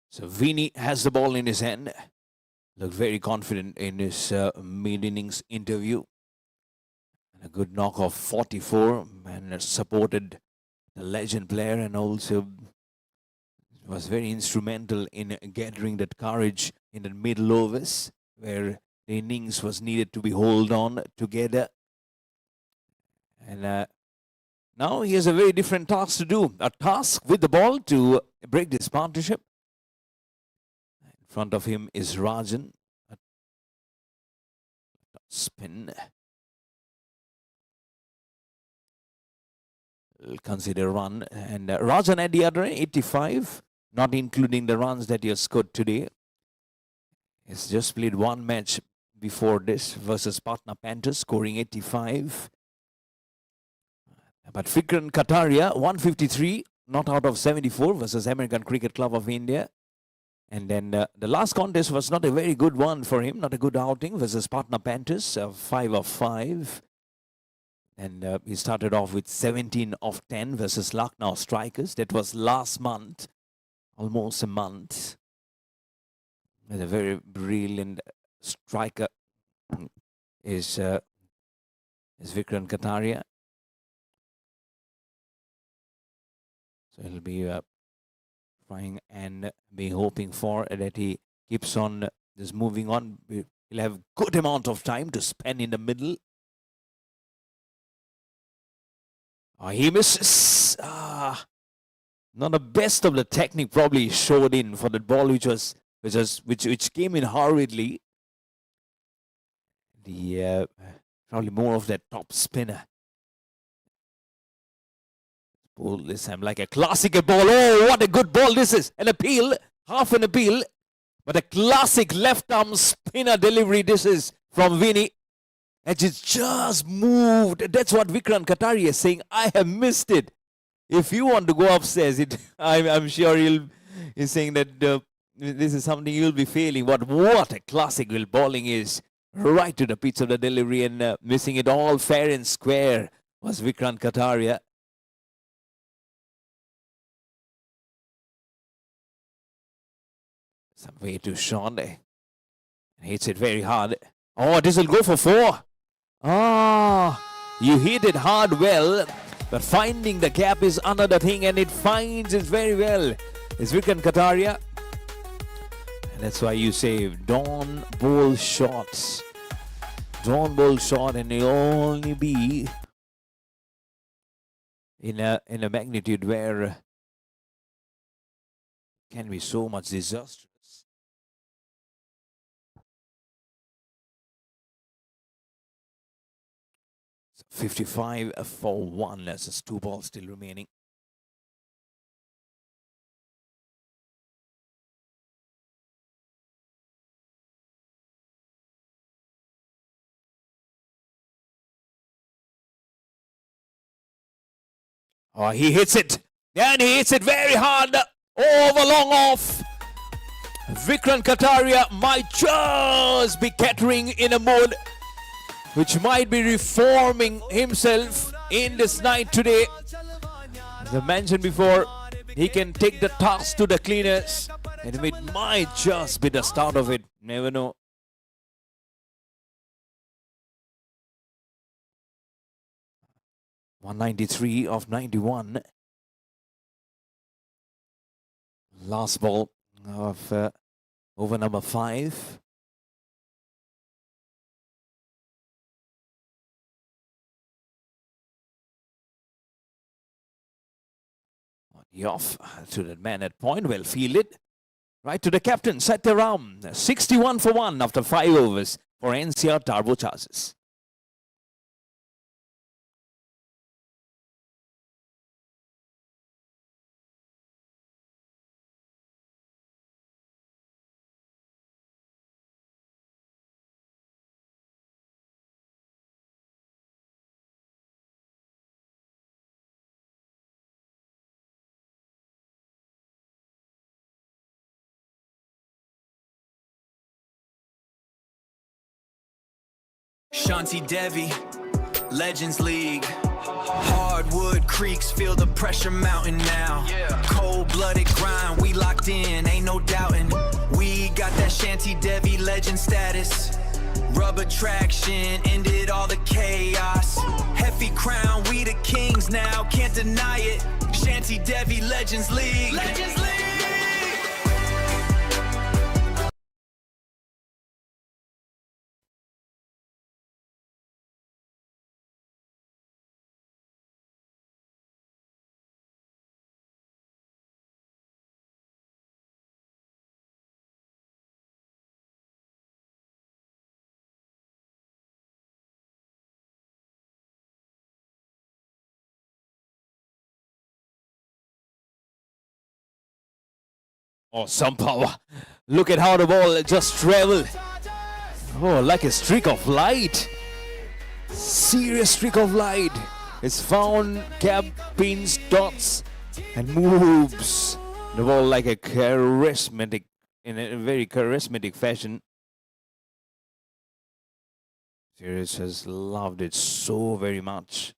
So Vinny has the ball in his hand. Looked very confident in his mid-innings interview. And a good knock of 44 and supported the legend player and also was very instrumental in gathering that courage in the middle overs where the innings was needed to be held on together. And now he has a very different task to do. A task with the ball to break this partnership. In front of him is Rajan. Spin. We'll consider run. And Rajan at the other 85, not including the runs that he has scored today. He's just played one match before this versus Patna Panthers, scoring 85. But Vikrant Kataria, 153, not out of 74 versus American Cricket Club of India. And then the last contest was not a very good one for him, not a good outing versus Patna Panthers, 5 of 5. And he started off with 17 of 10 versus Lucknow Strikers. That was last month, almost a month. And a very brilliant striker is Vikrant Kataria. So he'll be trying and be hoping for that he keeps on just moving on. He'll have good amount of time to spend in the middle. He misses. Not the best of the technique probably showed in for the ball which came in hurriedly. The probably more of that top spinner. Ball this time like a classic ball. Oh, what a good ball this is. An appeal, half an appeal. But a classic left arm spinner delivery this is from Vinny. And it's just moved. That's what Vikrant Kataria is saying. I have missed it. If you want to go upstairs, I'm sure he's saying that this is something you'll be failing. But what a classic will bowling is. Right to the pitch of the delivery and missing it all fair and square was Vikrant Kataria. Some way to Sean. Hits it very hard. Oh, this will go for 4. You hit it hard well, but finding the gap is another thing, and it finds it very well. It's Vikrant Kataria. And that's why you say don't bowl shots. Don't bowl shot, and you'll only be in a magnitude where it can be so much disastrous. 55 for 1. There's just 2 balls still remaining. Oh, he hits it. And he hits it very hard. Over long off. Vikrant Kataria might just be catering in a mode which might be reforming himself in this night today. As I mentioned before, he can take the task to the cleaners, and it might just be the start of it. Never know. .193 of 91. Last ball of over number 5. The off to the man at point, well fielded. Right to the captain, Sataram. 61 for 1 after 5 overs for NCR Turbo Chargers. Shanti Devi, Legends League. Hardwood creeks, feel the pressure mounting now. Cold-blooded grind, we locked in, ain't no doubting. We got that Shanti Devi legend status. Rubber traction, ended all the chaos. Hefty crown, we the kings now, can't deny it. Shanti Devi, Legends League. Legends League! Oh, some power. Look at how the ball just traveled. Oh, like a streak of light. Serious streak of light. It's found cap, pins, dots, and moves the ball like a charismatic, in a very charismatic fashion. Sirius has loved it so very much.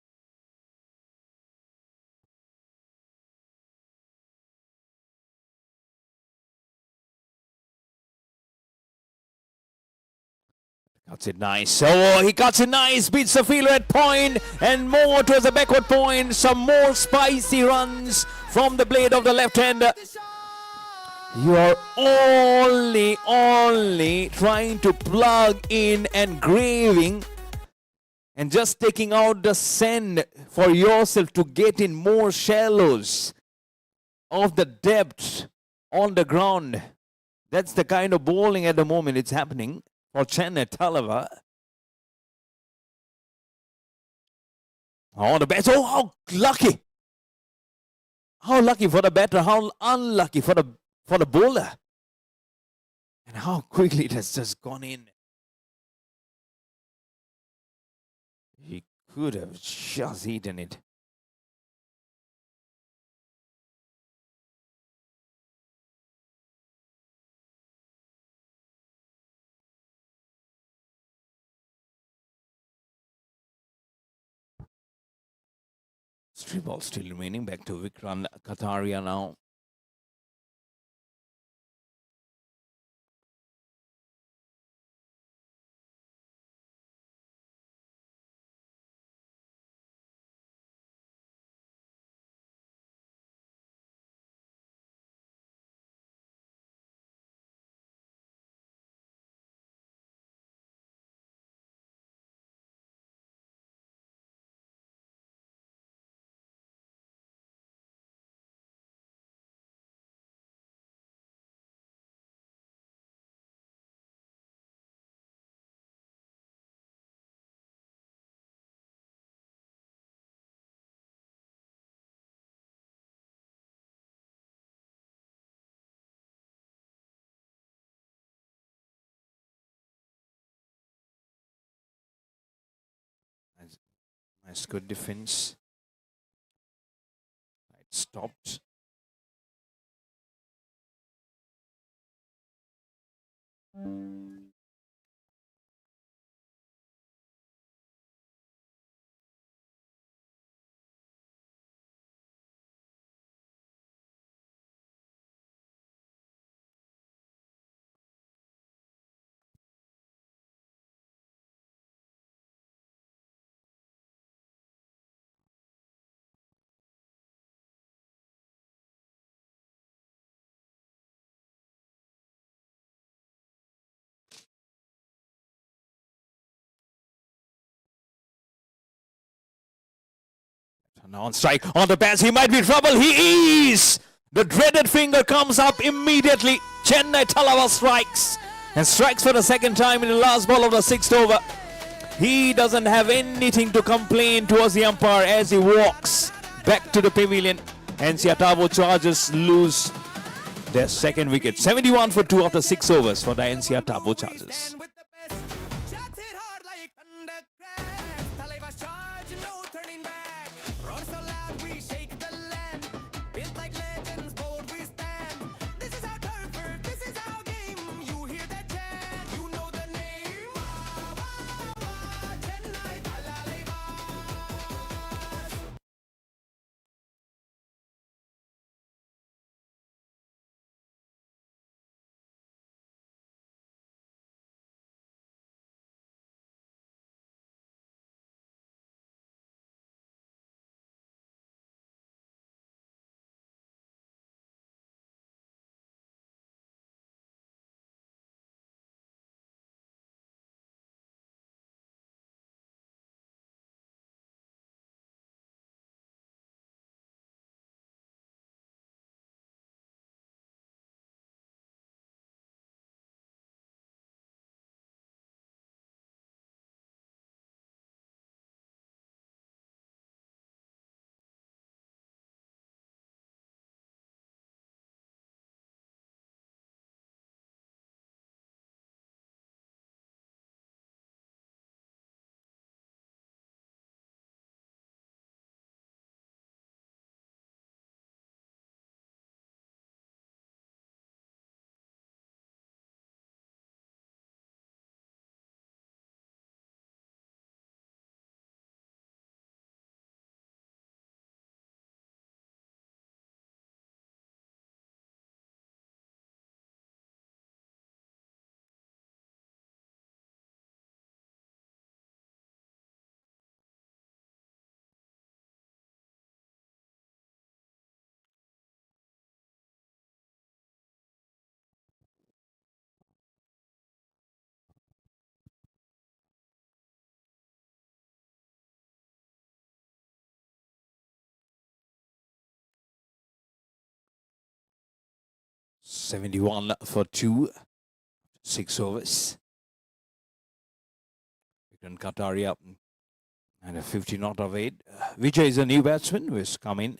Cuts it nice. Oh, he cuts it nice. Beats the fielder at point and more towards the backward point. Some more spicy runs from the blade of the left hander. You are only trying to plug in and graving and just taking out the sand for yourself to get in more shallows of the depth on the ground. That's the kind of bowling at the moment it's happening for Chennai Thalaiva. Oh, the bat. Oh, how lucky. How lucky for the batter, how unlucky for the bowler. And how quickly it has just gone in. He could have just eaten it. Straight ball still remaining. Back to Vikrant Kataria now. Nice, good defense. It stopped. Now on strike, on the pass, he might be in trouble. He is! The dreaded finger comes up immediately. Chennai Thalaiva strikes. And strikes for the second time in the last ball of the 6th over. He doesn't have anything to complain towards the umpire as he walks back to the pavilion. NCR Turbo Chargers lose their second wicket. 71 for 2 after 6 overs for the NCR Turbo Chargers. .71 for 2, 6 overs. Vikram Kataria up and a 50 not of 8. Vijay is a new batsman who has come in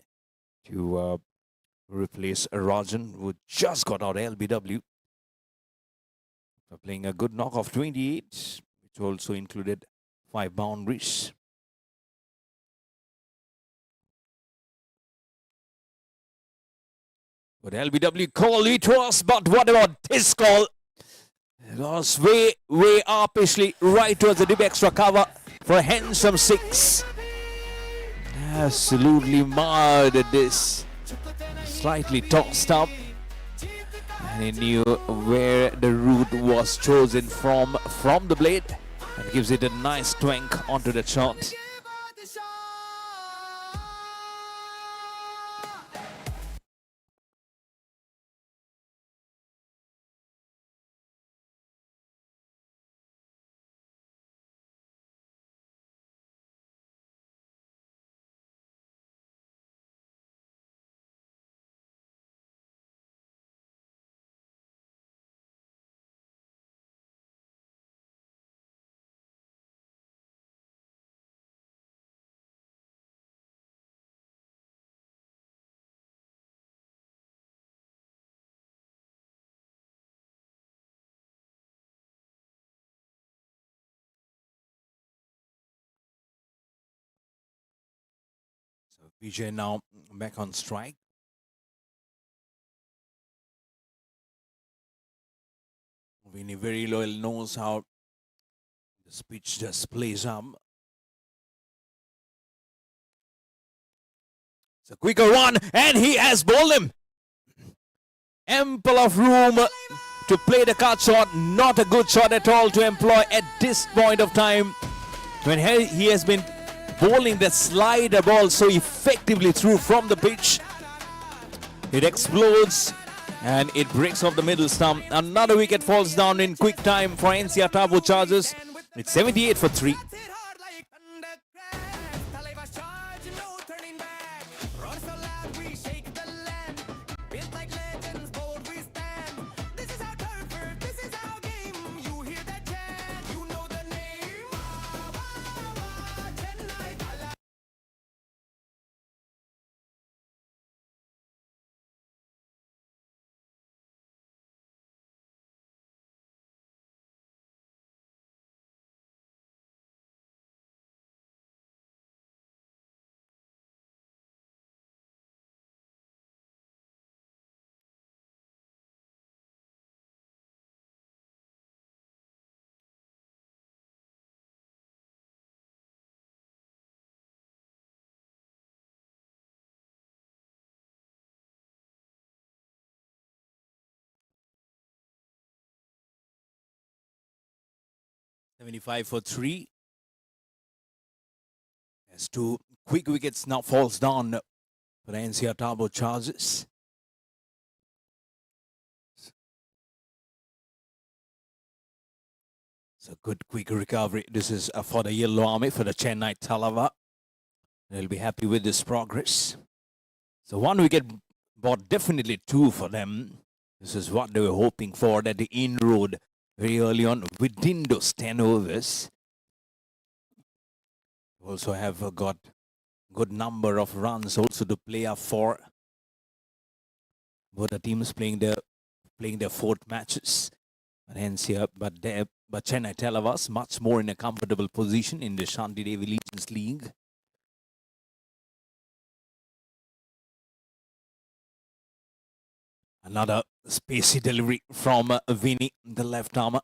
to replace Rajan, who just got out LBW for playing a good knock of 28, which also included 5 boundaries. But LBW call it was, but what about this call? It was way upishly right towards the deep extra cover for a handsome 6. Absolutely marred at this. Slightly tossed up. And he knew where the route was chosen from the blade. And gives it a nice twank onto the shot. So Vijay now back on strike. Vinny very loyal knows how the pitch just plays up. It's a quicker one, and he has bowled him. Ample of room to play the cut shot. Not a good shot at all to employ at this point of time, when he has been bowling the slider ball so effectively through from the pitch. It explodes and it breaks off the middle stump. Another wicket falls down in quick time for NCR Turbo Chargers. It's 78 for 3. 75 for 3. As 2 quick wickets now falls down for the NCR Turbo Chargers. So good quick recovery. This is for the Yellow Army, for the Chennai Thalaiva. They'll be happy with this progress. So 1 wicket, but definitely 2 for them. This is what they were hoping for, that the inroad very early on within those 10 overs. Also have got good number of runs also to play up for. Both the teams playing their 4th matches. But NCR, but Chennai Thalaiva much more in a comfortable position in the Shanti Devi Legends League. Another spacey delivery from Vinny, the left armer.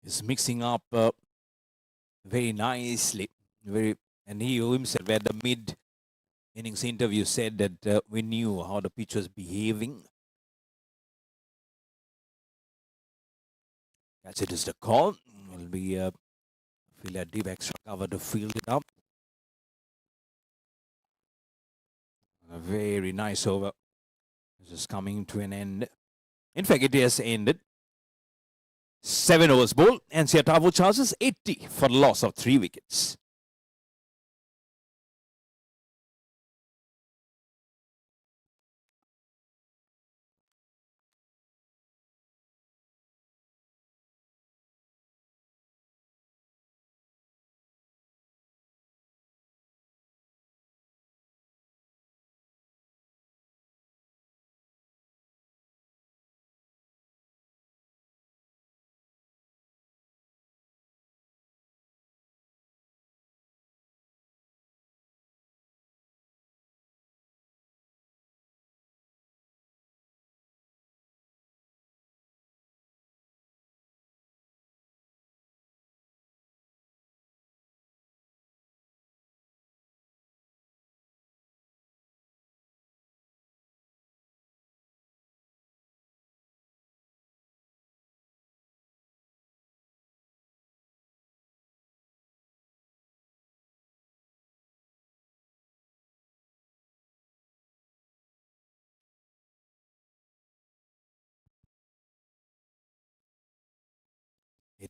Is mixing up very nicely. And he himself at the mid-innings interview said that we knew how the pitch was behaving. Catch it is the call. Will be feel a deep extra cover to field it up. A very nice over. This is coming to an end. In fact, it has ended. 7 overs bowled. NCR Turbo Chargers 80 for the loss of 3 wickets.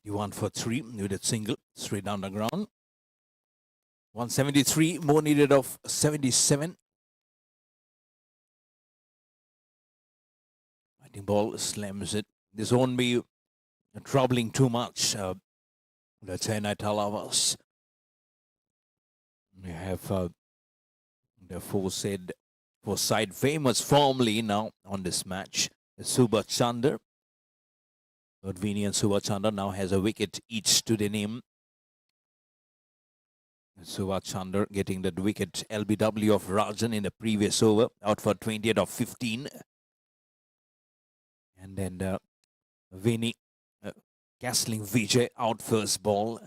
.81 for 3 with a single straight down the ground. 173 more needed of 77. Fighting ball slams it. This won't be troubling too much. The Chennai Thalaiva. We have the four-side famous formally now on this match. Subhash Chandra. Vini and Subhash Chandra now has a wicket each to the name. Subhash Chandra getting that wicket LBW of Rajan in the previous over, out for 20th of 15. And then Vini castling Vijay out first ball.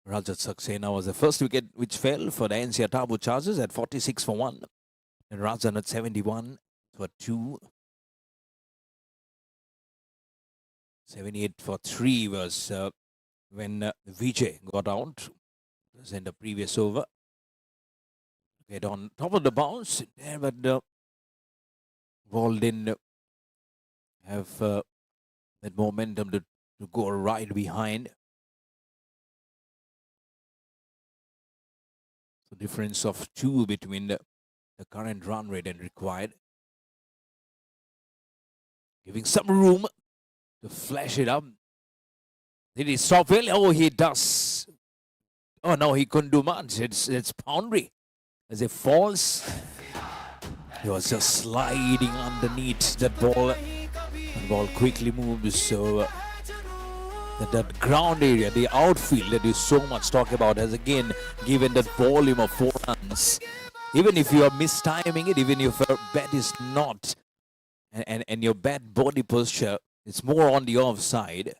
Rajat Saxena was the first wicket which fell for the NCR Turbo Chargers at 46 for 1. And Rajan at 71 for 2. 78 for 3 was when Vijay got out. It was in the previous over. Get on top of the bounce there, but ball didn't have that momentum to go right behind. So difference of 2 between the current run rate and required. Giving some room to flash it up. Did he stop well? Oh, he does. Oh, no, he couldn't do much. It's boundary. As it falls, he was just sliding underneath that ball. The ball quickly moves. So that ground area, the outfield that you so much talk about, has again given that volume of 4 runs. Even if you are mistiming it, even if your bat is not, and your bad body posture, it's more on the offside,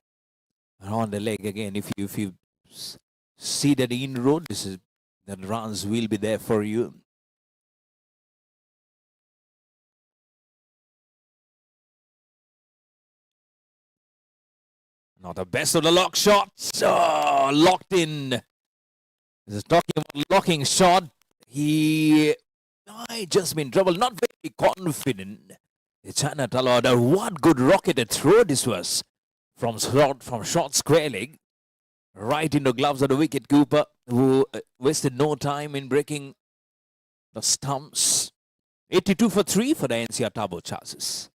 and on the leg again. If you see that inroad, that runs will be there for you. Now the best of the lock shots. Oh, locked in. This is talking about locking shot. He just been in trouble. Not very confident. The Chennai Thalaiva. What good rocketed throw this was from short square leg. Right into gloves of the wicket keeper, who wasted no time in breaking the stumps. 82 for 3 for the NCR Turbo Chargers.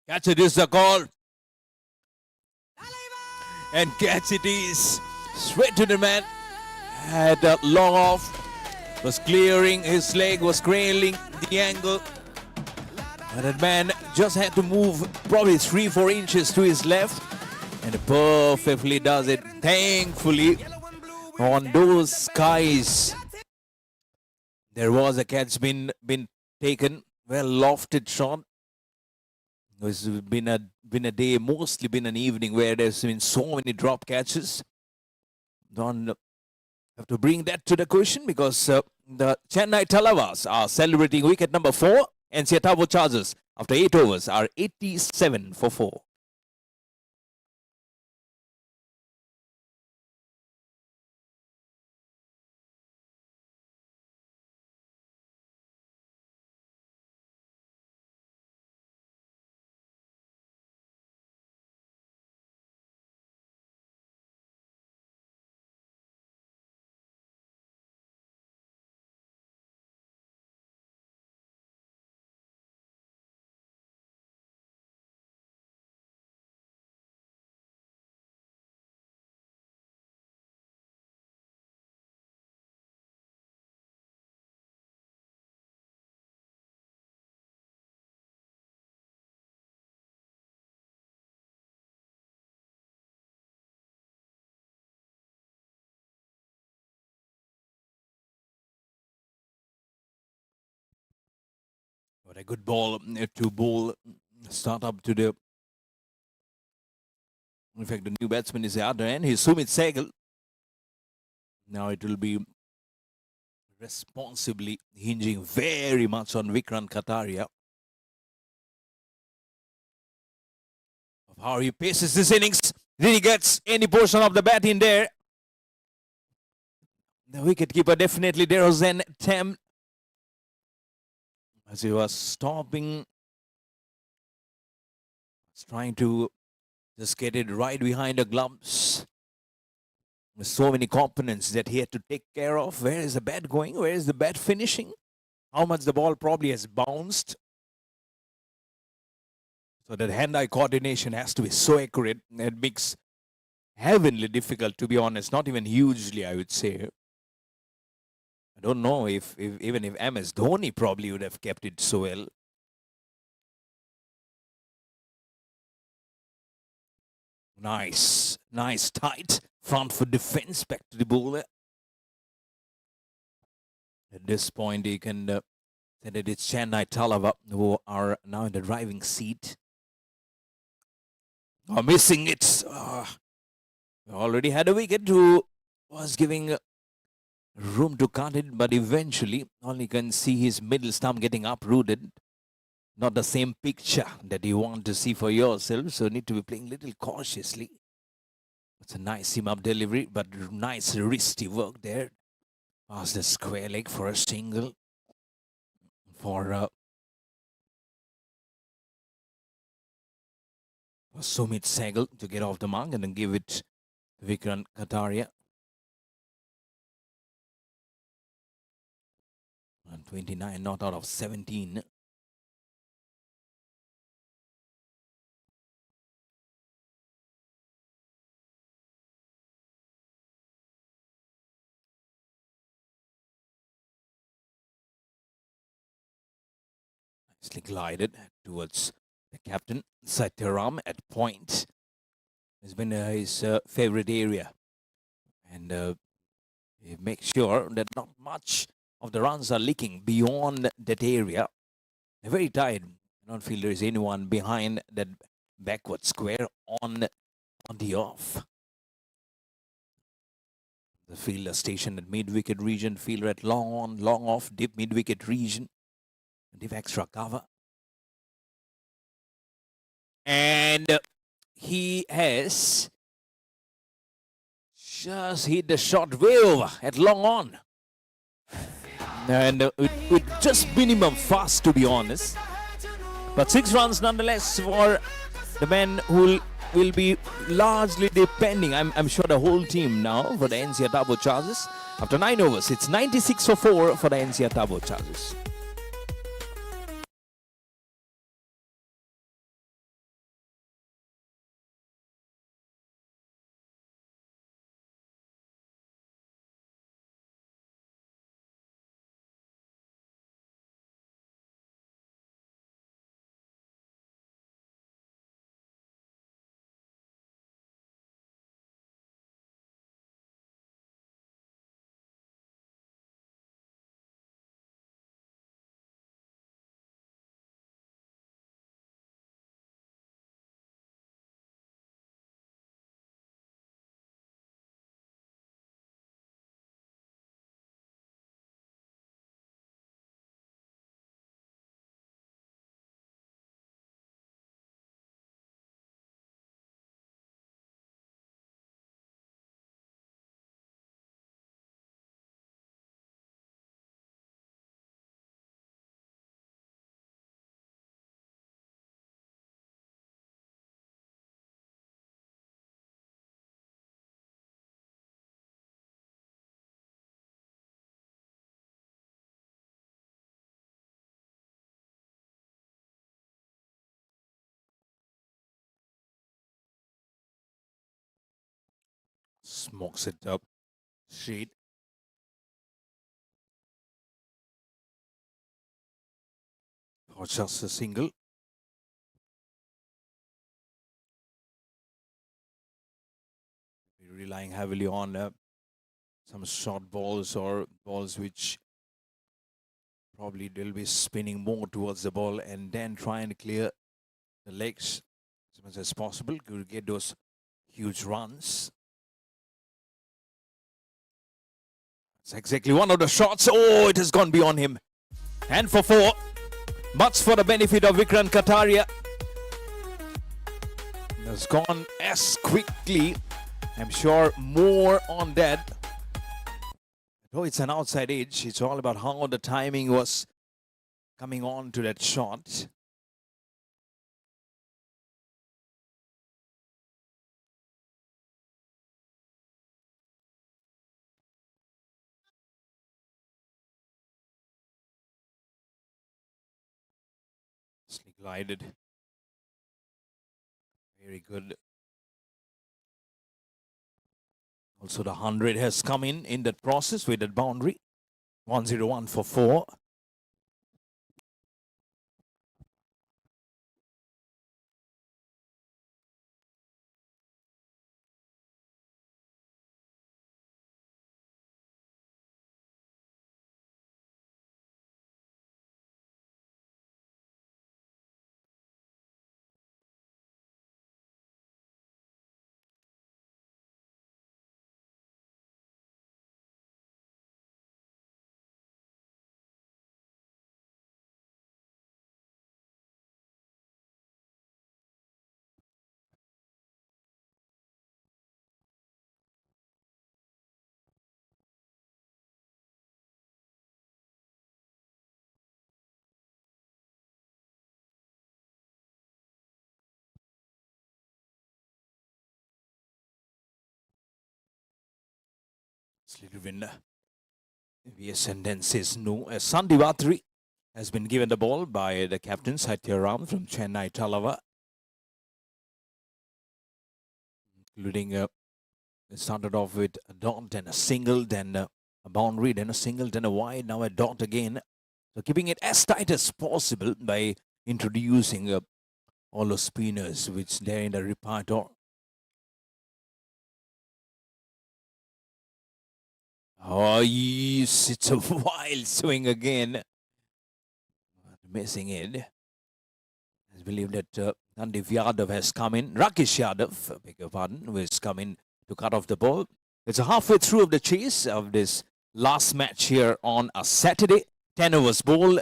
Catch it is the call. And catch it is. Straight to the man. Had a long off. Was clearing his leg. Was trailing the angle. And that man just had to move probably 3-4 inches to his left. And perfectly does it. Thankfully, on those skies, there was a catch been taken. Well lofted shot. It's been a day, mostly been an evening where there's been so many drop catches. Don't have to bring that to the question because the Chennai Thalaiva are celebrating wicket number 4. NCR Turbo Chargers after 8 overs are 87 for 4. What a good ball to bowl. Start up to the. In fact, the new batsman is the other end. He's Sumit Sehgal. Now it will be responsibly hinging very much on Vikrant Kataria. Of how he paces this innings. Did he get any portion of the bat in there? The wicketkeeper definitely there was an attempt. As he was stopping, was trying to just get it right behind the gloves. There's so many components that he had to take care of. Where is the bat going? Where is the bat finishing? How much the ball probably has bounced. So that hand-eye coordination has to be so accurate. It makes heavenly difficult, to be honest. Not even hugely, I would say. I don't know if even if MS Dhoni probably would have kept it so well. Nice tight front foot defense back to the bowler. At this point, he can Then it is Chennai Thalaiva who are now in the driving seat. Oh, missing it. Already had a wicket who was giving room to cut it, but eventually only can see his middle stump getting uprooted. Not the same picture that you want to see for yourself, so need to be playing a little cautiously. It's a nice seam-up delivery, but nice wristy work there. Past the square leg for a single for Sumit Sehgal to get off the mark and then give it to Vikrant Kataria. And 29 not out of 17. Nicely glided towards the captain, Satyaram, at point. Has been his favorite area. And he makes sure that not much of the runs are leaking beyond that area. They're very tired. I don't feel there is anyone behind that backward square on the off. The fielder stationed at mid-wicket region, fielder at long on, long off, deep mid-wicket region. Give extra cover. And he has just hit the short wave at long on. And with just minimum fast, to be honest. But 6 runs nonetheless for the man who will be largely depending, I'm sure, the whole team now for the NCR Turbo Chargers. After 9 overs, it's 96 for 4 for the NCR Turbo Chargers. Smokes it up. Sheet. Or just a single. Relying heavily on some short balls or balls which probably they'll be spinning more towards the ball and then try and clear the legs as much as possible to get those huge runs. That's exactly one of the shots. Oh, it has gone beyond him. And for 4. Much for the benefit of Vikrant Kataria. It has gone as quickly. I'm sure more on that. Though it's an outside edge, it's all about how the timing was coming on to that shot. Glided. Very good. Also, the 100 has come in that process with that boundary. 101 for 4. Little the ascendance is no as Sandivatri has been given the ball by the captain Satyaram from Chennai Thalaiva, including it started off with a dot, then a single, then a boundary, then a single, then a wide, now a dot again. So keeping it as tight as possible by introducing all the spinners which they're in the repertoire. Oh, yes, it's a wild swing again. Missing it. I believe that Sandeep Yadav has come in. Rakesh Yadav, beg your pardon, who has come in to cut off the ball. It's a halfway through of the chase of this last match here on a Saturday. 10 overs ball.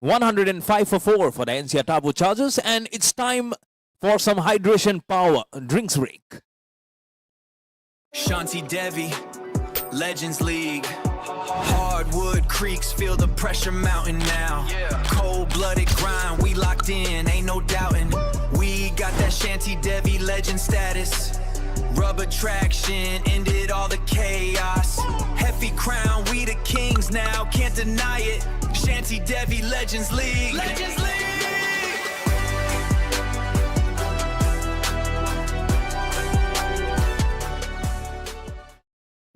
105 for 4 for the NCR Turbo Chargers. And it's time for some hydration power drinks break. Shanti Devi, Legends League. Hardwood creeks, feel the pressure mounting now. Cold-blooded grind, we locked in, ain't no doubting. We got that Shanti Devi legend status. Rubber traction, ended all the chaos. Hefty crown, we the kings now, can't deny it. Shanti Devi Legends League. Legends League!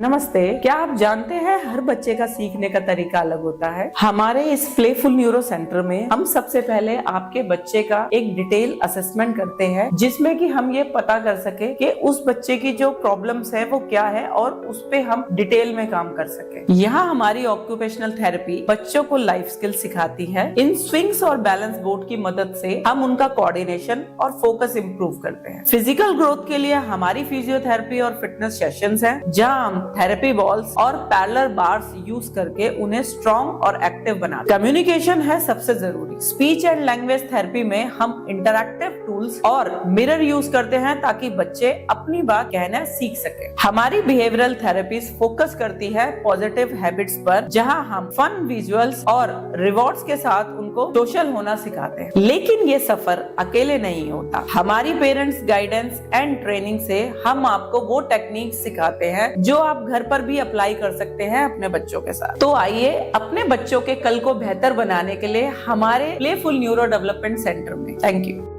नमस्ते। क्या आप जानते हैं हर बच्चे का सीखने का तरीका अलग होता है। हमारे इस प्लेफुल न्यूरो सेंटर में हम सबसे पहले आपके बच्चे का एक डिटेल असेसमेंट करते हैं, जिसमें कि हम ये पता कर सके कि उस बच्चे की जो प्रॉब्लम्स है वो क्या है और उस पे हम डिटेल में काम कर सके। यहाँ हमारी ऑक्यूपेशनल थेरेपी बच्चों को लाइफ स्किल सिखाती है। इन स्विंग्स और बैलेंस बोर्ड की मदद से हम उनका कोऑर्डिनेशन और फोकस इम्प्रूव करते हैं। फिजिकल ग्रोथ के लिए हमारी फिजियोथेरेपी और फिटनेस सेशंस हैं, जहाँ हम थेरेपी बॉल्स और पैरेलल बार्स यूज करके उन्हें स्ट्रॉन्ग और एक्टिव बनाते हैं। कम्युनिकेशन है सबसे जरूरी। स्पीच एंड लैंग्वेज थेरेपी में हम इंटरैक्टिव टूल्स और मिरर यूज करते हैं ताकि बच्चे अपनी बात कहना सीख सके। हमारी बिहेवियरल थेरेपीज फोकस करती है पॉजिटिव हैबिट्स पर, जहां हम फन विजुअल्स और रिवॉर्ड्स के साथ उनको सोशल होना सिखाते हैं। लेकिन ये सफर अकेले नहीं होता। हमारी पेरेंट्स गाइडेंस एंड ट्रेनिंग से हम आपको वो टेक्निक सिखाते हैं जो आप घर पर भी अप्लाई कर सकते हैं अपने बच्चों के साथ। तो आइए अपने बच्चों के कल को बेहतर बनाने के लिए हमारे प्लेफुल न्यूरो डेवलपमेंट सेंटर में। Thank you.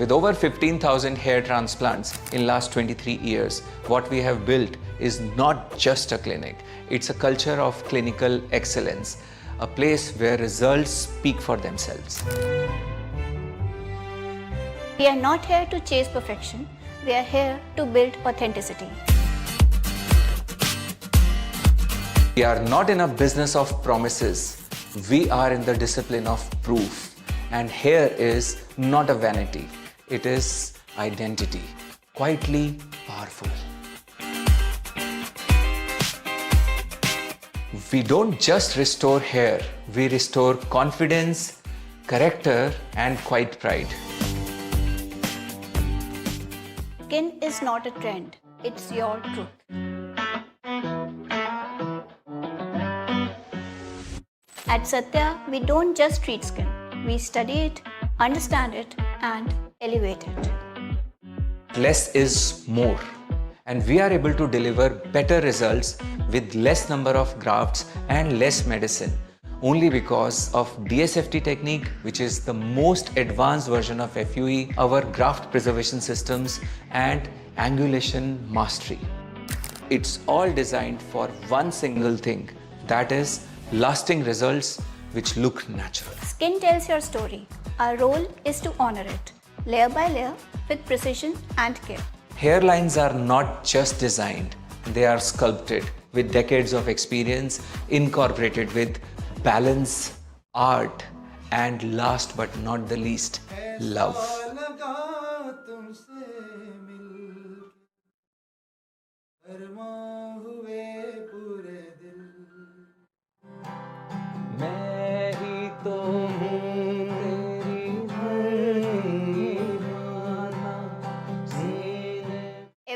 With over 15,000 hair transplants in last 23 years, what we have built is not just a clinic. It's a culture of clinical excellence, a place where results speak for themselves. We are not here to chase perfection. We are here to build authenticity. We are not in a business of promises. We are in the discipline of proof. And here is not a vanity. It is identity, quietly powerful. We don't just restore hair, we restore confidence, character, and quiet pride. Skin is not a trend, it's your truth. At Satya, we don't just treat skin, we study it, understand it, and elevate it. Less is more, and we are able to deliver better results with less number of grafts and less medicine, only because of DSFT technique, which is the most advanced version of FUE, our graft preservation systems, and angulation mastery. It's all designed for one single thing, that is lasting results which look natural. Skin tells your story. Our role is to honor it, layer by layer, with precision and care. Hairlines are not just designed, they are sculpted with decades of experience, incorporated with balance, art, and last but not the least, love. मैं ही तो हूँ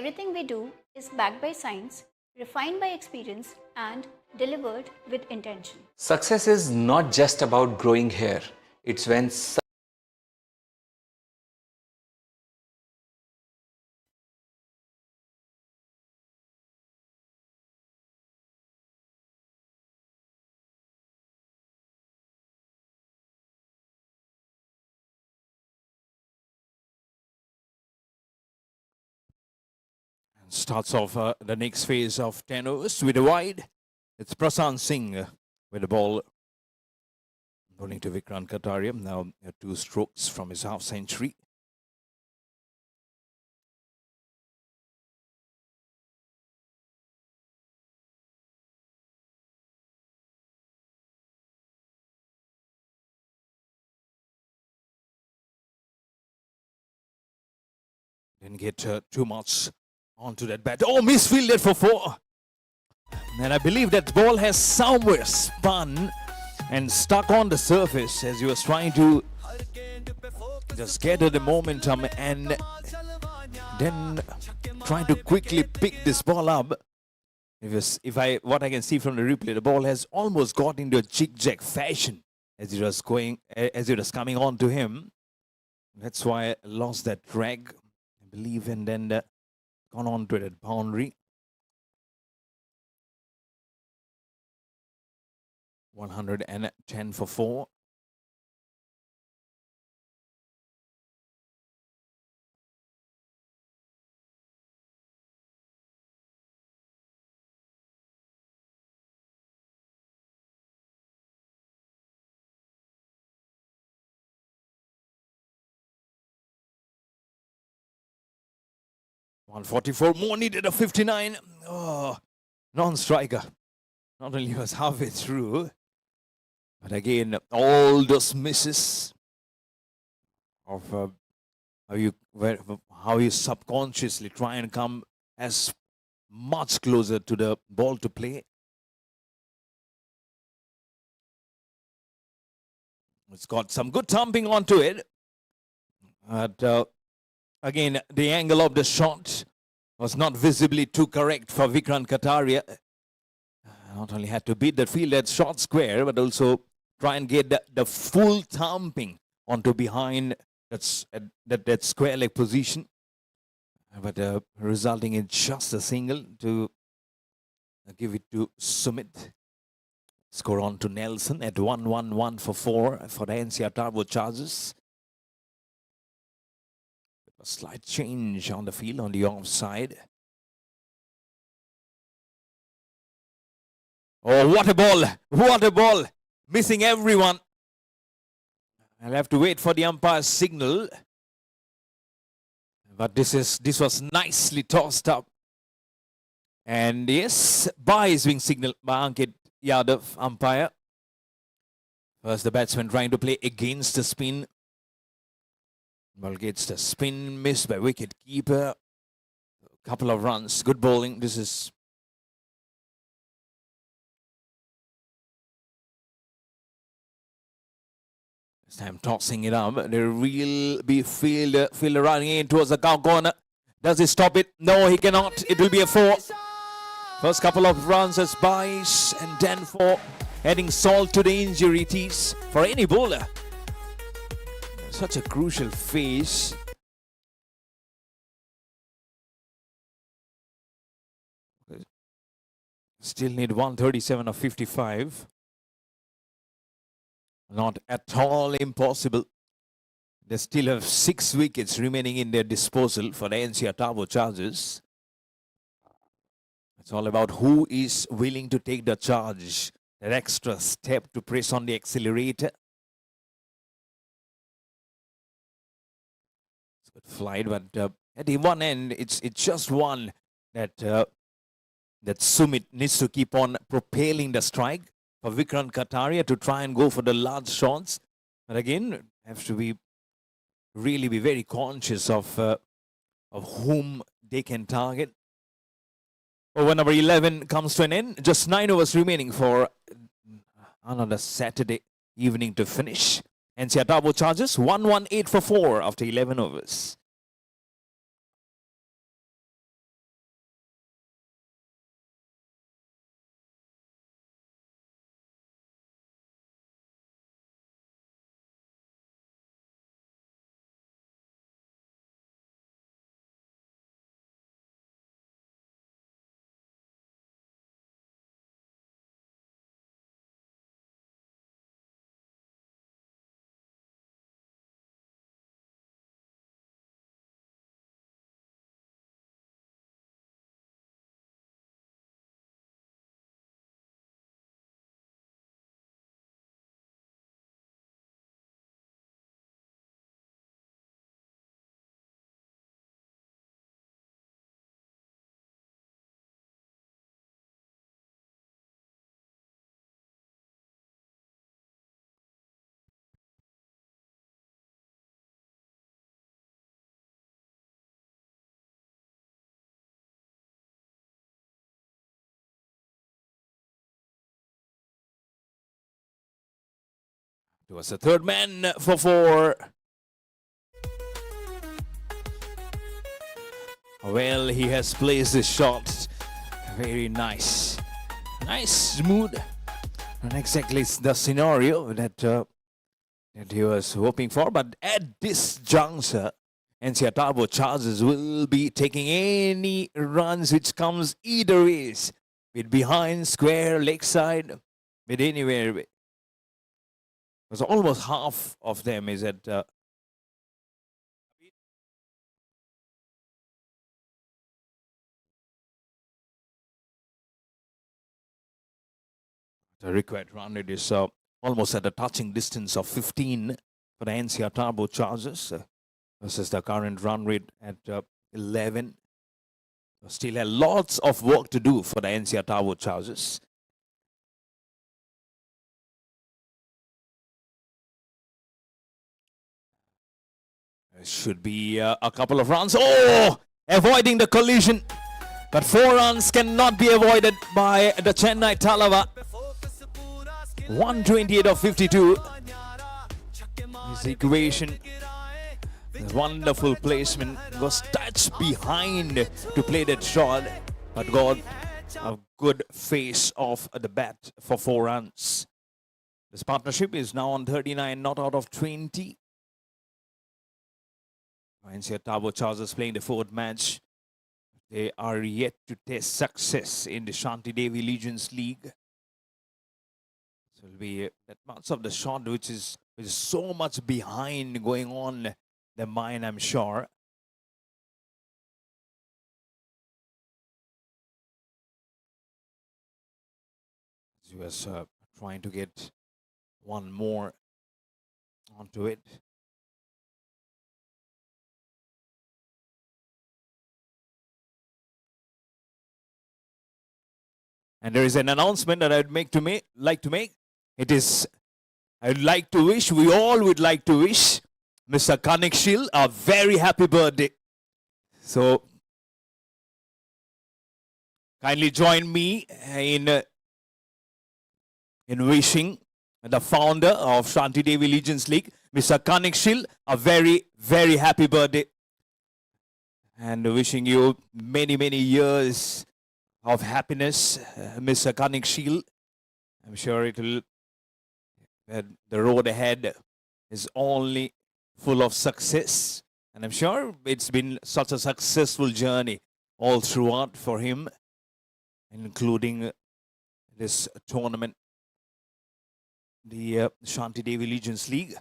Everything we do is backed by science, refined by experience, and delivered with intention. Success is not just about growing hair. It's when Starts off the next phase of 10 overs with a wide. It's Prasant Singh with the ball bowling to Vikrant Kataria. Now 2 strokes from his half century. Didn't get too much onto that bat. Oh, misfielded for 4. And I believe that ball has somewhere spun and stuck on the surface as he was trying to just gather the momentum and then trying to quickly pick this ball up. What I can see from the replay, the ball has almost got into a jig-jag fashion as it was coming on to him. That's why I lost that drag, I believe, and then gone on to that boundary. 110 for 4. .144 more needed, a 59. Oh, non-striker. Not only was halfway through, but again, all those misses of how you subconsciously try and come as much closer to the ball to play. It's got some good thumping onto it. But again, the angle of the shot was not visibly too correct for Vikrant Kataria. Not only had to beat that fielded shot square, but also try and get the full thumping onto behind that square leg position. But resulting in just a single to give it to Sumit. Score on to Nelson at 1-1-1 for 4 for the NCR Turbo Chargers. A slight change on the field on the offside. Oh, what a ball! What a ball! Missing everyone. I'll have to wait for the umpire's signal. But this was nicely tossed up. And yes, bye is being signaled by Ankit Yadav, umpire. First the batsman trying to play against the spin. Ball gets the spin, missed by wicket keeper. A couple of runs, good bowling. This is this time tossing it up. There will be fielder running in towards the cow corner. Does he stop it? No, he cannot. It will be a 4. First couple of runs as buys and then 4. Adding salt to the injury tease for any bowler. Such a crucial phase. Still need 137 of 55. Not at all impossible. They still have 6 wickets remaining in their disposal for the NCR Turbo Chargers. It's all about who is willing to take the charge, that extra step to press on the accelerator. It's good flight, but at the one end, it's just one that that Sumit needs to keep on propelling the strike for Vikrant Kataria to try and go for the large shots. But again, have to really be very conscious of whom they can target. Over number 11 comes to an end. Just 9 overs remaining for another Saturday evening to finish. NCR Turbo Chargers 118 for 4 after 11 overs. Towards the third man for 4. Well, he has placed his shot. Very nice. Nice mood. Not exactly the scenario that he was hoping for, but at this juncture, NCR Turbo Chargers will be taking any runs which comes either ways, with behind, square, leg side, with anywhere. Because almost half of them is at the required run rate is almost at a touching distance of 15 for the NCR Turbo Chargers versus the current run rate at 11. Still have lots of work to do for the NCR Turbo Chargers. There should be a couple of runs. Oh! Avoiding the collision. But 4 runs cannot be avoided by the Chennai Thalaiva. 128 of 52. This equation. Wonderful placement. Was touched behind to play that shot, but got a good face off the bat for 4 runs. This partnership is now on 39, not out of 20. NCR Turbo Chargers playing the 4th match. They are yet to test success in the Shanti Devi Legends League. So it'll be that much of the shot which is so much behind going on the mind, I'm sure. He was trying to get one more onto it. And there is an announcement that I'd like to make. It is, I'd like to wish, we all would like to wish Mr. Kanekshil a very happy birthday. So, kindly join me in wishing the founder of Shanti Devi Legends League, Mr. Kanekshil, a very, very happy birthday. And wishing you many, many years of happiness, Mr. Kanekshil. I'm sure it will, the road ahead is only full of success. And I'm sure it's been such a successful journey all throughout for him, including this tournament, the Shanti Devi Legends League.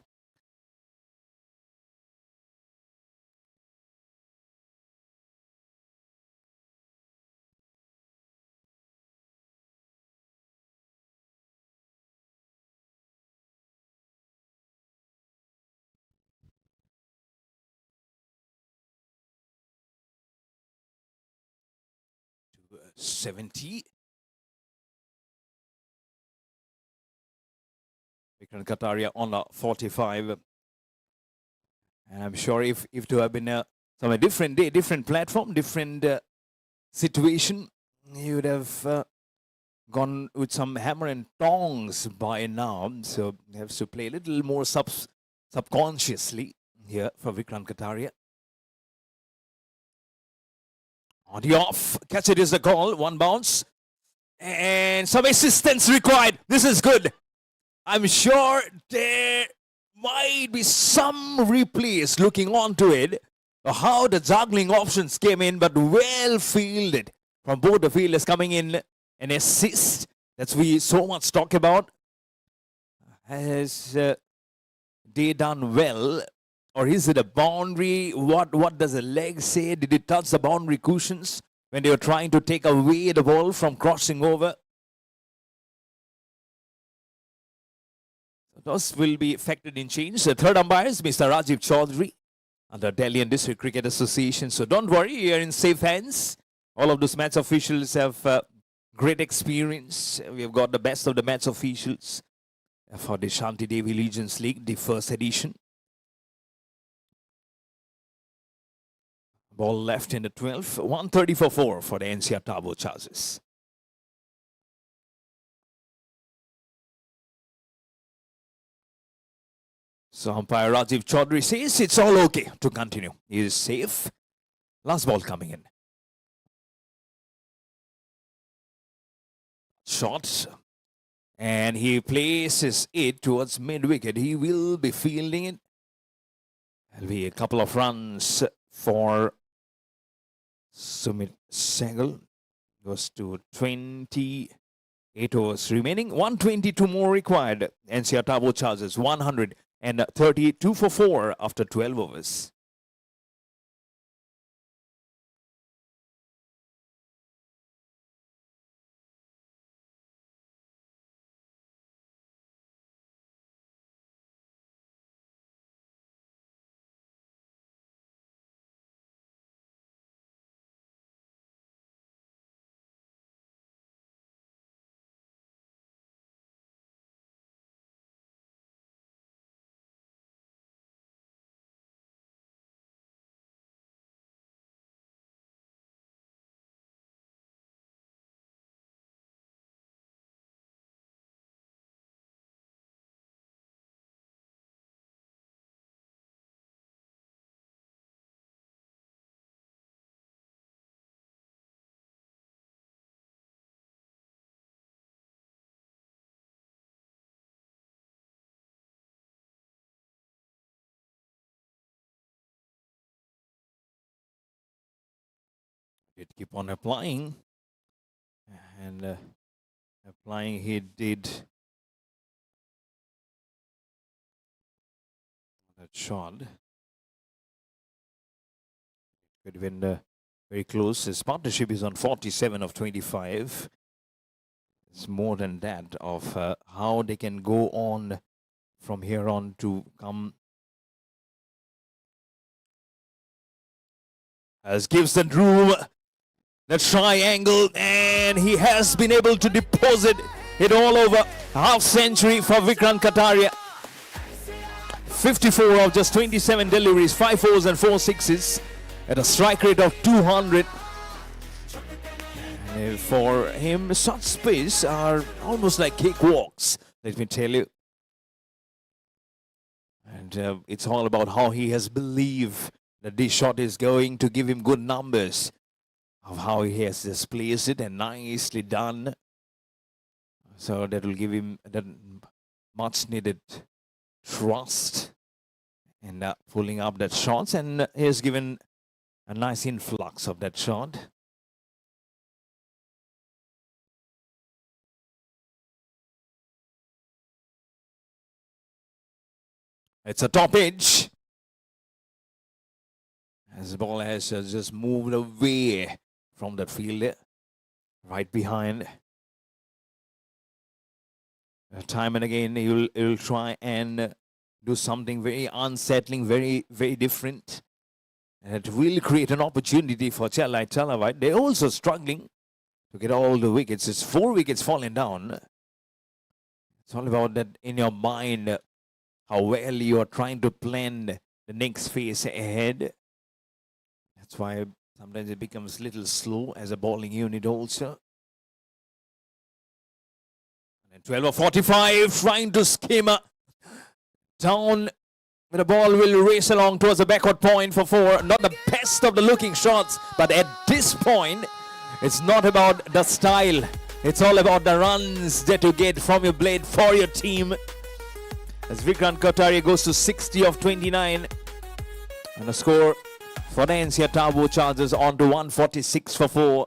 To 70. Vikram Kataria on a 45. And I'm sure if to have been some different day, different platform, different situation, you would have gone with some hammer and tongs by now. So you have to play a little more subconsciously here for Vikram Kataria. On the off, catch it is the call, 1 bounce. And some assistance required. This is good. I'm sure there might be some replays looking onto it, or how the juggling options came in, but well fielded from both the fielders coming in. An assist that we so much talk about. Has they done well? Or is it a boundary? What does the leg say? Did it touch the boundary cushions when they were trying to take away the ball from crossing over? Those will be factored in change. The third umpire is Mr. Rajiv Chaudhary under Delhi and District Cricket Association. So don't worry, you're in safe hands. All of those match officials have great experience. We've got the best of the match officials for the Shanti Devi Legends League, the 1st edition. Ball left in the 12th. 130 for 4 for the NCR Turbo Chargers. So umpire Rajiv Chaudhary says it's all okay to continue. He is safe. Last ball coming in. Shot. And he places it towards mid-wicket. He will be fielding it. There'll be a couple of runs for Sumit Sehgal. Goes to 28 overs remaining. 122 more required. NCR Turbo Chargers 132 for 4 after 12 overs. He'd keep on applying. And applying he did. That shot. Could have been very close. His partnership is on 47 of 25. It's more than that of how they can go on from here on to come. As Gibson drew the triangle, and he has been able to deposit it all over. Half century for Vikrant Kataria. 54 of just 27 deliveries, 5 fours and 4 sixes at a strike rate of 200. And for him, such space are almost like cakewalks, let me tell you. And it's all about how he has believed that this shot is going to give him good numbers, of how he has displaced it, and nicely done. So that will give him that much needed trust in pulling up that shots, and he has given a nice influx of that shot. It's a top edge. As the ball has just moved away from the fielder, right behind. Time and again, he'll try and do something very unsettling, very, very different. And it will create an opportunity for Chennai Thalaiva. They're also struggling to get all the wickets. It's 4 wickets falling down. It's all about that in your mind, how well you are trying to plan the next phase ahead. That's why sometimes it becomes a little slow as a bowling unit also. And 12 of 45, trying to skim down. The ball will race along towards the backward point for 4. Not the best of the looking shots, but at this point, it's not about the style. It's all about the runs that you get from your blade for your team. As Vikrant Kataria goes to 60 of 29. And the score for the NCR Turbo Chargers on to 146 for 4.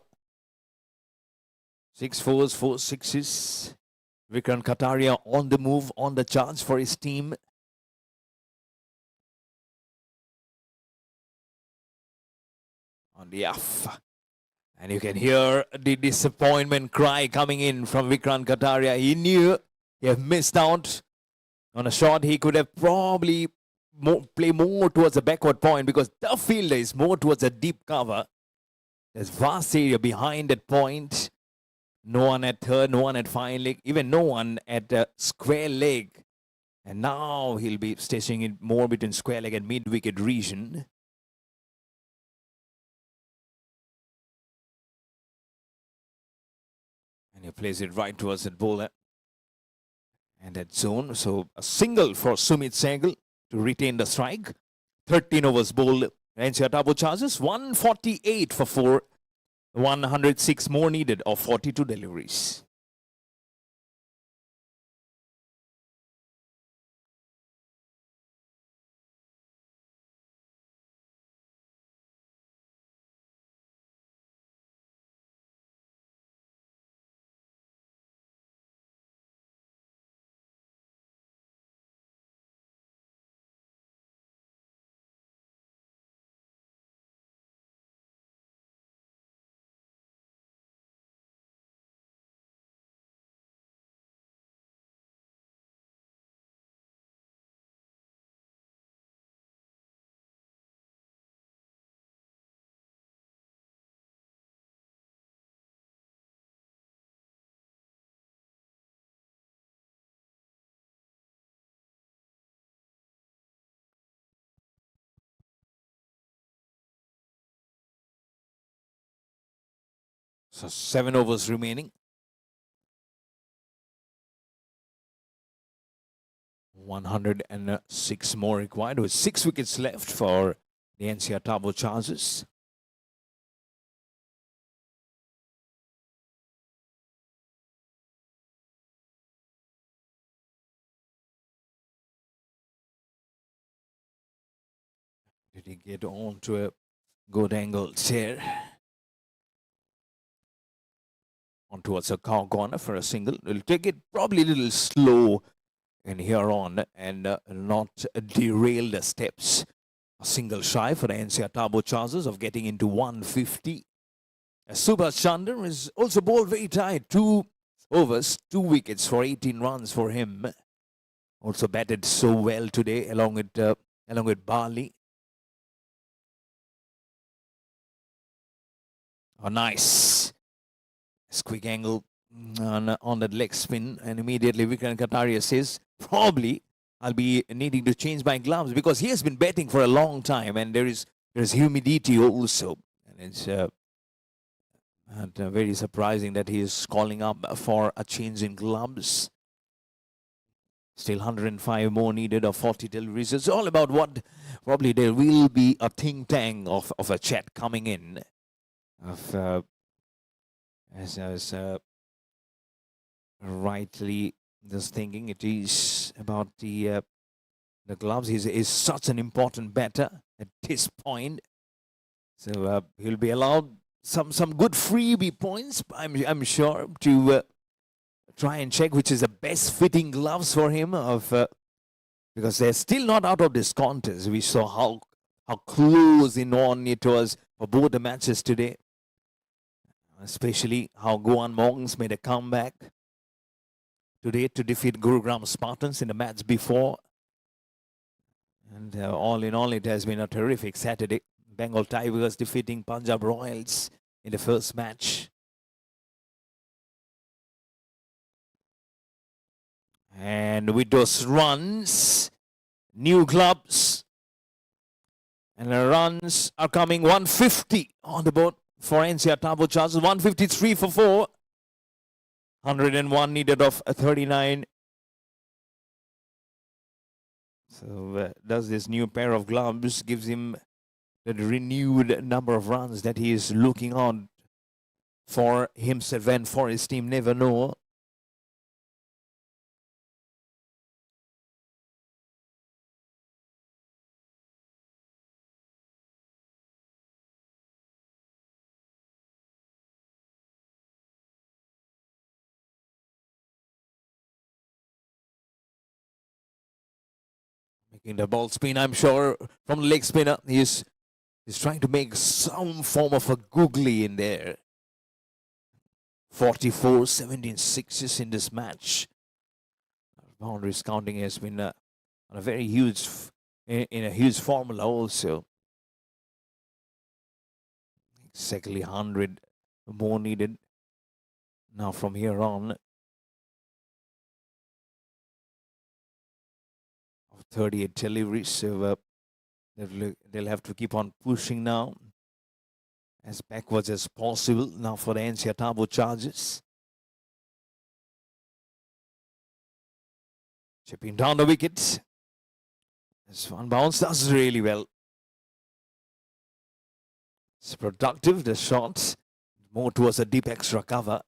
6 fours, 4 sixes. Vikrant Kataria on the move, on the charge for his team. On the off. And you can hear the disappointment cry coming in from Vikrant Kataria. He knew he had missed out on a shot. He could have probably play more towards the backward point, because the fielder is more towards a deep cover. There's vast area behind that point. No one at third, no one at fine leg, even no one at square leg. And now he'll be stationing it more between square leg and mid-wicket region. And he plays it right towards that bowler and that zone. So a single for Sumit Sehgal. to retain the strike. 13 overs bowled. NCR Turbo Chargers 148 for 4. 106 more needed of 42 deliveries. So 7 overs remaining. 106 more required with 6 wickets left for the NCR Turbo Chargers. Did he get on to a good angle here? On towards a corner for a single. We'll take it probably a little slow in here on and not derail the steps. A single shy for the NCR Turbo Chargers of getting into 150. Subhash Chandra is also bowled very tight. 2 overs, 2 wickets for 18 runs for him. Also batted so well today along with Bali. Oh, nice. Quick angle on that leg spin, and immediately Vikram Kataria says, probably I'll be needing to change my gloves because he has been batting for a long time, and there's humidity also, and it's very surprising that he is calling up for a change in gloves. Still 105 more needed of 40 deliveries. It's all about what probably there will be a think tank of a chat coming in of as rightly just thinking it is about the gloves. He's such an important batter at this point, so he'll be allowed some good freebie points, I'm sure, to try and check which is the best fitting gloves for him because they're still not out of this contest. We saw how close in on it was for both the matches today. Especially how Goan Morgans made a comeback today to defeat Gurugram Spartans in the match before. And all in all, it has been a terrific Saturday. Bengal Tigers defeating Punjab Royals in the first match. And with those runs, new gloves, and the runs are coming. 150 on the board for NCR Turbo Chargers. 153 for 4. 101 needed of 39. So does this new pair of gloves gives him the renewed number of runs that he is looking on for himself and for his team? Never know. Making the ball spin, I'm sure, from the leg spinner. He's trying to make some form of a googly in there. 44, 17 sixes in this match. Boundaries counting has been on a very huge, in a huge formula also. Exactly 100 more needed. Now from here on, 38 deliveries, so they'll have to keep on pushing now as backwards as possible now for the NCR Turbo Chargers. Chipping down the wickets. This one bounce does really well. It's productive, the shot. More towards a deep extra cover.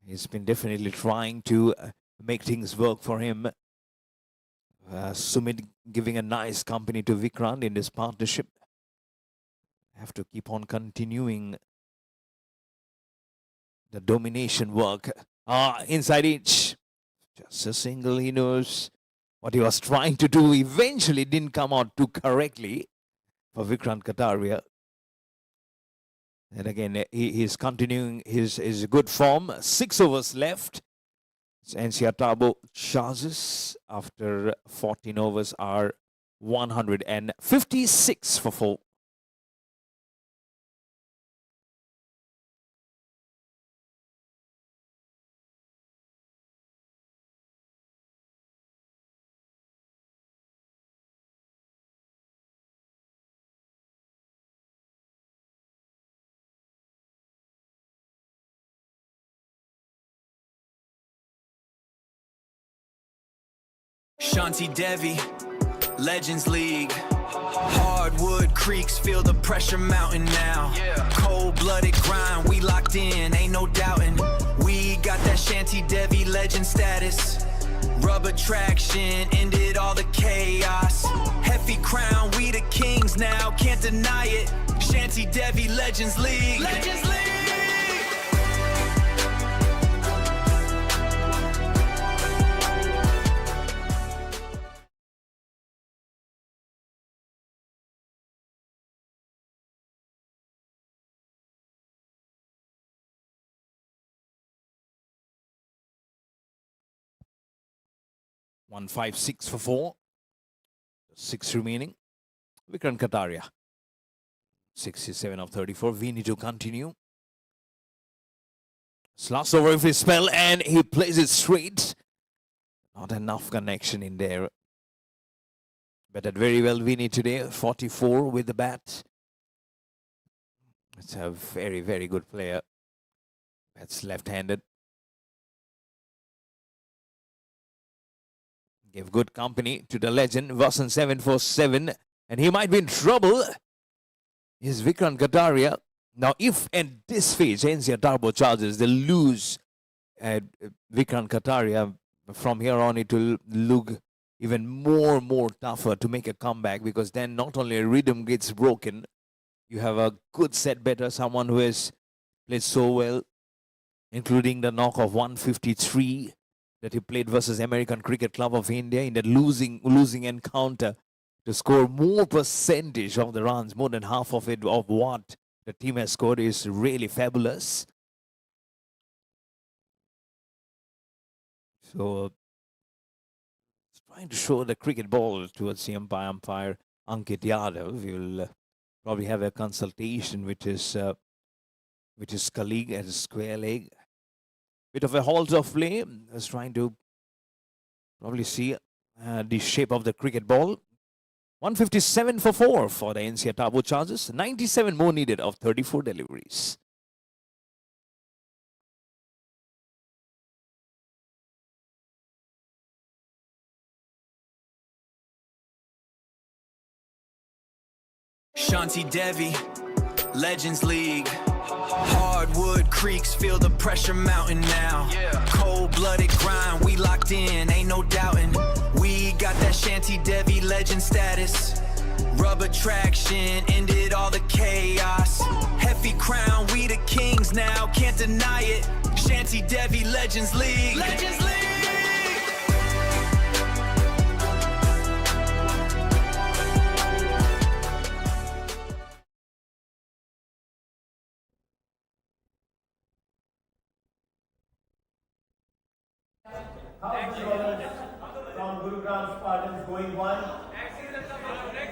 He's been definitely trying to make things work for him. Sumit giving a nice company to Vikrant in this partnership. Have to keep on continuing the domination work. Inside edge. Just a single. He knows what he was trying to do. Eventually didn't come out too correctly for Vikrant Kataria. And again, he is continuing his good form. 6 overs left. It's NCR Turbo Chargers after 14 overs are 156 for 4. Shanti Devi, Legends League. Hardwood creeks, feel the pressure mounting now. Cold-blooded grind, we locked in, ain't no doubting. We got that Shanti Devi legend status. Rubber traction, ended all the chaos. Hefty crown, we the kings now, can't deny it. Shanti Devi, Legends League. Legends League! 156 for 4. 6 remaining. Vikrant Kataria. 67 of 34. We need to continue. Last over of his spell and he plays it straight. Not enough connection in there. Batted very well Vinny today. 44 with the bat. It's a very, very good player. Bats left-handed. Gave good company to the legend. Vasan 747. And he might be in trouble. Is Vikrant Kataria. Now, if at this phase, NCR Turbo Chargers, they lose Vikrant Kataria, from here on it will look even more tougher to make a comeback, because then not only a rhythm gets broken, you have a good set batter, someone who has played so well, including the knock of 153 that he played versus American Cricket Club of India in that losing encounter, to score more percentage of the runs, more than half of it, of what the team has scored, is really fabulous. So, trying to show the cricket ball towards the umpire Ankit Yadav. We'll probably have a consultation with his colleague at a square leg. Bit of a halt of play. Just trying to probably see the shape of the cricket ball. 157 for 4 for the NCR Turbo Chargers. 97 more needed of 34 deliveries. Shanti Devi, Legends League. Hardwood creeks, feel the pressure mounting now. Cold-blooded grind, we locked in, ain't no doubting. We got that Shanti Devi legend status. Rubber traction, ended all the chaos. Hefty crown, we the kings now, can't deny it. Shanti Devi, Legends League. Legends League! From Gurugram Spartans going 1,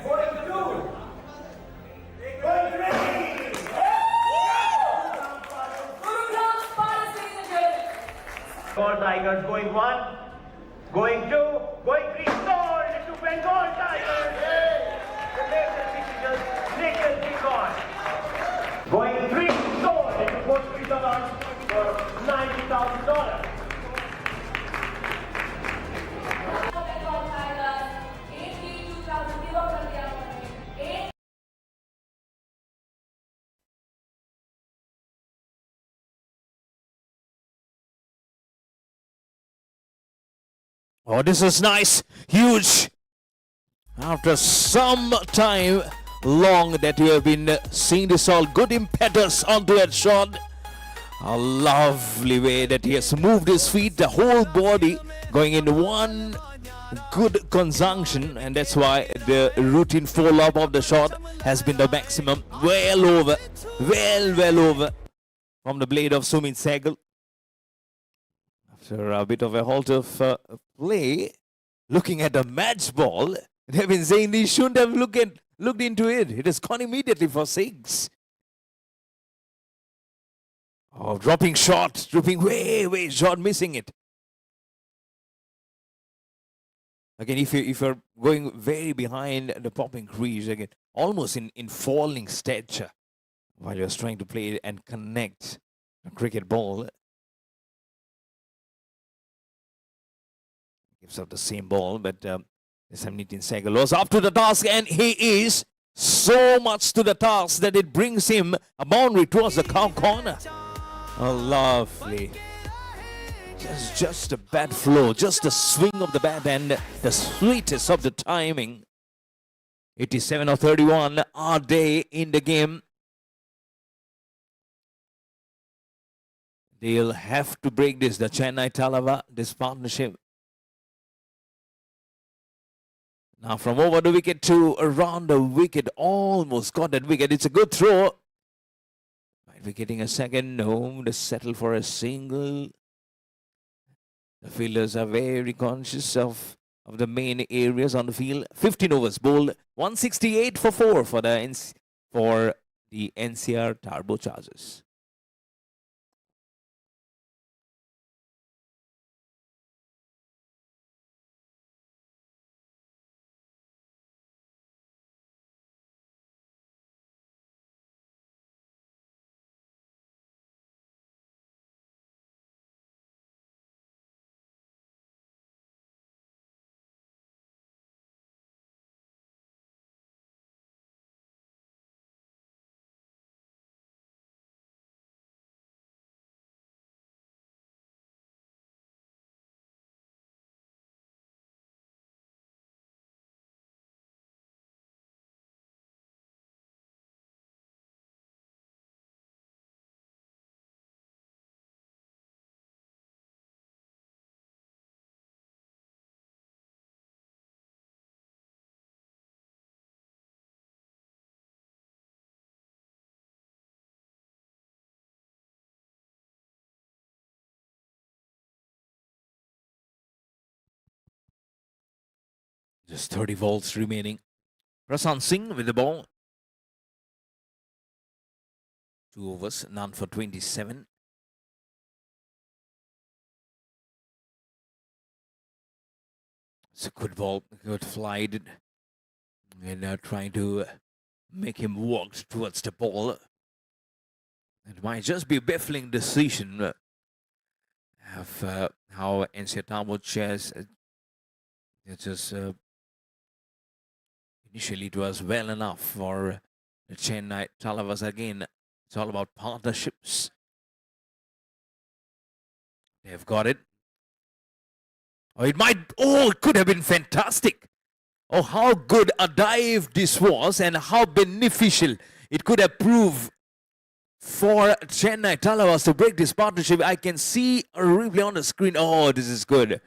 going 2, going 3. Gurugram Spartans, ladies and gentlemen. Bengal Tigers going 1, going 2, going 3, sold to Bengal Tigers. The latest decision, Nikhil Deacon. Going 3, sold into Portuguese allowance for $90,000. Bengal Tigers, 8 Oh, this is nice. Huge. After some time long that you have been seeing this all, good impetus onto that shot. A lovely way that he has moved his feet, the whole body going in one good conjunction, and that's why the routine follow-up of the shot has been the maximum. Well over from the blade of Sumit Sehgal. After a bit of a halt of play, looking at the match ball, they've been saying they shouldn't have looked into it. It has gone immediately for 6. Oh, dropping way short, missing it. Again, if you're going very behind the popping crease, again, almost in falling stature, while you're trying to play and connect a cricket ball, gives up the same ball, but Shanti Sehgal was up to the task, and he is so much to the task that it brings him a boundary towards the corner. Oh, lovely. Just a bat flow, just a swing of the bat, and the sweetest of the timing. 87 or 31 are they in the game. They'll have to break this, the Chennai Thalaiva, this partnership. Now from over the wicket to around the wicket, almost got that wicket. It's a good throw. Might be getting a second. No, they settle for a single. The fielders are very conscious of the main areas on the field. 15 overs bowled, 168 for 4 for the NCR Turbo Chargers. Just 30 volts remaining. Prasan Singh with the ball. 2 overs, none for 27. It's a good ball, good fly. And trying to make him walk towards the ball. It might just be a baffling decision of how NCR Turbo Chargers just initially it was well enough for the Chennai Thalaiva. Again, it's all about partnerships. They've got it. Oh, it could have been fantastic. Oh, how good a dive this was and how beneficial it could have proved for Chennai Thalaiva to break this partnership. I can see a replay on the screen. Oh, this is good.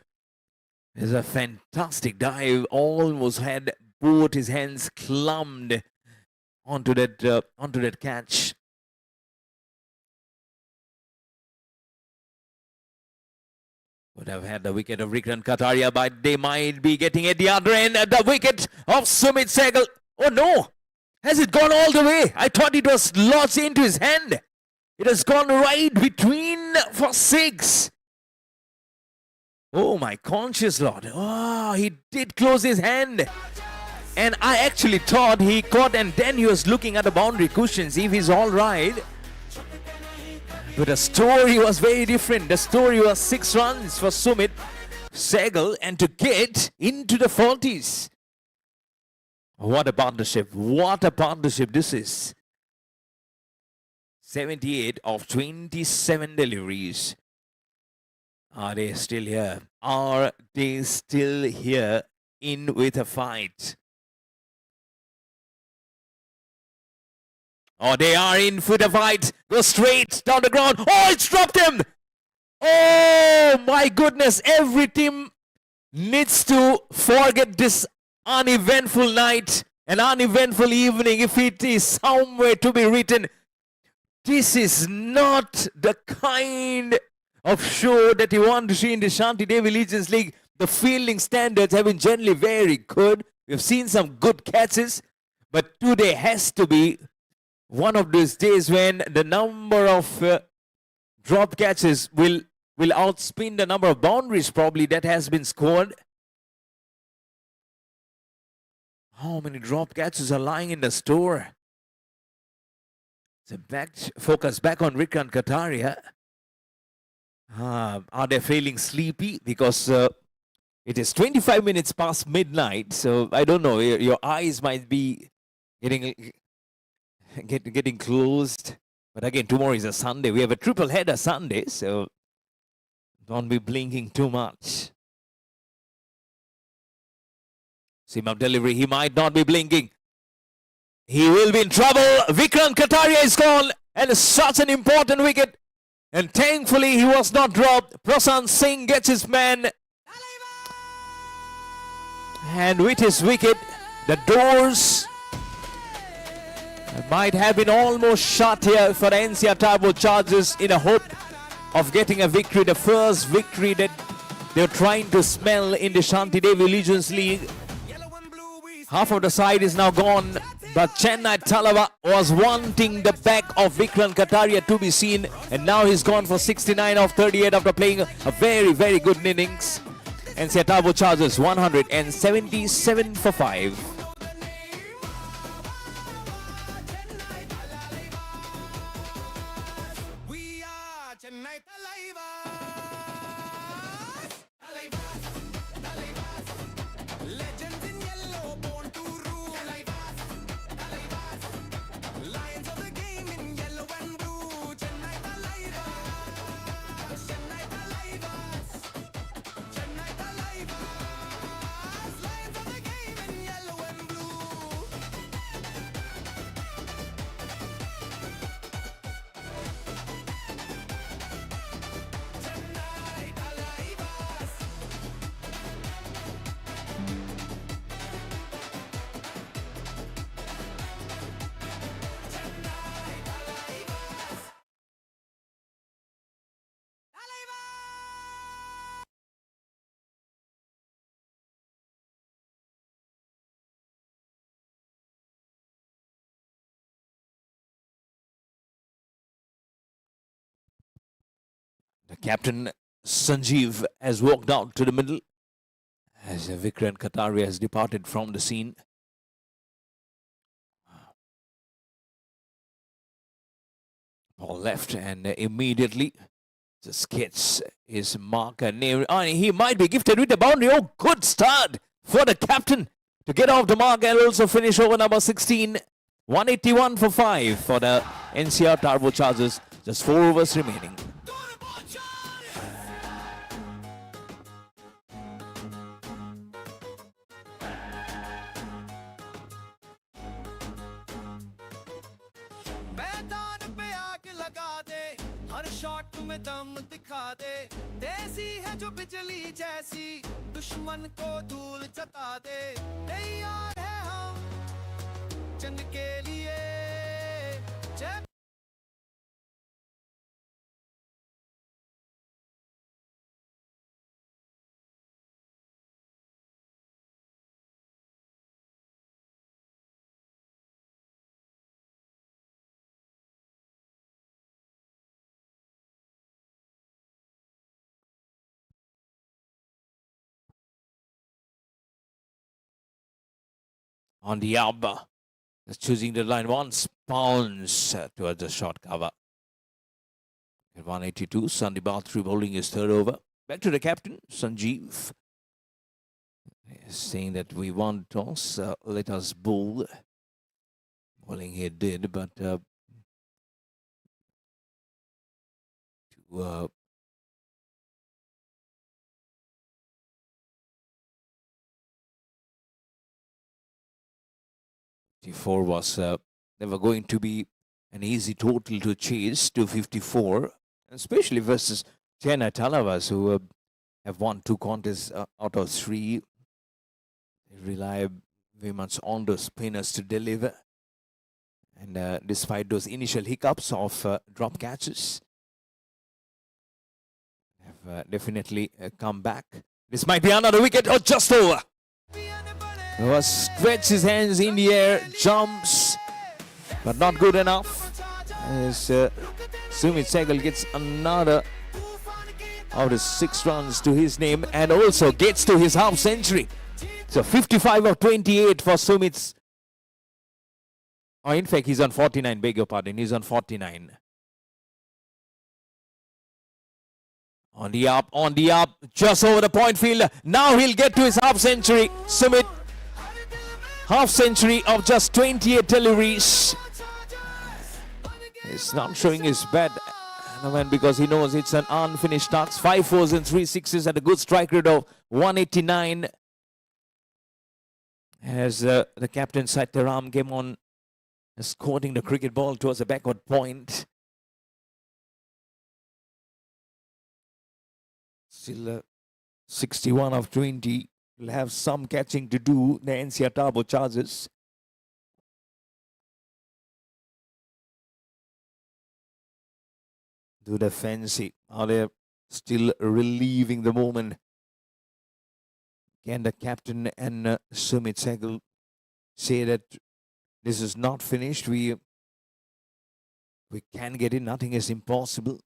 It's a fantastic dive. Almost had both his hands clumped onto that catch. Would have had the wicket of Vikram Kataria, but they might be getting at the other end at the wicket of Sumit Sehgal. Oh no! Has it gone all the way? I thought it was lodged into his hand. It has gone right between for 6. Oh my conscious Lord. Oh, he did close his hand. And I actually thought he caught and then he was looking at the boundary cushions if he's all right. But the story was very different. The story was 6 runs for Sumit Sehgal and to get into the 40s. What a partnership. What a partnership this is. 78 of 27 deliveries. Are they still here? Are they still here in with a fight? Oh, they are in for the fight. Go straight down the ground. Oh, it's dropped him. Oh, my goodness. Every team needs to forget this uneventful night, an uneventful evening, if it is somewhere to be written. This is not the kind of show that you want to see in the Shanti Devi Legends League. The fielding standards have been generally very good. We've seen some good catches, but today has to be one of those days when the number of drop catches will outspin the number of boundaries probably that has been scored. How many drop catches are lying in the store? So focus back on Vikrant Kataria. Are they feeling sleepy? Because it is 25 minutes past midnight. So I don't know. Your eyes might be getting closed. But again, tomorrow is a Sunday. We have a triple header Sunday. So don't be blinking too much. Sim up delivery. He might not be blinking. He will be in trouble. Vikrant Kataria is gone. And such an important wicket. And thankfully, he was not dropped. Prasant Singh gets his man. And with his wicket, the doors might have been almost shut here for the NCR Turbo Chargers in a hope of getting a victory. The first victory that they're trying to smell in the Shanti Devi Legends League. Half of the side is now gone, but Chennai Thalaiva was wanting the back of Vikrant Kataria to be seen, and now he's gone for 69 of 38 after playing a very, very good innings. NCR Turbo Chargers 177 for 5. We are Chennai Thalaiva. Legends in yellow, born to rule. Lions of the game in yellow and blue. Chennai Thalaiva. Chennai Thalaiva. Chennai Thalaiva. Lions of the game in yellow and blue. Chennai Thalaiva. The captain, Sanjeev, has walked out to the middle as Vikrant Kataria has departed from the scene. Ball left, and immediately just gets his marker near. He might be gifted with the boundary. Oh, good start for the captain to get off the mark and also finish over number 16. 181 for 5 for the NCR Turbo Chargers. Just 4 overs remaining. मैदान पे आग लगा दे, हर shot में दम दिखा दे, देसी है जो बिजली जैसी, दुश्मन को धूल जता दे, तैयार है हम जंग के लिए, जय On the up, just choosing the line once, bounce towards the short cover. At 182, Sandeep Bhatri bowling his third over. Back to the captain, Sanjeev. Saying that we want toss, let us bowl. Bowling he did, but to 54 was never going to be an easy total to chase, 254, especially versus Chennai Thalaiva, who have won 2 contests out of 3. They rely very much on those spinners to deliver. And despite those initial hiccups of drop catches, have definitely come back. This might be another wicket or just over. Stretches his hands in the air, jumps, but not good enough. As Sumit Sehgal gets another out of 6 runs to his name and also gets to his half century. So 55 of 28 for Sumit's. Oh, in fact, he's on 49, beg your pardon, he's on 49. On the up, just over the point field. Now he'll get to his half century. Sumit, half century of just 28 deliveries. He's not showing his bat, because he knows it's an unfinished task. 5 fours and 3 sixes at a good strike rate of 189. As the captain Saitaram came on, escorting the cricket ball towards the backward point. Still 61 of 20. Will have some catching to do, the NCR Turbo Chargers. Do the fancy. Are they still relieving the moment? Can the captain and Sumit Sehgal say that this is not finished? We can get it. Nothing is impossible.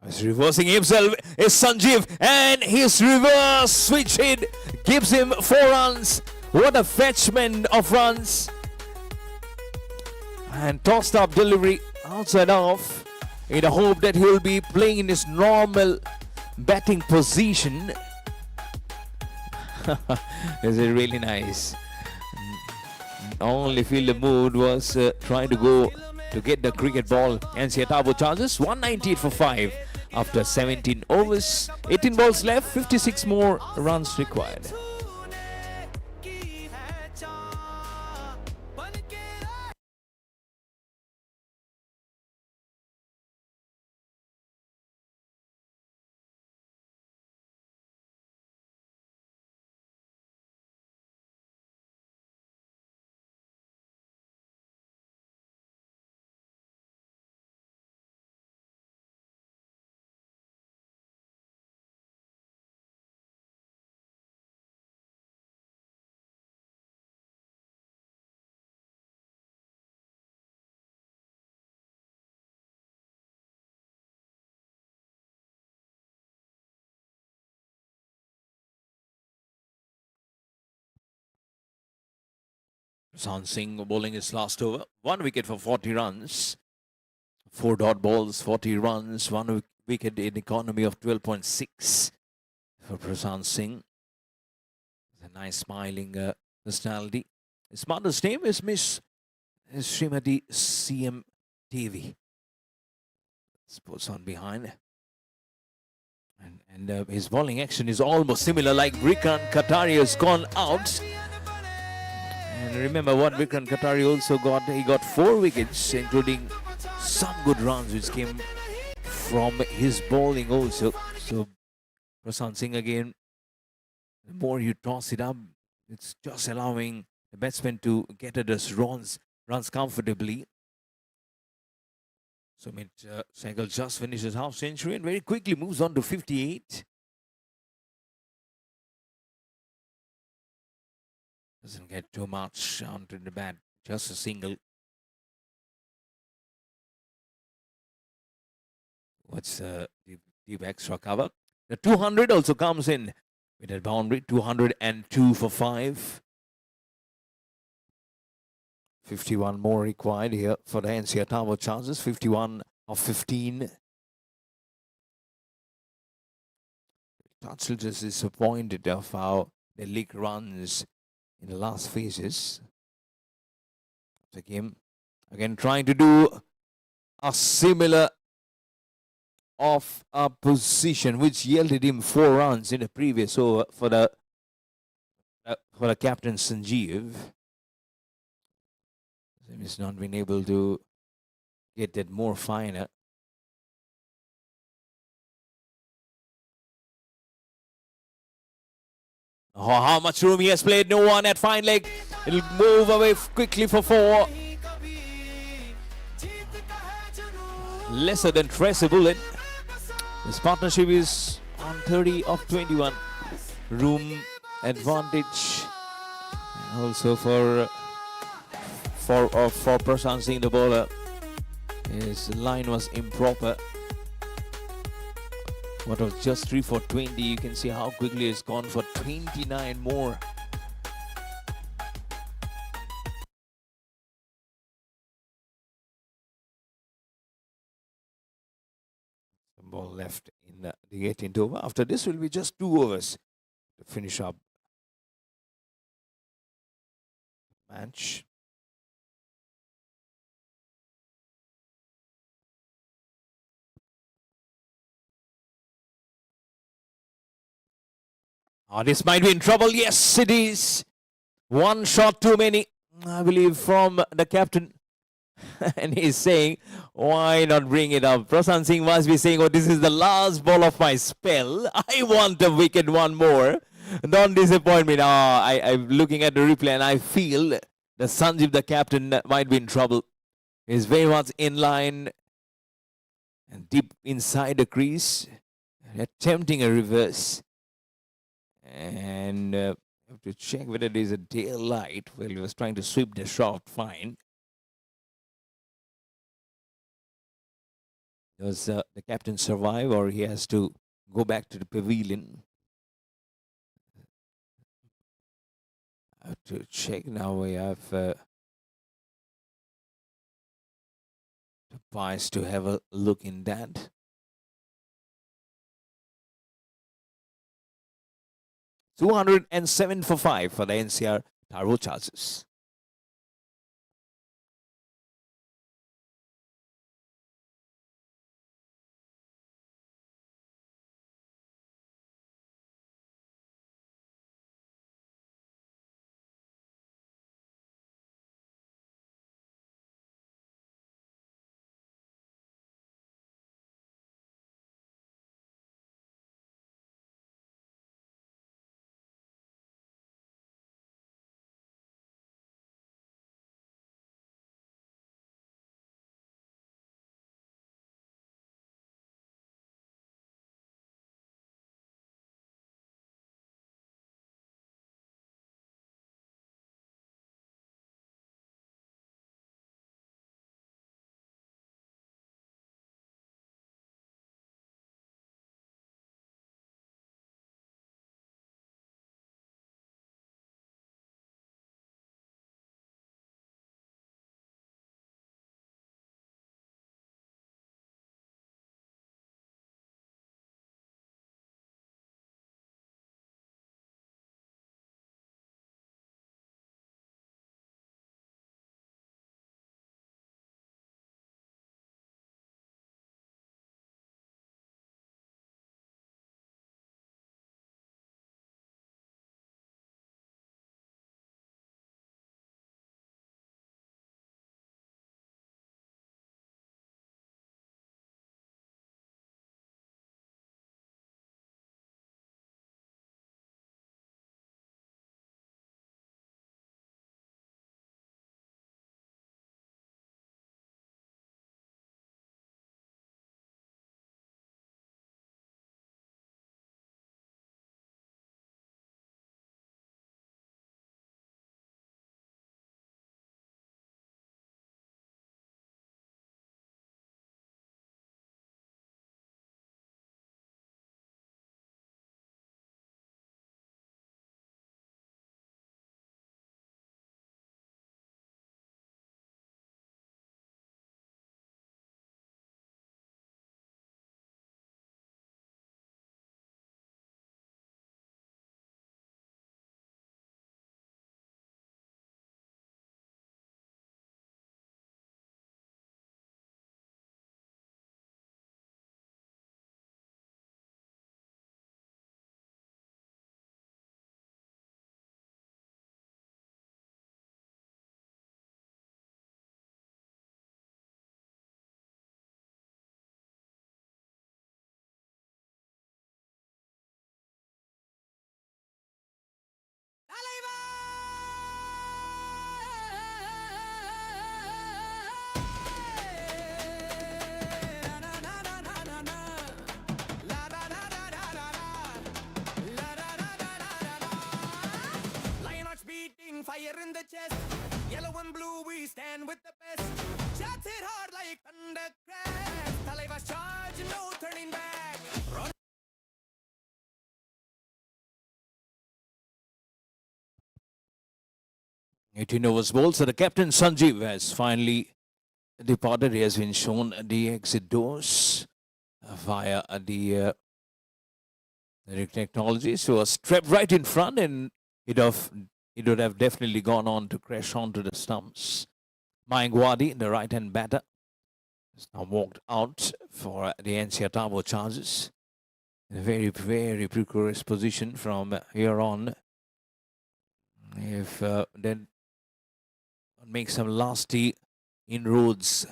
He's reversing himself is Sanjeev, and his reverse switch hit gives him 4 runs. What a fetchment of runs. And tossed up delivery outside off in the hope that he'll be playing in his normal batting position. This is really nice. Only fielder mood was trying to go to get the cricket ball. NCR Turbo Chargers 198 for 5 after 17 overs. 18 balls left, 56 more runs required. Prasan Singh bowling his last over. 1 wicket for 40 runs. 4 dot balls, 40 runs. 1 wicket in economy of 12.6 for Prasan Singh. A nice smiling personality. His mother's name is Miss Srimati CM Devi. Sports on behind. And his bowling action is almost similar, like Vikrant Kataria has gone out. And remember what Vikrant Kataria also got. He got 4 wickets, including some good runs which came from his bowling also. So Prasan Singh again, the more you toss it up, it's just allowing the batsman to get at those runs comfortably. So Sehgal just finishes half century and very quickly moves on to 58. Doesn't get too much onto the bat, just a single. What's the deep extra cover? The 200 also comes in with a boundary, 202 for 5. 51 more required here for the NCR Turbo Chargers, 51 of 15. Touch just disappointed of how the league runs in the last phases of the game. Again, trying to do a similar of a position which yielded him 4 runs in the previous over for the captain Sanjeev. He's not been able to get that more finer. Oh, how much room he has played. No one at fine leg. It'll move away quickly for 4. Lesser than trace a bullet. This partnership is on 30 of 21. Room advantage. And also for Prashant Singh, the bowler. His line was improper. What was just 3 for 20. You can see how quickly it's gone for 29 more. Ball left in the 18th over. After this will be just 2 overs to finish up the match. Oh, this might be in trouble. Yes, it is. 1 shot too many, I believe, from the captain. And he's saying, why not bring it up? Prashant Singh must be saying, oh, this is the last ball of my spell. I want a wicket, one more. Don't disappoint me. Now, I'm looking at the replay and I feel that Sanjeev, the captain, might be in trouble. He's very much in line and deep inside the crease, attempting a reverse. And have to check whether it is a daylight. Well, he was trying to sweep the shot fine. Does the captain survive, or he has to go back to the pavilion? I have to check now. We have the Pies to have a look in that. $207 for 5 for the NCR Turbo Chargers. chest. Yellow and blue, we stand with the best. Shots hit hard like thunder crash. Thalaiva's charge, no turning back. Run. 18 overs bowled, so the captain Sanjeev has finally departed. He has been shown the exit doors via the technology. So a strap right in front, and it would have definitely gone on to crash onto the stumps. Mayank, the right-hand batter, has now walked out for the NCR Turbo Chargers. In a very, very precarious position from here on. If then make some lasty inroads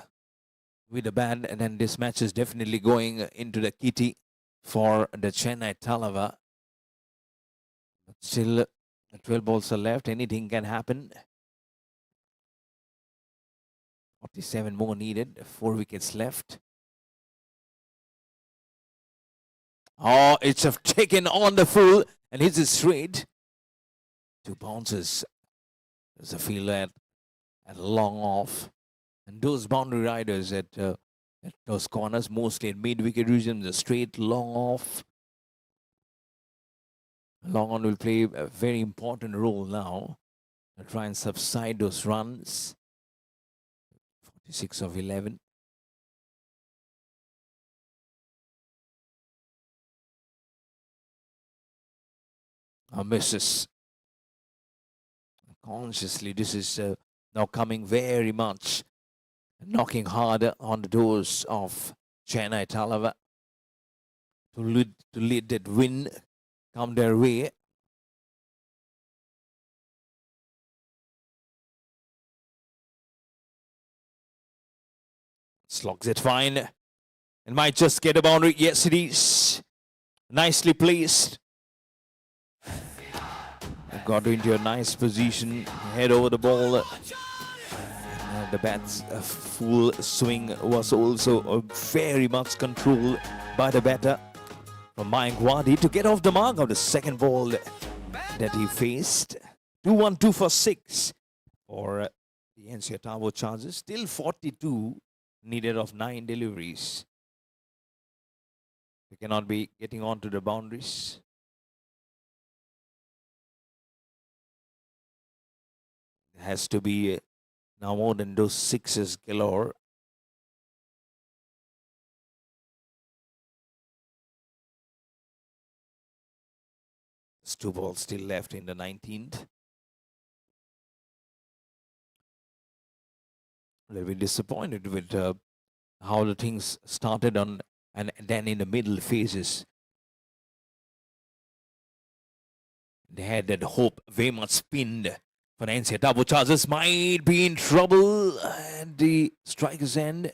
with the bat, and then this match is definitely going into the kitty for the Chennai Thalaiva. But still, 12 balls are left. Anything can happen. 47 more needed. 4 wickets left. Oh, it's taken on the full and hits it straight. 2 bounces. There's a fielder at long off. And those boundary riders at those corners, mostly at mid-wicket region, the straight long off. Long on will play a very important role now to try and subside those runs. 46 of 11. Misses. Consciously, this is now coming very much, knocking harder on the doors of Chennai Thalaiva to lead that win come their way. Slogs it fine and might just get a boundary. Yes, it is. Nicely placed. Got into a nice position, head over the ball. The bat's full swing was also very much controlled by the batter from Mayank to get off the mark of the second ball that he faced. 2-1-2 for 6 for the NCR Turbo Chargers. Still 42 needed of 9 deliveries. They cannot be getting onto the boundaries. Has to be now more than those 6s galore. There's 2 balls still left in the 19th. A little bit disappointed with how the things started on, and then in the middle phases. They had that hope very much pinned. For the NCR Turbo Chargers might be in trouble at the striker's end.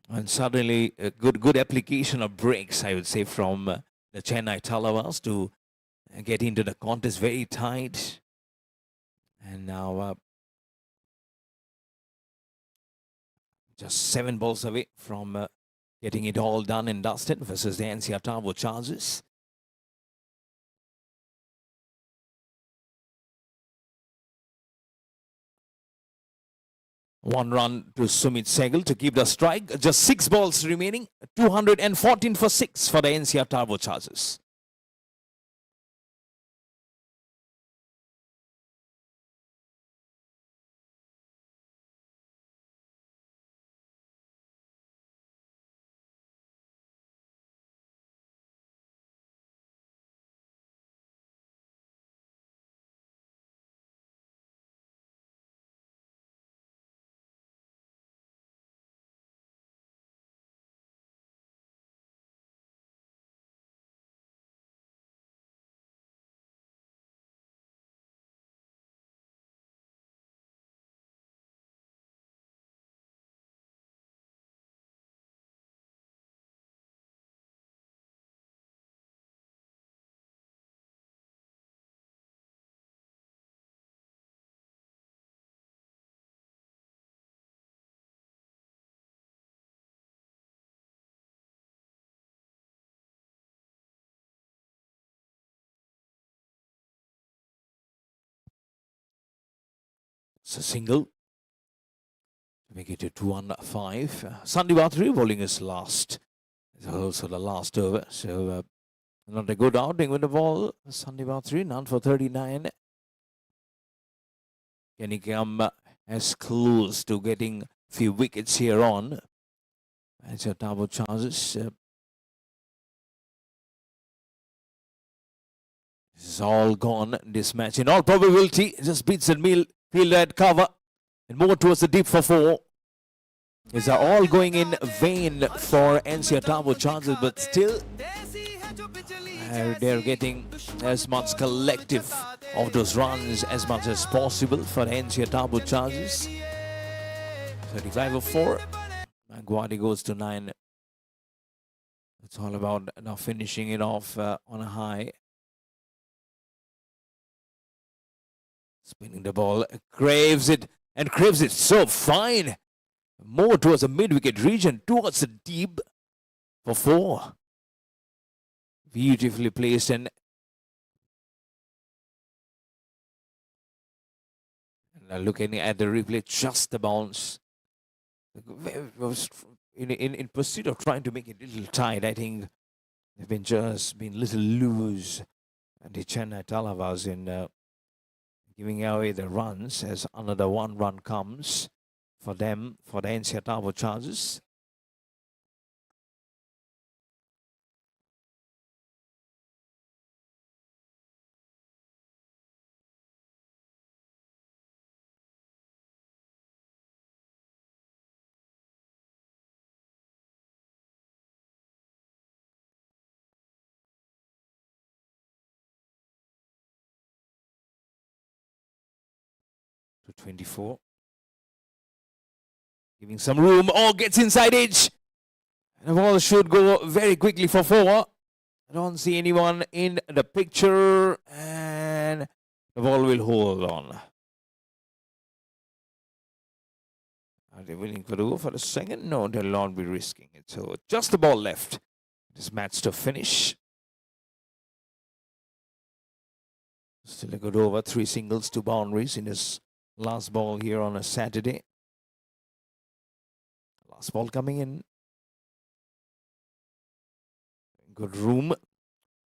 And suddenly a good application of breaks, I would say, from the Chennai Thalaiva to get into the contest very tight. And now just 7 balls away from getting it all done and dusted versus the NCR Turbo Chargers. One run to Sumit Sehgal to keep the strike. Just 6 balls remaining. 214 for 6 for the NCR Turbo Chargers. It's a single. Make it a 2-1-5. Sandeep 3 bowling is last. It's also the last over. So not a good outing with the ball. Sandeep 3, none for 39. Can he come as close to getting a few wickets here on? NCR Turbo Chargers. This is all gone, this match. In all probability, just beats the midfielder at cover. And more towards the deep for 4. These are all going in vain for NCR Turbo Chargers, but still they're getting as much collective of those runs as much as possible for NCR Turbo Chargers. 35 of 4. Maguire goes to 9. It's all about now finishing it off on a high. Spinning the ball, craves it so fine. More towards the mid-wicket region, towards the deep for 4. Beautifully placed and looking at the replay, just the bounce. In pursuit of trying to make it a little tight, I think they've been just been a little loose. And the Chennai Thalaiva in giving away the runs as another 1 run comes for them, for the NCR Turbo Chargers. To 24. Giving some room. Oh, gets inside edge. And the ball should go very quickly for 4. I don't see anyone in the picture. And the ball will hold on. Are they willing to go for a second? No, they'll not be risking it. So just the ball left. This match to finish. Still a good over. 3 singles, 2 boundaries in his last ball here on a Saturday. Last ball coming in. Good room.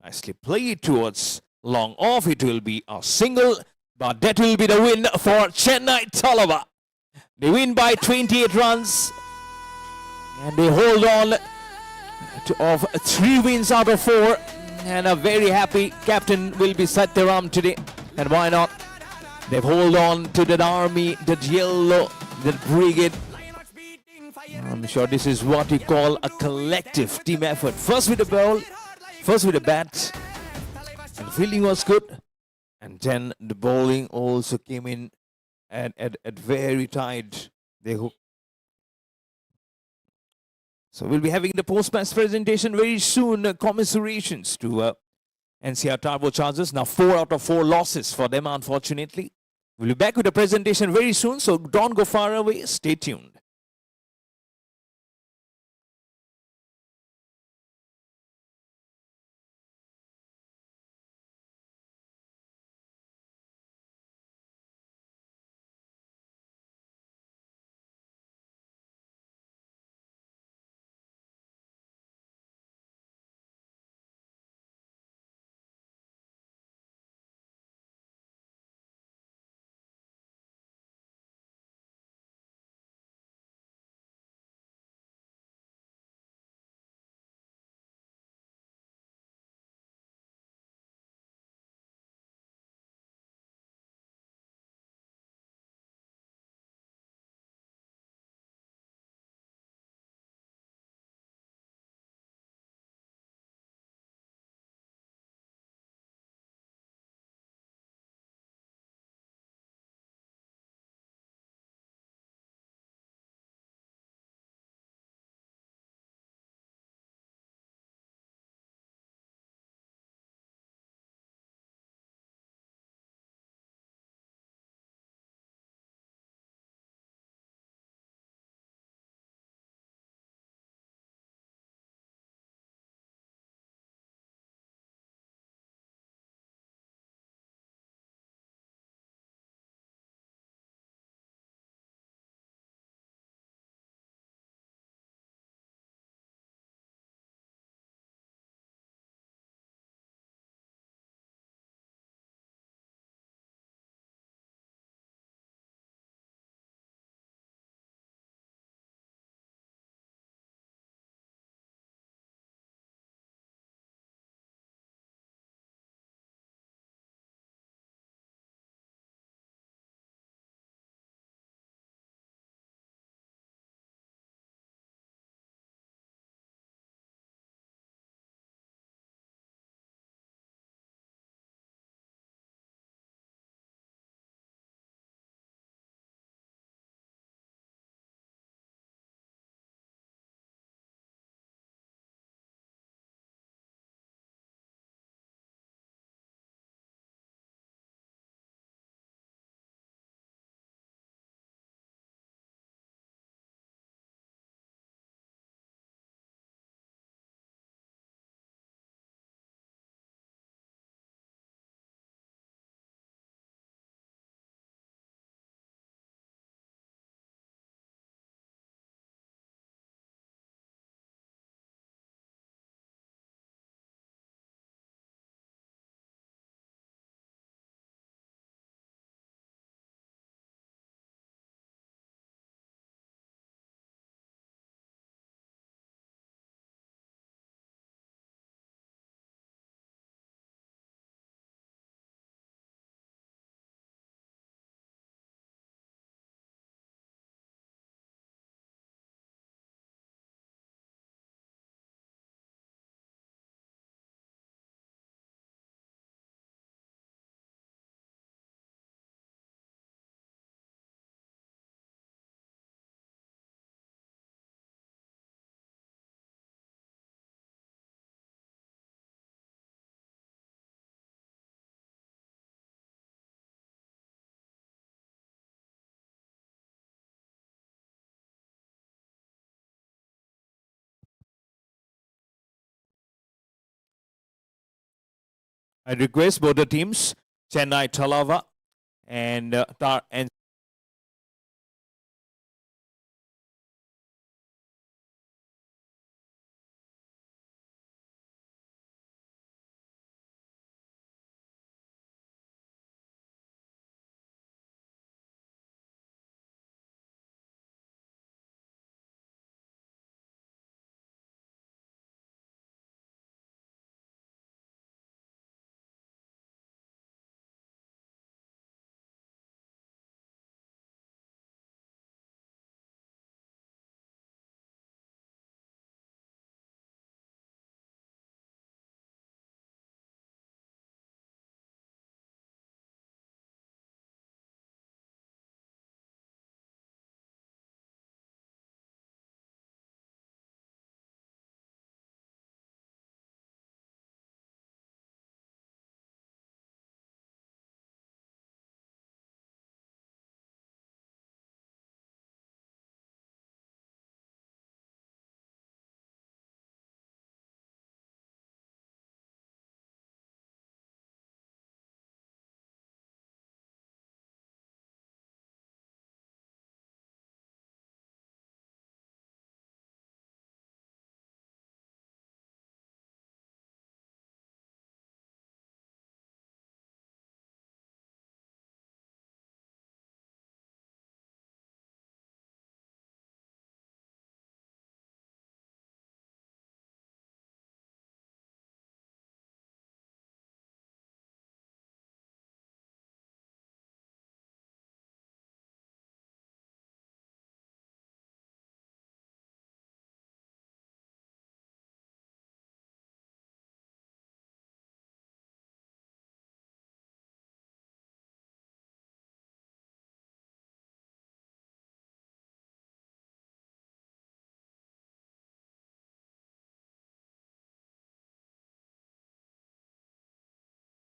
Nicely played towards long off. It will be a single, but that will be the win for Chennai Thalaiva. They win by 28 runs. And they hold on of 3 wins out of 4. And a very happy captain will be Satyaram today. And why not? They've hold on to that army, that yellow, that brigade. I'm sure this is what you call a collective team effort. First with the ball, first with the bat. And the fielding was good. And then the bowling also came in at very tight. So we'll be having the post-match presentation very soon. Commiserations to NCR Turbo Chargers. Now 4 out of 4 losses for them, unfortunately. We'll be back with the presentation very soon, so don't go far away. Stay tuned. I request both the teams, Chennai Thalaiva and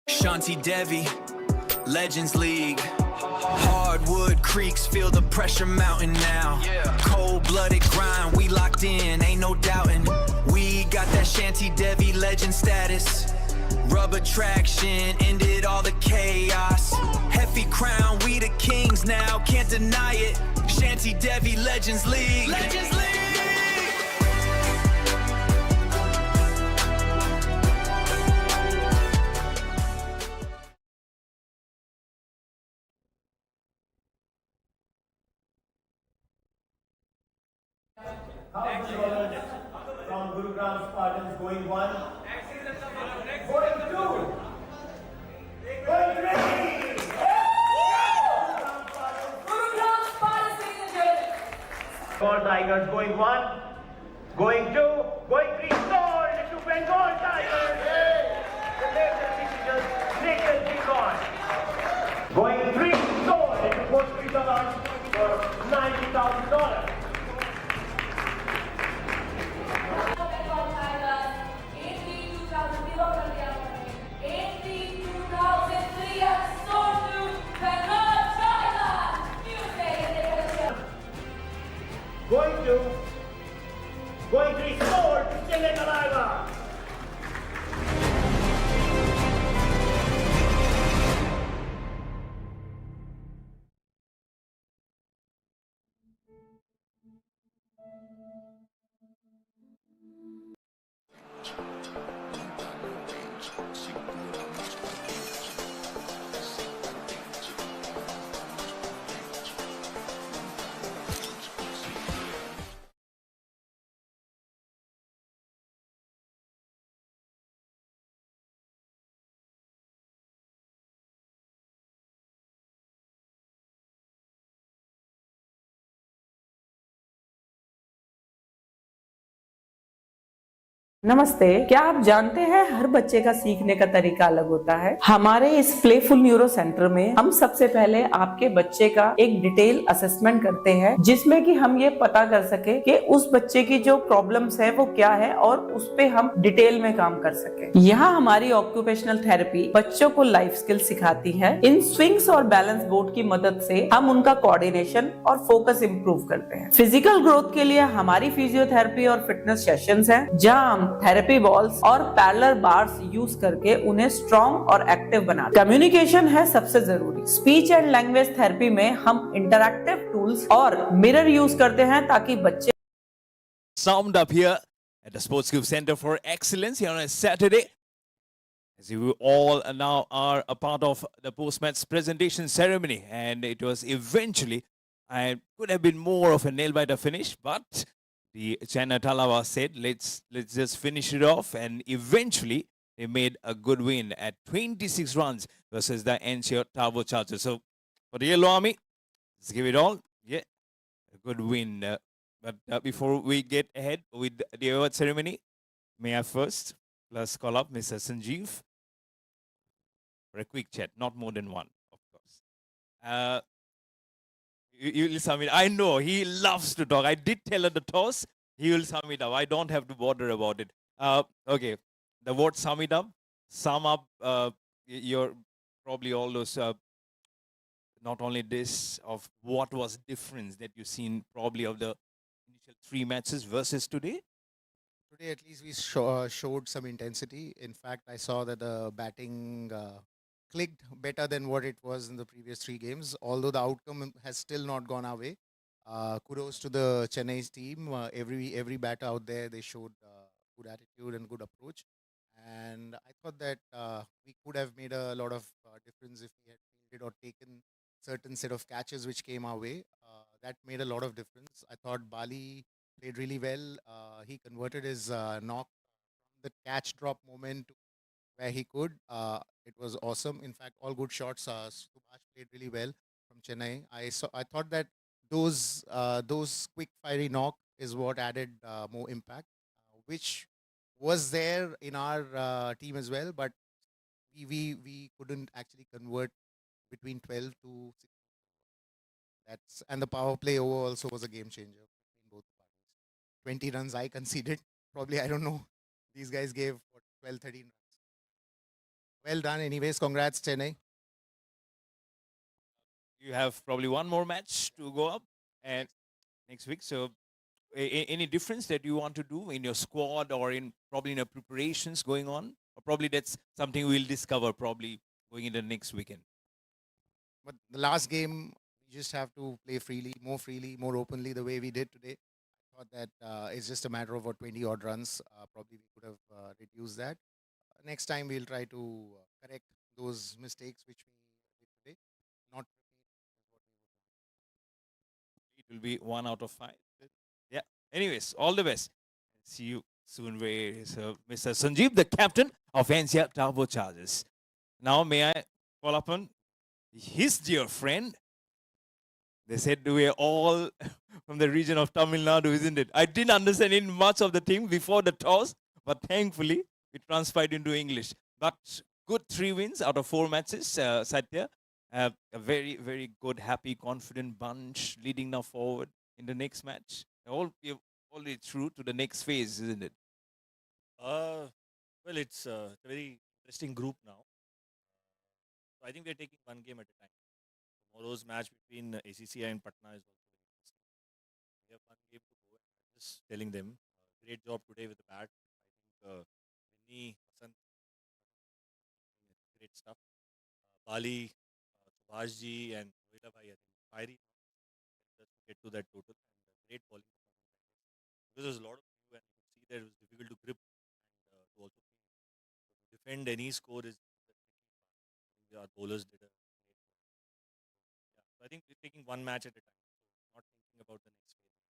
Shanti Devi, Legends League. Hardwood creeks, feel the pressure mounting now. Cold-blooded grind, we locked in, ain't no doubting. We got that Shanti Devi legend status. Rubber traction, ended all the chaos. Hefty crown, we the kings now, can't deny it. Shanti Devi, Legends League. Legends League! From Gurugram Spartans going 1, going 2, going 3. Gurugram Spartans in the journey. Bengal Tigers going 1, going 2, going 3. Sold to Bengal Tigers. The latest decisions, Nikhil Deacon. Going 3, sold into Postri Salan for $90,000. Bengal Tigers, 82,000 give up कर दिया उन्होंने. 82,003 has sold to Bengal Tigers. Tuesday in the election. Going 2, going 3, sold to Chennai Thalaiva. नमस्ते। क्या आप जानते हैं हर बच्चे का सीखने का तरीका अलग होता है। हमारे इस प्लेफुल न्यूरो सेंटर में हम सबसे पहले आपके बच्चे का एक डिटेल असेसमेंट करते हैं, जिसमें कि हम ये पता कर सके कि उस बच्चे की जो प्रॉब्लम्स है वो क्या है और उस पे हम डिटेल में काम कर सके। यहाँ हमारी ऑक्यूपेशनल थेरेपी बच्चों को लाइफ स्किल सिखाती है। इन स्विंग्स और बैलेंस बोर्ड की मदद से हम उनका कोऑर्डिनेशन और फोकस इम्प्रूव करते हैं। फिजिकल ग्रोथ के लिए हमारी फिजियोथेरेपी और फिटनेस सेशंस हैं, जहाँ हम थेरेपी बॉल्स और पैरेलल बार्स यूज करके उन्हें स्ट्रॉन्ग और एक्टिव बनाते हैं। कम्युनिकेशन है सबसे जरूरी। स्पीच एंड लैंग्वेज थेरेपी में हम इंटरैक्टिव टूल्स और मिरर यूज करते हैं ताकि बच्चे Sound up here at the Sports Cube Center for Excellence here on a Saturday. As you all now are a part of the post-match presentation ceremony, and it was eventually, I could have been more of a nail-biter finish, but the Chennai Thalaiva said, let's just finish it off, and eventually they made a good win at 26 runs versus the NCR Turbo Chargers. So for the Yellow Army, let's give it all. Yeah, a good win. But before we get ahead with the award ceremony, may I first plus call up Mr. Sanjeev for a quick chat, not more than one, of course. You'll sum it. I know he loves to talk. I did tell her the toss. He will sum it up. I don't have to bother about it. Okay, the word sum it up. Sum up your probably all those. Not only this of what was difference that you've seen probably of the initial 3 matches versus today. Today, at least we showed some intensity. In fact, I saw that the batting clicked better than what it was in the previous 3 games, although the outcome has still not gone our way. Kudos to the Chennai's team. Every batter out there, they showed good attitude and good approach. And I thought that we could have made a lot of difference if we had fielded or taken certain set of catches which came our way. That made a lot of difference. I thought Bali played really well. He converted his knock from the catch drop moment where he could. It was awesome. In fact, all good shots. Subhash played really well from Chennai. I thought that those quick fiery knock is what added more impact, which was there in our team as well. But we couldn't actually convert between 12 to 6. And the power play over also was a game changer between both parties. 20 runs I conceded. Probably, I don't know. These guys gave what, 12, 13 runs. Well done. Anyways, congrats, Chennai. You have probably one more match to go up and next week. So any difference that you want to do in your squad or in probably in your preparations going on? Or probably that's something we'll discover probably going into next weekend. But the last game, we just have to play freely, more openly, the way we did today. I thought that it's just a matter of what 20 odd runs. Probably we could have reduced that. Next time we'll try to correct those mistakes which we did today. Not It will be 1 out of 5. Yeah. Anyways, all the best. See you soon, Mr. Sanjeev, the captain of NCR Turbo Chargers. Now, may I call upon his dear friend? They said we are all from the region of Tamil Nadu, isn't it? I didn't understand in much of the thing before the toss, but thankfully it transpired into English. But good 3 wins out of 4 matches, Satya. A very, very good, happy, confident bunch leading now forward in the next match. All the through to the next phase, isn't it? Well, it's a very interesting group now. So I think we're taking one game at a time. Tomorrow's match between ACCI and Patna is also very interesting. We have one game to go. And I'm just telling them, great job today with the bat. I think Vinny, Hassan, great stuff. Bali, Subhashji, and Rohita Bhai, I think fiery just to get to that total. And great bowling performance. Because there's a lot of you, and you could see that it was difficult to grip and to also defend any score is the tricky part. Our bowlers did a great job. Yeah, so I think we're taking one match at a time, so not thinking about the next phase.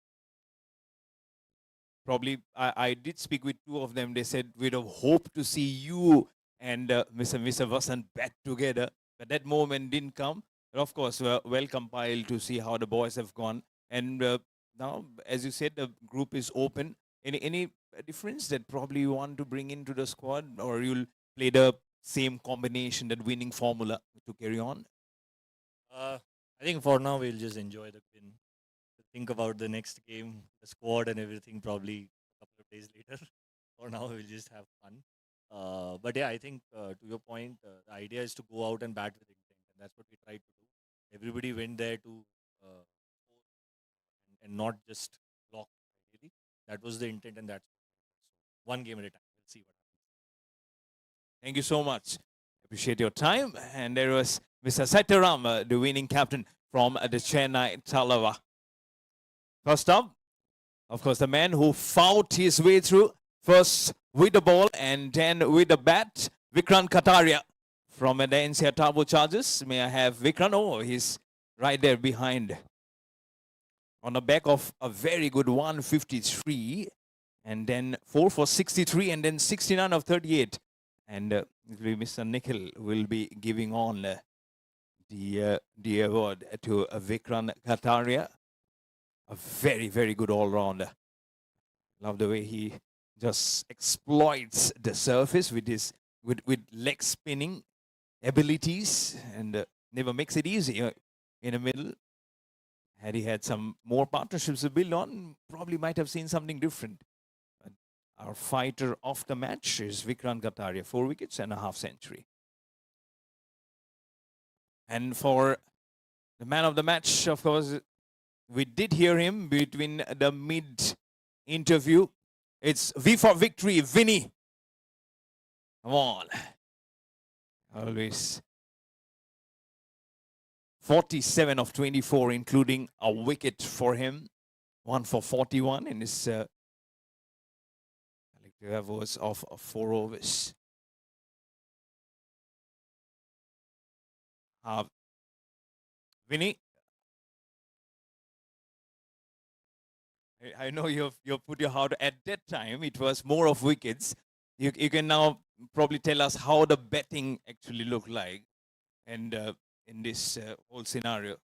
Probably I did speak with 2 of them. They said we'd have hoped to see you and Mr. Vasan back together, but that moment didn't come. But of course, we're well compiled to see how the boys have gone. And now, as you said, the group is open. Any difference that probably you want to bring into the squad, or you'll play the same combination, that winning formula to carry on? I think for now we'll just enjoy the win. Think about the next game, the squad and everything probably a couple of days later. For now, we'll just have fun. But yeah, I think to your point, the idea is to go out and bat with intent, and that's what we tried to do. Everybody went there to score and not just block. Really, that was the intent, and that's one game at a time. Let's see what happens. Thank you so much. Appreciate your time. And there was Mr. Sataram, the winning captain from the Chennai Thalaiva. First up, of course, the man who fought his way through, first with the ball and then with the bat, Vikrant Kataria from the NCR Turbo Chargers. May I have Vikrant? Oh, he's right there behind. On the back of a very good 153, and then 4 for 63, and then 69 of 38. And Mr. Nikhil will be giving on the award to Vikrant Kataria. A very, very good all-rounder. Love the way he just exploits the surface with his with leg spinning abilities, and never makes it easy in the middle. Had he had some more partnerships to build on, probably might have seen something different. But our fighter of the match is Vikrant Kataria, 4 wickets and a half century. And for the man of the match, of course, we did hear him between the mid-interview. It's V for victory, Vinny. Come on. Always 47 of 24, including a wicket for him. 1 for 41 in his collective averages of 4 overs. Vinny, I know you've put your heart. At that time, it was more of wickets. You can now probably tell us how the betting actually looked like, and in this whole scenario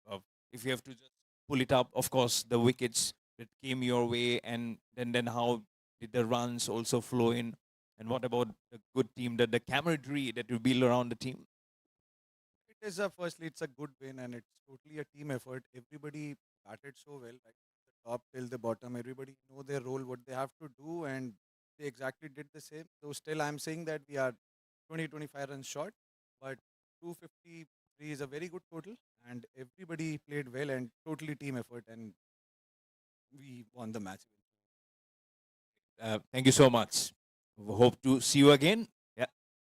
of if you have to just pull it up, of course, the wickets that came your way, and then how did the runs also flow in, and what about the good team, the camaraderie that you build around the team? It is firstly, it's a good win, and it's totally a team effort. Everybody batted so well, like the top till the bottom. Everybody know their role, what they have to do, and they exactly did the same. So still, I'm saying that we are 20-25 runs short, but 253 is a very good total, and everybody played well and totally team effort, and we won the match. Thank you so much. Hope to see you again. Yeah.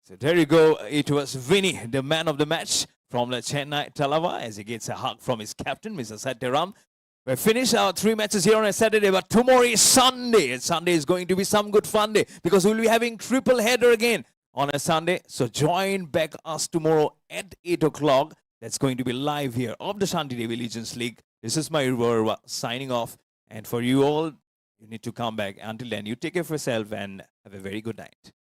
So there you go. It was Vinny, the man of the match from the Chennai Thalaiva, as he gets a hug from his captain, Mr. Sataram. We finished our 3 matches here on a Saturday, but tomorrow is Sunday. And Sunday is going to be some good fun day, because we'll be having triple header again on a Sunday. So join back us tomorrow at 8 o'clock. That's going to be live here of the Shanti Devi Legends League. This is my Verva signing off. And for you all, you need to come back. Until then, you take care of yourself and have a very good night.